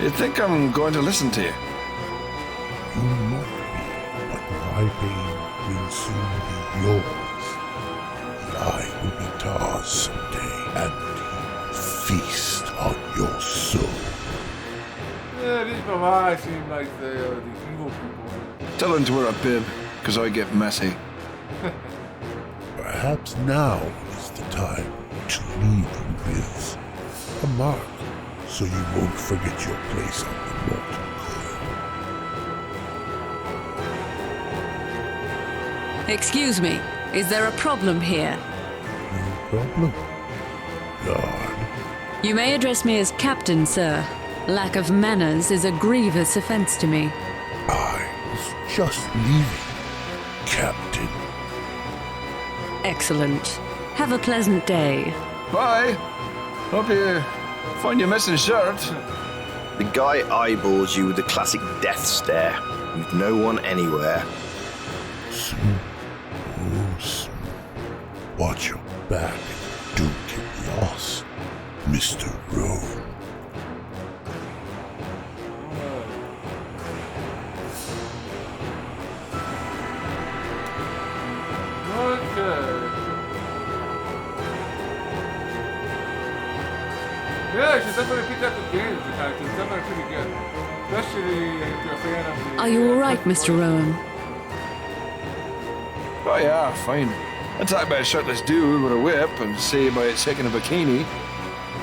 You'd think I'm going to listen to you. You might be, but my pain will soon be yours. The eye will be Tar's someday, and he will feast on your soul. Yeah, these Marais seem like they are the evil people. Tell him to wear a bib, because I get messy. Perhaps now is the time to leave him with a mark, so you won't forget your place on the molten coil. Excuse me, is there a problem here? No problem. God. You may address me as Captain, sir. Lack of manners is a grievous offense to me. I was just leaving, Captain. Excellent. Have a pleasant day. Bye. Hope you find your missing shirt. The guy eyeballs you with the classic death stare, with no one anywhere. Watch your back. Don't get lost, Mr. Rowe. Yeah, you should definitely pick up the games. It's definitely pretty good. Especially if you're a fan of Are you alright, Mr. Rowan? Oh yeah, fine. Attacked by a shirtless dude with a whip and saved by taking a bikini.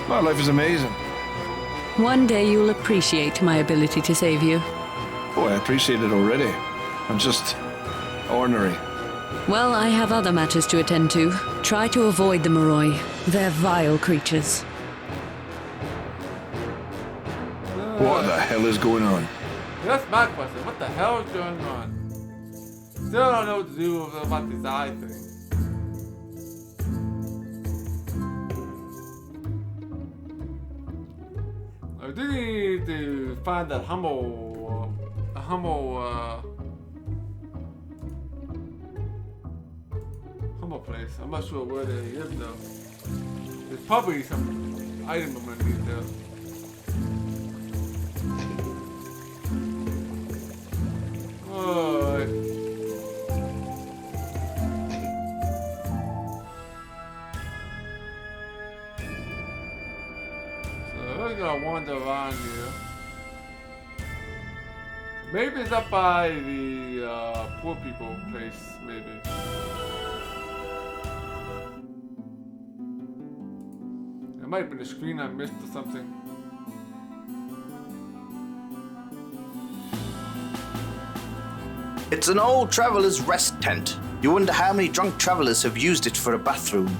My life is amazing. One day you'll appreciate my ability to save you. Oh, I appreciate it already. I'm just ornery. Well, I have other matters to attend to. Try to avoid the Moroi. They're vile creatures. What the hell is going on? That's my question. What the hell is going on? Still don't know what to do about this eye thing. I do need to find that humble place. I'm not sure where they is though. There's probably some item I'm gonna need though. So we're gonna wander around here. Maybe it's up by the poor people place, maybe. There might have been a screen I missed or something. It's an old traveler's rest tent. You wonder how many drunk travelers have used it for a bathroom.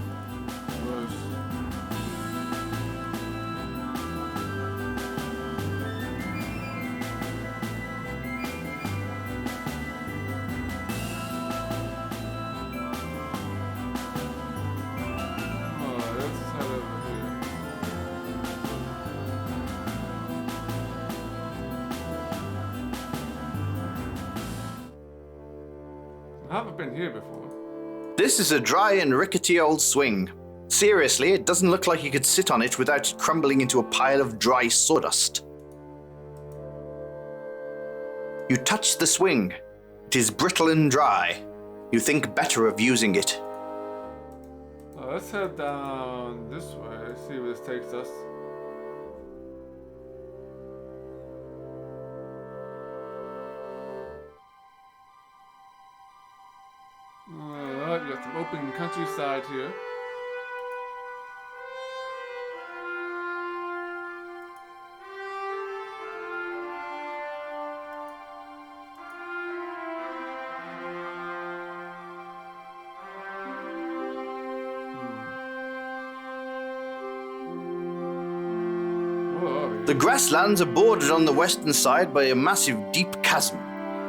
I haven't been here before. This is a dry and rickety old swing. Seriously, it doesn't look like you could sit on it without it crumbling into a pile of dry sawdust. You touch the swing. It is brittle and dry. You think better of using it. Let's head down this way, see where this takes us. Alright, we got some open countryside here. The grasslands are bordered on the western side by a massive deep chasm.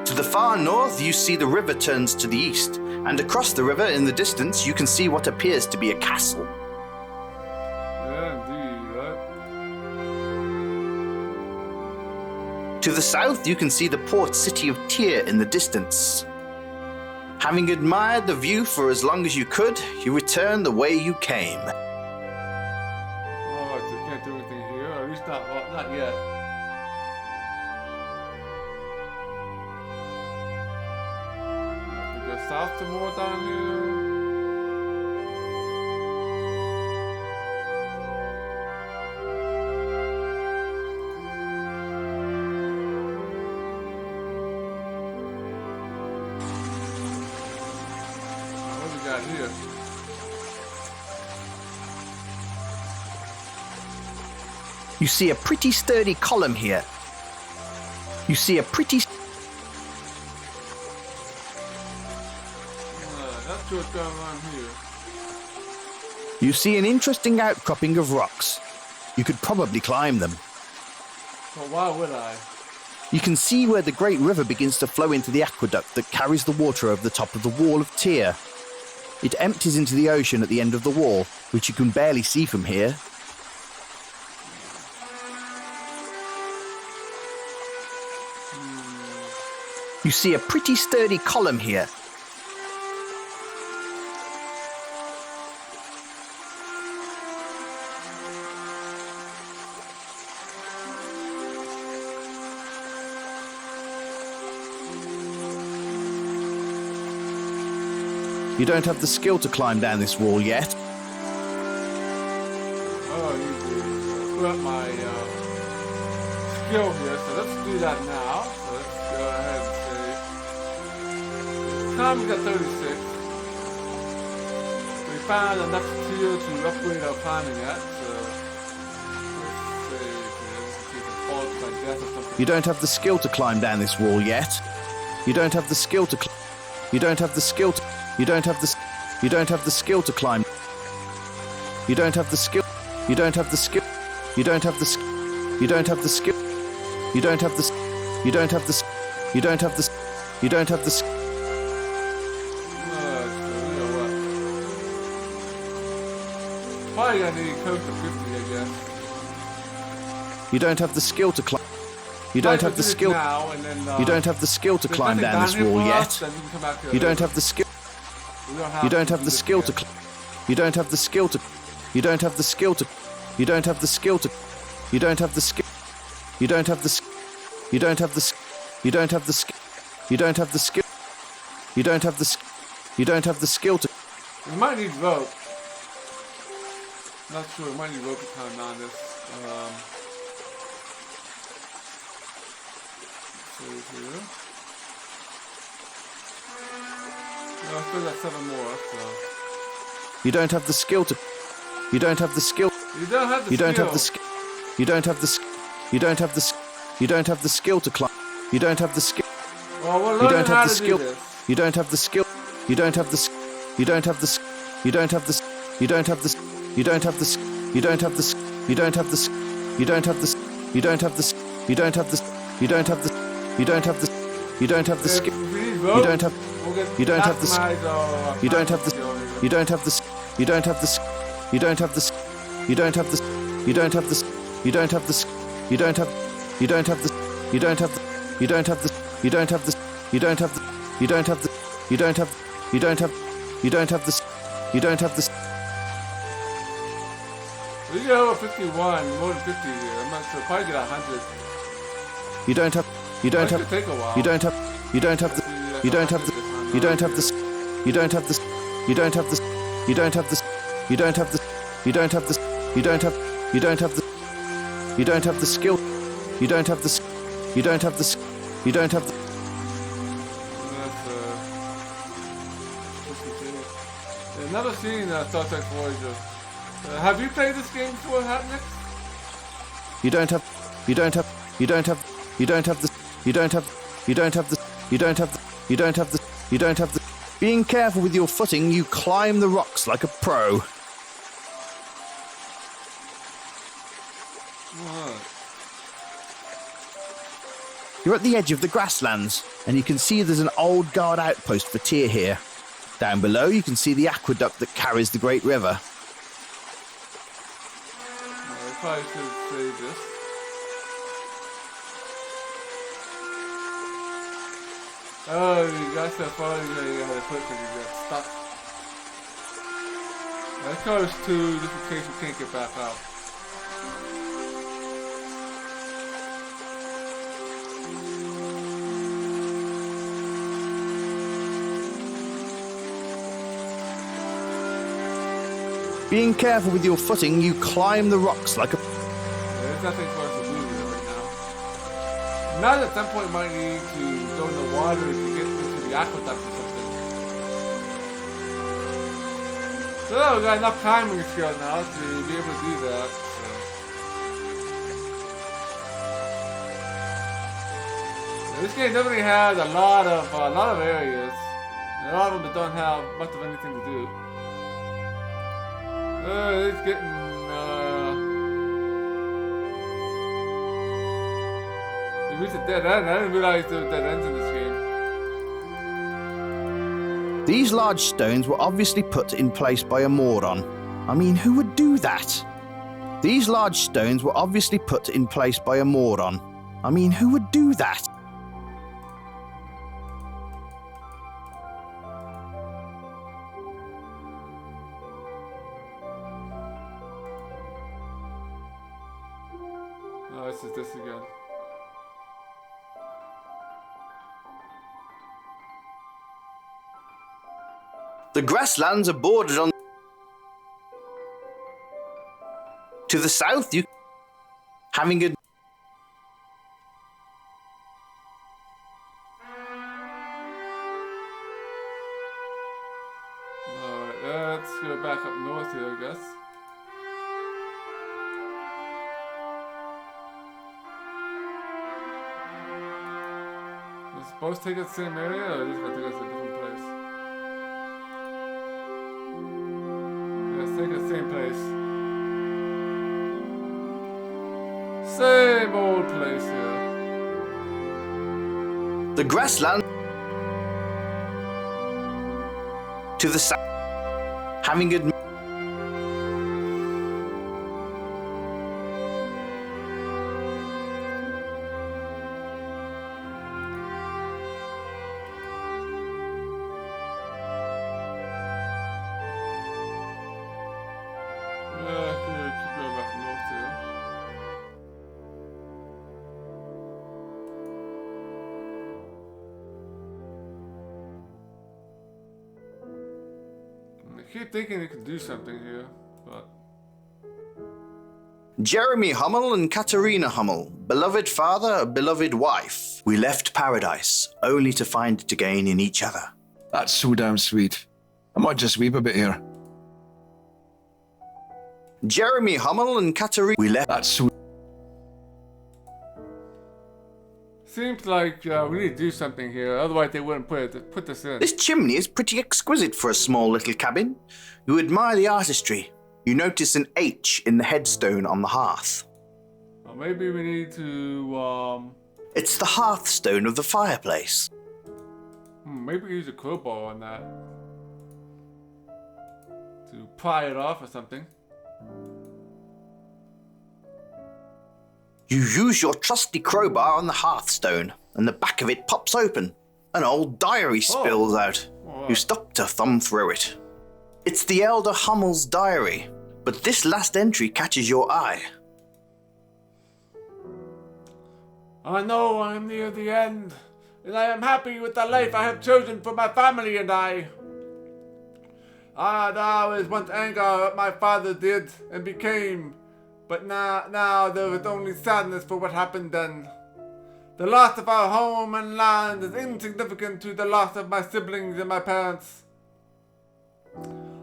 To the far north, you see the river turns to the east, and across the river in the distance, you can see what appears to be a castle. Yeah, indeed, right? To the south, you can see the port city of Tyr in the distance. Having admired the view for as long as you could, you return the way you came. Oh, so you can't do anything here, or at least not yet. We go south to more down here. What do we got here? You see a pretty sturdy column here. You see a pretty... That's what's going on here. You see an interesting outcropping of rocks. You could probably climb them. Well, why would I? You can see where the Great River begins to flow into the aqueduct that carries the water over the top of the Wall of Tyr. It empties into the ocean at the end of the wall, which you can barely see from here. You see a pretty sturdy column here. You don't have the skill to climb down this wall yet. Oh, you do. Put up my skill here, so let's do that now. So let's go ahead and say, time we got 36. We found enough steel to upgrade our climbing at, so let's say, if it falls by death or something. You don't have the skill to climb down this wall yet. You don't have the skill to You don't have the skill to You don't have the skill to climb. You don't have the skill. You don't have the skill. You don't have the You don't have the skill. You don't have the You don't have the You don't have the You don't have the Probably gonna need close to 50, I guess. You don't have the skill to climb. You don't have the skill. You don't have the skill to climb down this wall yet. You don't have the skill. You don't have the skill to. You don't have the skill to. You don't have the skill to. You don't have the skill to. You don't have the skill. You don't have the. You don't have the. You don't have the skill. You don't have the skill. You don't have the. You don't have the skill to. We might need rope. Not sure. We might need rope to climb down this. Here. No, I still got 7 more, so. You don't have the skill to. You don't have the skill. You don't have the You don't skill. have the skill. You don't have the. You don't have the. You don't have the skill to climb. You don't have the skill. Well, we're You learning don't how have the to skill. do this. You don't have the skill. You don't have the. You don't have the. You don't have the. You don't have the. You don't have the. You don't have the. You don't have the. You don't have the. You don't have the. You don't have the. You don't have the. You don't have the. You don't have the skill. You don't have. You don't have the. You don't have the. You don't have the. You don't have the. You don't have the. You don't have the. You don't have the. You don't have the. You don't have. You don't have the. You don't have the. You don't have the. You don't have the. You don't have the. You don't have the. You don't have. You don't have. You don't have the. You don't have the. We get over 51, more than 50 here. I'm not sure. Probably get 100. You don't have. You don't have. Take a while. You don't have. You don't have the. You don't have the. You don't have the. You don't have the. You don't have the. You don't have the. You don't have the. You don't have the. You don't have. You don't have the. You don't have the skill. You don't have the. You don't have the. You don't have the. I've never seen Star Trek Voyager. Have you played this game before, Hatnick? You don't have. You don't have. You don't have. You don't have the. You don't have. You don't have the. You don't have the. You don't have the. You don't have the. Being careful with your footing, you climb the rocks like a pro. What? You're at the edge of the grasslands, and you can see there's an old guard outpost for Tyr here. Down below, you can see the aqueduct that carries the Great River. I probably should save this. Oh, you got so far, you gotta put because you got stuck. That covers 2, just in case you can't get back up. Being careful with your footing, you climb the rocks like a... There's nothing for us to do here right now. Now at some point we might need to go in the water to get into the aqueduct or something. So we got enough climbing skill now to be able to do that. So. This game definitely has a lot of areas. And a lot of them don't have much of anything to do. It's getting, You reached a dead end. I didn't realize there were dead ends in this game. These large stones were obviously put in place by a moron. I mean, who would do that? These large stones were obviously put in place by a moron. I mean, who would do that? Oh, this is this again. The grasslands are bordered on... To the south, you... Having a... Alright, let's go back up north here, I guess. We're supposed to take it the same area, or is it going to take us to a different place? Let's take it the same place. Same old place here. The grassland... To the south... Having a... I keep thinking you could do something here, but... Jeremy Hummel and Katerina Hummel, beloved father, beloved wife. We left paradise, only to find it again in each other. That's so damn sweet. I might just weep a bit here. Jeremy Hummel and Katerina... We left... That's so... Seems like we need to do something here, otherwise they wouldn't put this in. This chimney is pretty exquisite for a small little cabin. You admire the artistry. You notice an H in the headstone on the hearth. Well, maybe we need to, It's the hearthstone of the fireplace. maybe we use a crowbar on that. To pry it off or something. You use your trusty crowbar on the hearthstone, and the back of it pops open. An old diary spills out. You stop to thumb through it. It's the elder Hummel's diary, but this last entry catches your eye. I know I am near the end, and I am happy with the life I have chosen for my family and I. There was once anger at what my father did and became, but now there is only sadness for what happened then. The loss of our home and land is insignificant to the loss of my siblings and my parents.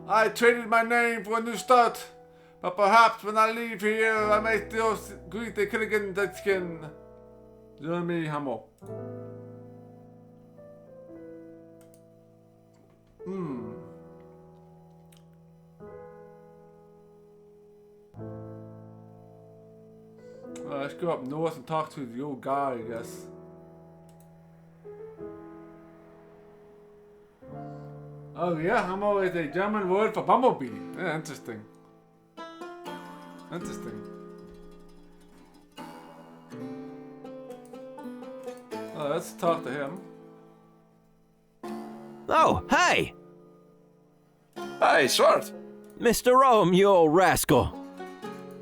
I traded my name for a new start, but perhaps when I leave here I may still greet the Killington skin. Jeremy Hummel. Let's go up north and talk to the old guy, I guess. Oh yeah, Hummel is a German word for bumblebee. Yeah, interesting. Interesting. Let's talk to him. Oh, hey! Hey, Swart! Mr. Rome, you old rascal.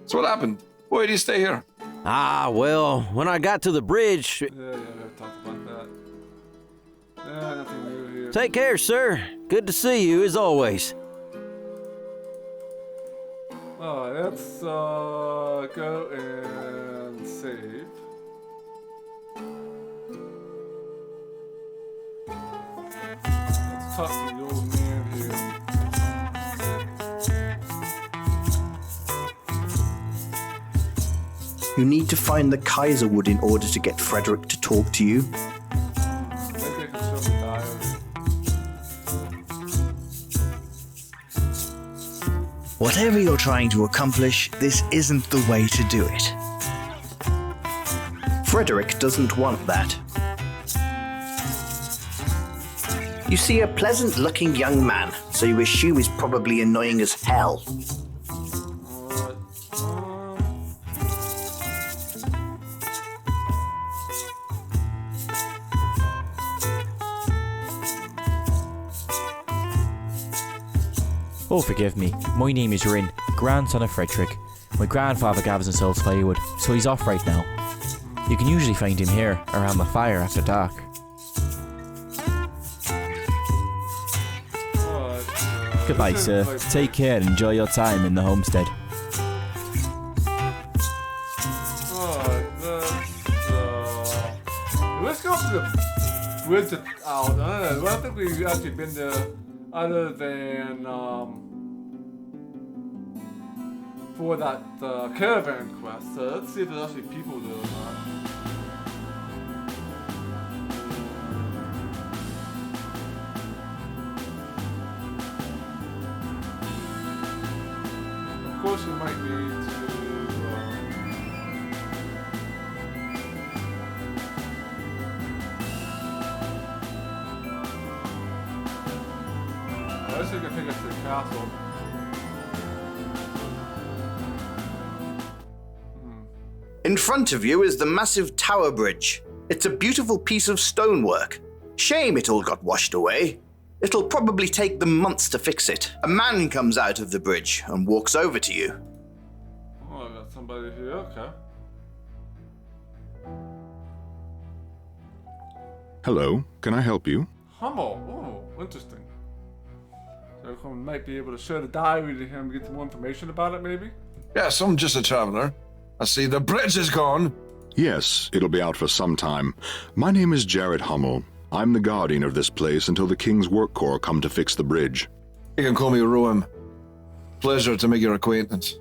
So what happened? Why did you stay here? Ah, well, when I got to the bridge... Yeah, we've talked about that. Yeah, nothing new here. Take care, sir. Good to see you, as always. Alright, let's go and save. Let's talk to the old man here. You need to find the Kaiserwood in order to get Frederick to talk to you. Maybe I can show the diary. Whatever you're trying to accomplish, this isn't the way to do it. Frederick doesn't want that. You see a pleasant-looking young man, so you assume he's probably annoying as hell. Oh, forgive me. My name is Rin, grandson of Frederick. My grandfather gathers and sells firewood, so he's off right now. You can usually find him here, around the fire after dark. Goodbye, sir. Take care and enjoy your time in the homestead. Let's go to the bridge out. I don't think we've actually been there other than for that caravan quest. So let's see if there's actually people there or not. Of course, we might need to. I guess we can take us to the castle. In front of you is the massive tower bridge. It's a beautiful piece of stonework. Shame it all got washed away. It'll probably take them months to fix it. A man comes out of the bridge and walks over to you. Oh, I got somebody here, okay. Hello, can I help you? Humble, oh, interesting. So we might be able to show the diary to him to get some more information about it, maybe? Yes, I'm just a traveler. I see the bridge is gone. Yes, it'll be out for some time. My name is Jared Hummel. I'm the guardian of this place until the King's Work Corps come to fix the bridge. You can call me Rowan. Pleasure to make your acquaintance.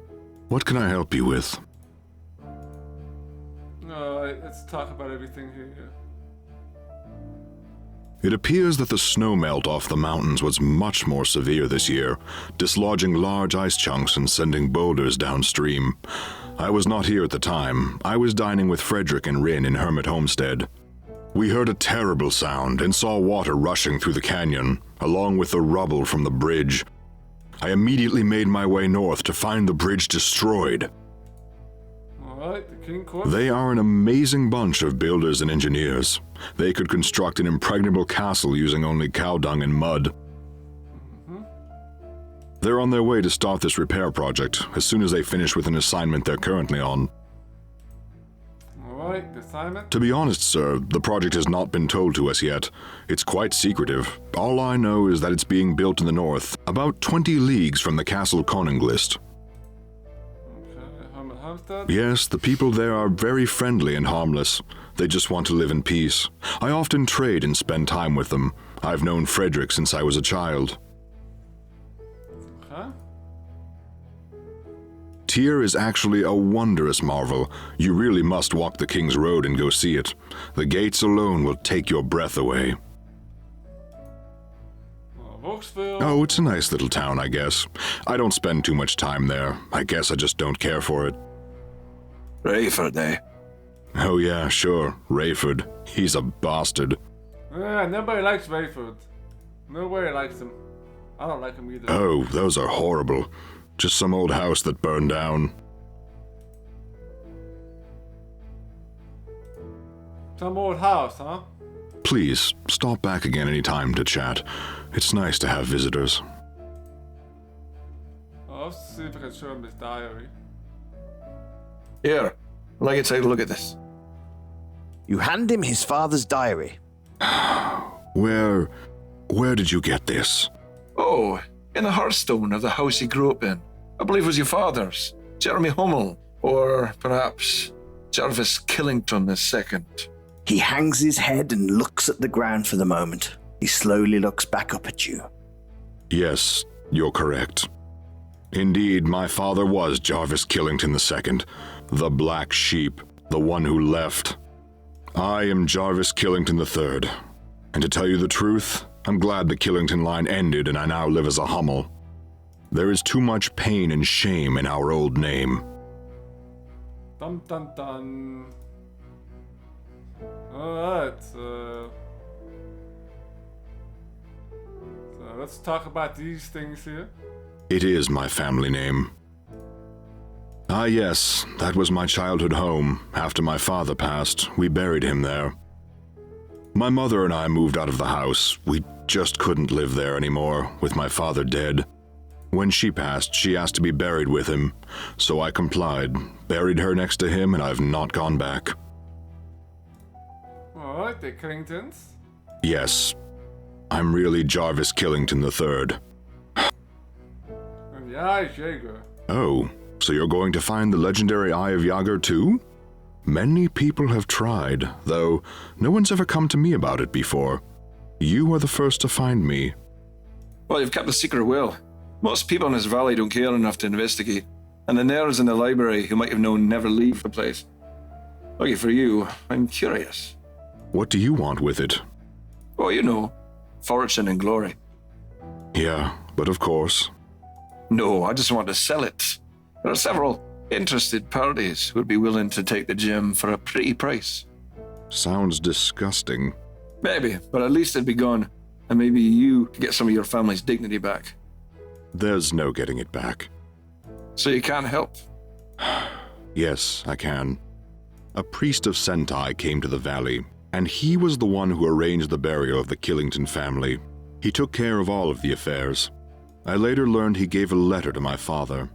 What can I help you with? Let's talk about everything here. It appears that the snow melt off the mountains was much more severe this year, dislodging large ice chunks and sending boulders downstream. I was not here at the time. I was dining with Frederick and Rin in Hermit Homestead. We heard a terrible sound and saw water rushing through the canyon, along with the rubble from the bridge. I immediately made my way north to find the bridge destroyed. Alright, the King Corps. They are an amazing bunch of builders and engineers. They could construct an impregnable castle using only cow dung and mud. They're on their way to start this repair project as soon as they finish with an assignment they're currently on. Alright, the assignment? To be honest, sir, the project has not been told to us yet. It's quite secretive. All I know is that it's being built in the north, about 20 leagues from the castle Koninglist. Yes, the people there are very friendly and harmless. They just want to live in peace. I often trade and spend time with them. I've known Frederick since I was a child. Tyr is actually a wondrous marvel. You really must walk the King's Road and go see it. The gates alone will take your breath away. Volksville. Oh, it's a nice little town, I guess. I don't spend too much time there. I guess I just don't care for it. Rayford, eh? Oh yeah, sure. Rayford. He's a bastard. Yeah, nobody likes Rayford. Nobody likes him. I don't like him either. Oh, those are horrible. Just some old house that burned down. Some old house, huh? Please, stop back again any time to chat. It's nice to have visitors. I'll see if I can show him this diary. Here, I'd like you to take a look at this. You hand him his father's diary. Where did you get this? Oh, in the Hearthstone of the house he grew up in. I believe it was your father's, Jeremy Hummel, or perhaps Jarvis Killington II. He hangs his head and looks at the ground for the moment. He slowly looks back up at you. Yes, you're correct. Indeed, my father was Jarvis Killington II, the Black Sheep, the one who left. I am Jarvis Killington III, and to tell you the truth, I'm glad the Killington line ended and I now live as a Hummel. There is too much pain and shame in our old name. Dun dun dun. let's talk about these things here. It is my family name. Ah, yes, that was my childhood home. After my father passed, we buried him there. My mother and I moved out of the house. We just couldn't live there anymore, with my father dead. When she passed, she asked to be buried with him, so I complied, buried her next to him, and I've not gone back. Alright, the Killingtons. Yes, I'm really Jarvis Killington III. And the Eye Jaeger. Oh, so you're going to find the legendary Eye of Jaeger too? Many people have tried, though no one's ever come to me about it before. You are the first to find me. Well, you've kept the secret well. Most people in this valley don't care enough to investigate, and the nerds in the library who might have known never leave the place. Lucky for you, I'm curious. What do you want with it? Oh, you know, fortune and glory. Yeah, but of course. No, I just want to sell it. There are several interested parties who would be willing to take the gem for a pretty price. Sounds disgusting. Maybe, but at least it'd be gone, and maybe you could get some of your family's dignity back. There's no getting it back. So you can't help? Yes, I can. A priest of Sentai came to the valley, and he was the one who arranged the burial of the Killington family. He took care of all of the affairs. I later learned he gave a letter to my father.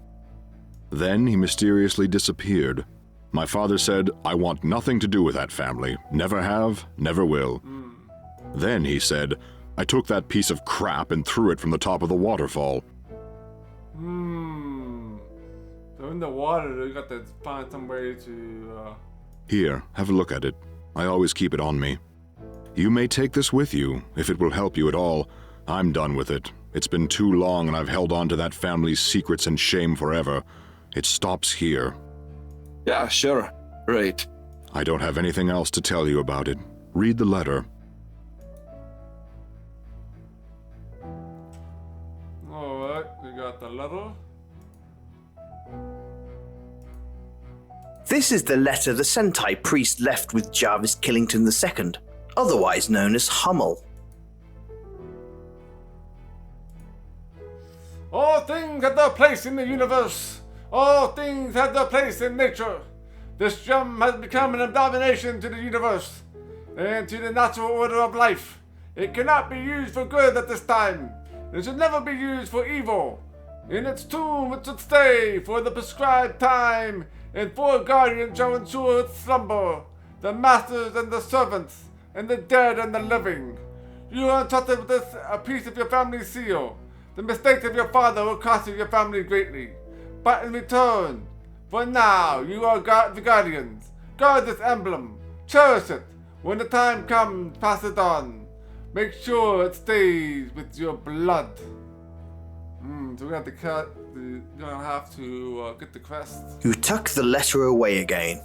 Then he mysteriously disappeared. My father said, I want nothing to do with that family. Never have, never will. Then he said, I took that piece of crap and threw it from the top of the waterfall. So in the water, they got to find some way to, Here, have a look at it. I always keep it on me. You may take this with you, if it will help you at all. I'm done with it. It's been too long and I've held on to that family's secrets and shame forever. It stops here. Yeah, sure. Right. I don't have anything else to tell you about it. Read the letter. Alright, we got the letter. This is the letter the Sentai priest left with Jarvis Killington II, otherwise known as Hummel. All things have their place in the universe. All things have their place in nature. This gem has become an abomination to the universe and to the natural order of life. It cannot be used for good at this time. It should never be used for evil. In its tomb it should stay for the prescribed time, and 4 guardians shall ensure its slumber, the masters and the servants, and the dead and the living. You are entrusted with this a piece of your family's seal. The mistakes of your father will cost you your family greatly. But in return, for now, you are the guardians. Guard this emblem. Cherish it. When the time comes, pass it on. Make sure it stays with your blood. So we're gonna have to get the quest. You tuck the letter away again.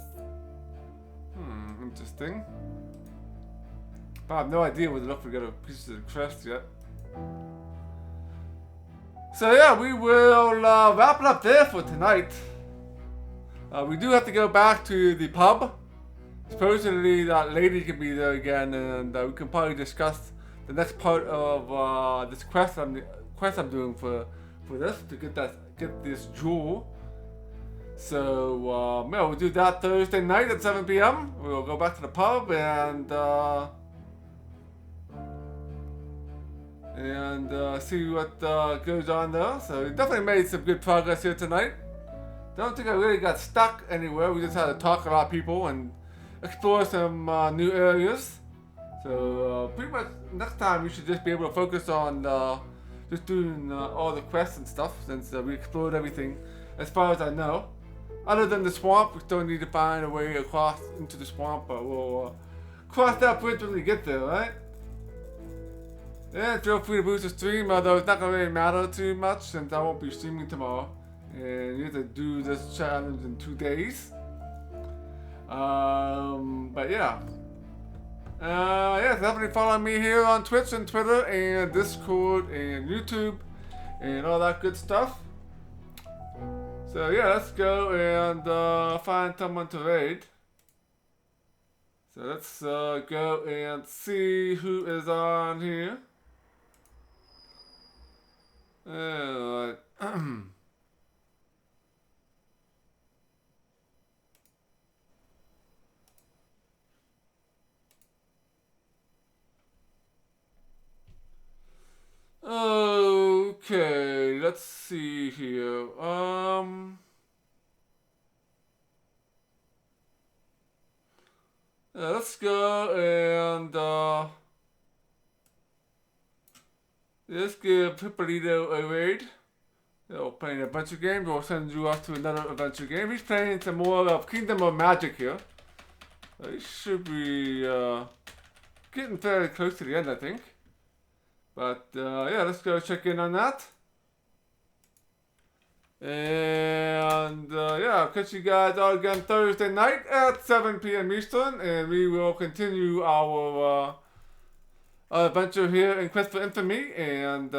Interesting. But I have no idea whether enough to get a piece of the quest yet. So yeah, we will wrap it up there for tonight. We do have to go back to the pub. Supposedly that lady can be there again, and we can probably discuss the next part of this quest I'm doing for this to get this jewel. So yeah, we'll do that Thursday night at 7 p.m. We'll go back to the pub and see what goes on there. So we definitely made some good progress here tonight. Don't think I really got stuck anywhere. We just had to talk to a lot of people and explore some new areas. So pretty much next time we should just be able to focus on just doing all the quests and stuff, since we explored everything as far as I know. Other than the swamp, we still need to find a way across into the swamp, but we'll cross that bridge when we get there, right? And feel free to boost the stream, although it's not going to really matter too much since I won't be streaming tomorrow. And you have to do this challenge in 2 days. But yeah. Yeah, definitely follow me here on Twitch and Twitter and Discord and YouTube and all that good stuff. So yeah, let's go and find someone to raid. So let's go and see who is on here. Alright. Okay, let's see here. Let's go and let's give Pippolito a raid. Playing an adventure game. We'll send you off to another adventure game. He's playing some more of Kingdom of Magic here. He should be getting fairly close to the end, I think. But yeah, let's go check in on that. And yeah, I'll catch you guys all again Thursday night at 7 p.m. Eastern, and we will continue our adventure here in Quest for Infamy, and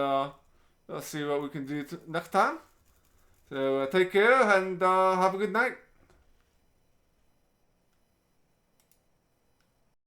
let's see what we can do next time. So take care and have a good night.